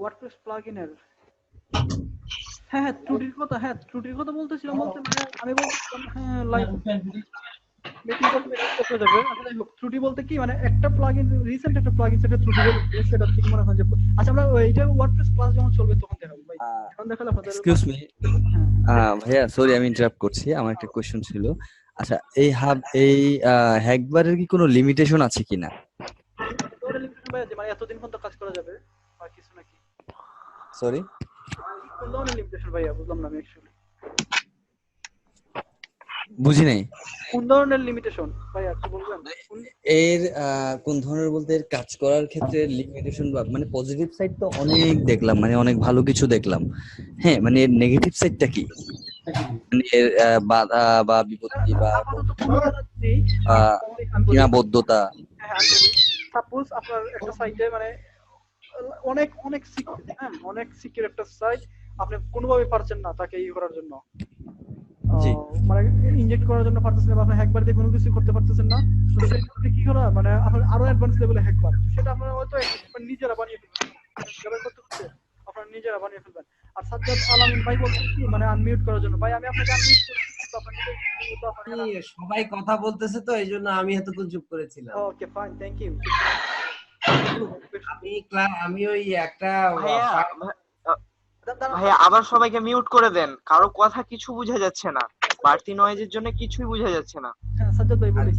[SPEAKER 2] ওয়ার্ডপ্রেস প্লাগইনের হ্যাঁ ত্রুটির কথা বলতেছিলাম। বলতে মানে আমি বলছিলাম হ্যাঁ লাইভ মিটিং করতে যাবে। আসলে ত্রুটি বলতে কি, মানে একটা প্লাগইন, রিসেন্ট একটা প্লাগইন সেটা ত্রুটি বলে সেটা ঠিক মনে হয় যে আচ্ছা আমরা এইটা ওয়ার্ডপ্রেস ক্লাস যখন চলবে তখন দেখাবো ভাই। এখন দেখালে আপনাদের
[SPEAKER 19] এক্সকিউজ মি ভাইয়া, সরি আমি ইন্টারাপ্ট করছি, আমার একটা কোশ্চেন ছিল। আচ্ছা, এই হ্যাকবারের কি কোনো লিমিটেশন আছে কিনা?
[SPEAKER 2] ভাই যে মানে এতদিন পর্যন্ত কাজ করা যাবে আর কিছু নাকি?
[SPEAKER 19] সরি,
[SPEAKER 2] কোন ধরনের লিমিটেশন ভাইয়া? বুঝলাম না আমি অ্যাকচুয়ালি,
[SPEAKER 19] বুঝি নাই।
[SPEAKER 2] কোন ধরনের লিমিটেশন ভাইয়া একটু বলবেন?
[SPEAKER 19] এর কোন ধরনের বলতে এর কাজ করার ক্ষেত্রে লিমিটেশন বা মানে পজিটিভ সাইড তো অনেক দেখলাম, মানে অনেক ভালো কিছু দেখলাম। হ্যাঁ, মানে এর নেগেটিভ সাইডটা কি? মানে এর বাধা বা বিপত্তি বা সীমাবদ্ধতা।
[SPEAKER 2] সাপোজ আপনার একটা সাইটে মানে অনেক সিকিউর, হ্যাঁ অনেক সিকিউর একটা সাইট, আপনি কোনোভাবে পারছেন না তাকে করার জন্য, মানে ইনজেক্ট করার জন্য পারতেছেন না, আপনি হ্যাকবার দিয়ে কোনো কিছু করতে পারতেছেন না। তো সেক্ষেত্রে কি করা, মানে আপনার আরো অ্যাডভান্স লেভেলে হ্যাকবার, সেটা আপনারা হয়তো নিজেরা বানিয়ে ফেলবেন, আপনারা নিজেরা বানিয়ে ফেলবেন। আর সাজ্জাদ আলামিন ভাই বলছেন কি, মানে আনমিউট করার জন্য। ভাই আমি আপনাকে আনমিউট করছি,
[SPEAKER 1] সবাই কথা বলতেছে তো এইজন্য আমি এতক্ষণ চুপ করেছিলাম।
[SPEAKER 2] Okay fine, thank you.
[SPEAKER 1] আমি ওই একটা
[SPEAKER 8] ভাইয়া আবার সবাইকে মিউট করে দেন, কারো কথা কিছু বোঝা যাচ্ছে না, বাড়তি নয়েজের জন্য কিছুই বোঝা যাচ্ছে না।
[SPEAKER 2] হ্যাঁ সাজ্জাদ ভাই বলেন।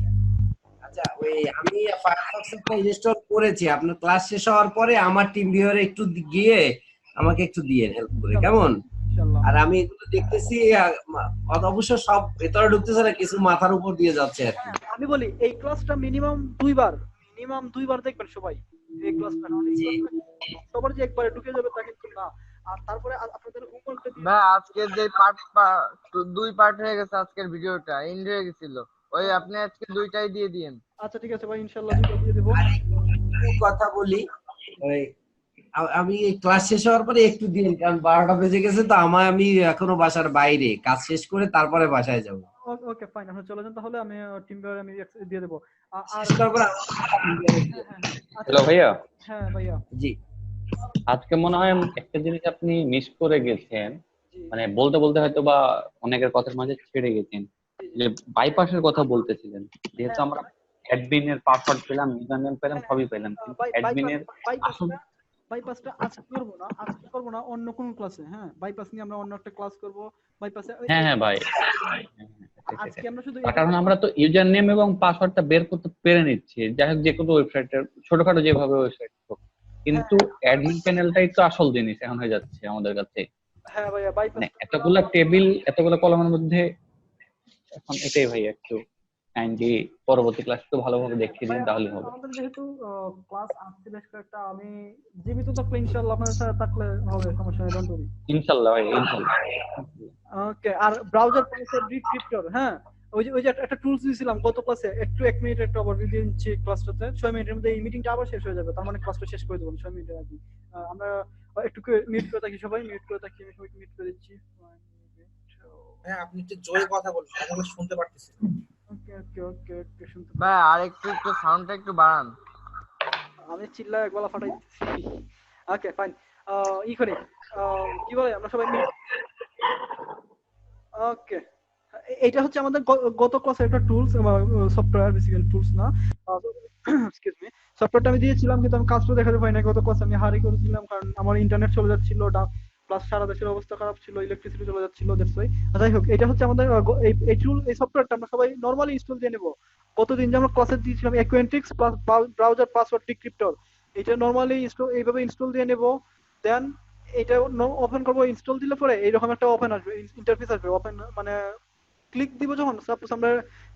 [SPEAKER 1] আচ্ছা, ওই আমি ফায়ারফক্স একটা ইনস্টল করেছি, আপনার ক্লাস শেষ হওয়ার পরে আমার টিম ভিউয়ারে একটু গিয়ে আমাকে একটু দিয়ে হেল্প করে,
[SPEAKER 2] ইনশাল্লাহ
[SPEAKER 1] কেমন?
[SPEAKER 2] ইনশাল্লাহ।
[SPEAKER 1] আর আমি এগুলো দেখতেছি, অবশ্য সব ভেতরে ঢুকতেছে না, কিছু মাথার উপর দিয়ে যাচ্ছে আর কি।
[SPEAKER 2] হ্যাঁ, আমি বলি এই ক্লাসটা মিনিমাম দুইবার দেখবেন সবাই। এই ক্লাসটা সবার যে একবারে ঢুকে যাবে তা কিন্তু না। আর তারপরে আপনাদের হোমওয়ার্কটা দিয়ে
[SPEAKER 14] ভাই আজকের যে দুই পার্ট হয়ে গেছে, আজকের ভিডিওটা এন্ড হয়ে গেছিল, ওই আপনি আজকে দুইটাই দিয়ে দিয়েন।
[SPEAKER 2] আচ্ছা ঠিক আছে ভাই, ইনশাআল্লাহ দুইটা দিয়ে দেব।
[SPEAKER 1] কথা বলি, ওই আমি ক্লাস শেষ হওয়ার পরে একটু দিন, কারণ 12টা বেজে গেছে, তো আমি এখনো বাসার বাইরে, কাজ শেষ করে তারপরে বাসায় যাব।
[SPEAKER 2] ওকে ফাইন, আপনি চলে যান তাহলে, আমি টিম আমি দিয়ে দেব। আর
[SPEAKER 1] শেষ করার পরে
[SPEAKER 15] হ্যালো ভাইয়া।
[SPEAKER 2] হ্যাঁ ভাইয়া।
[SPEAKER 1] জি।
[SPEAKER 15] আজকে মনে হয় একটা জিনিস আপনি মিস করে গেছেন, মানে বলতে বলতে হয়তো বা অনেকের কথার মাঝে ছেড়ে গেছেন, যে বাইপাসের কথা বলতেছিলেন। যেহেতু আমরা অ্যাডমিনের পাসওয়ার্ড পেলাম, ইউজারনেম পেলাম, সবই পেলাম, কিন্তু অ্যাডমিনের আসল
[SPEAKER 2] বাইপাসটা আজকে করব না অন্য কোন ক্লাসে। হ্যাঁ, বাইপাস নিয়ে আমরা অন্য একটা ক্লাস করব। বাইপাসে
[SPEAKER 15] হ্যাঁ ভাই,
[SPEAKER 2] আজকে আমরা শুধু
[SPEAKER 15] তার কারণ আমরা তো ইউজার নেম এবং পাসওয়ার্ডটা বের করতে পেরে নিচ্ছি, যাই হোক যে কোনো ওয়েবসাইটের ছোটখাটো যেভাবে ওয়েবসাইট হোক, কিন্তু অ্যাডমিন প্যানেলটাই তো আসল জিনিস এখন হয়ে যাচ্ছে আমাদের কাছে।
[SPEAKER 2] হ্যাঁ ভাইয়া, বাইপাস
[SPEAKER 15] এতগুলা টেবিল, এতগুলা কলামের মধ্যে এখন এটাই ভাই একটু কাইন্ডলি পরবর্তী ক্লাস তো ভালোভাবে দেখিয়ে দিন, তাহলে হবে।
[SPEAKER 2] আমাদের যেহেতু ক্লাস আসছে বেশ কয়েকটা, আমি জীবিত থাকলে ইনশাআল্লাহ আপনাদের সাথে থাকলে হবে, সমস্যা নেই, ডোন্ট ওয়ারি।
[SPEAKER 15] ইনশাআল্লাহ ভাই, ইনশাআল্লাহ।
[SPEAKER 2] ওকে, আর ব্রাউজার পাসওয়ার্ড ডিক্রিপ্টর, হ্যাঁ ওই যে একটা টুলস দিয়েছিলাম গত ক্লাসে, একটু 1 মিনিট একটু ওভারভিউ দিয়ে দিচ্ছি ক্লাসটাতে। 6 মিনিটের মধ্যে এই মিটিংটা আবার শেষ হয়ে যাবে, তার মানে ক্লাসটা শেষ করে দেবো 6 মিনিটের আগে। আমরা একটু মিউট করে থাকি, সবাই মিউট করে থাকি, আমি সবাইকে মিউট করে দিচ্ছি।
[SPEAKER 20] হ্যাঁ, আপনি একটু জোরে কথা বলুন, আমি শুনতে পারতেছি।
[SPEAKER 2] ওকে ওকে ওকে ওকে, শুনতে
[SPEAKER 14] ভাই আর একটু সাউন্ডটা একটু বাড়ান।
[SPEAKER 2] আমি চিল্লায় গলা ফাটাইতেছি। ওকে ফাইন, ই করি, কি বলে আমরা সবাই ওকে। এটা হচ্ছে আমাদের গত ক্লাসের একটা টুলস, সফটওয়্যার, বেসিক্যালি টুলস না, এক্সকিউজ মি, সফটওয়্যারটা আমি দিয়েছিলাম কিন্তু আমি কাজটা দেখাতে পারি না। গত ক্লাসে আমি হারি করেছিলাম কারণ আমার ইন্টারনেট চলে যাচ্ছিল, প্লাস সারা দেশের অবস্থা খারাপ ছিল, ইলেকট্রিসিটি চলে যাচ্ছিল, দ্যাটস ওয়াই। যাই হোক, এটা হচ্ছে আমাদের এই সফটওয়্যারটা আমরা সবাই নরমালি ইনস্টল দিয়ে নেব। গতদিন যে আমরা ক্লাসে দিয়েছিলাম অ্যাকুয়েন্টিক্স প্লাস ব্রাউজার পাসওয়ার্ড ডিক্রিপ্টর, এটা নরমালি এইভাবে ইনস্টল দিয়ে নেব। দেন এটা ওপেন করব, ইনস্টল দিলে পরে এইরকম একটা ওপেন আসবে, ইন্টারফেস আসবে। ওপেন মানে ক্লিক দিব যখন, সাপোজ আমরা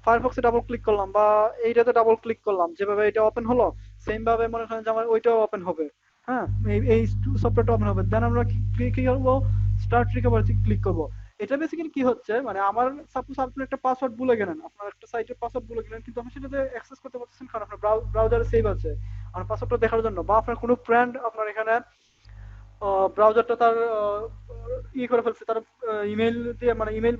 [SPEAKER 2] ফায়ারফক্সে ডাবল ক্লিক করলাম বা এইটাতে ডাবল ক্লিক করলাম, যেভাবে এটা ওপেন হলো সেম ভাবে মনে করেন যে আমার ওইটাও ওপেন হবে। হ্যাঁ, এই সফটওয়্যারটা ওপেন হবে। দেন আমরা কি করব, স্টার্ট রিকভারি ক্লিক করব। এটা বেসিক্যালি কি হচ্ছে, মানে আমার সাপোজ আপনি একটা পাসওয়ার্ড ভুলে গেলেন, আপনার একটা সাইটের পাসওয়ার্ড ভুলে গেলেন, কিন্তু আপনি সেটাতে অ্যাক্সেস করতে পারতেছেন কারণ আপনার ব্রাউজারে সেভ আছে আপনার পাসওয়ার্ডটা দেখার জন্য, বা আপনার কোনো ফ্রেন্ড আপনার এখানে ব্রাউজারটা তার ই করে ফেলছে, তার ইমেইল দিয়ে, মানে ইমেইল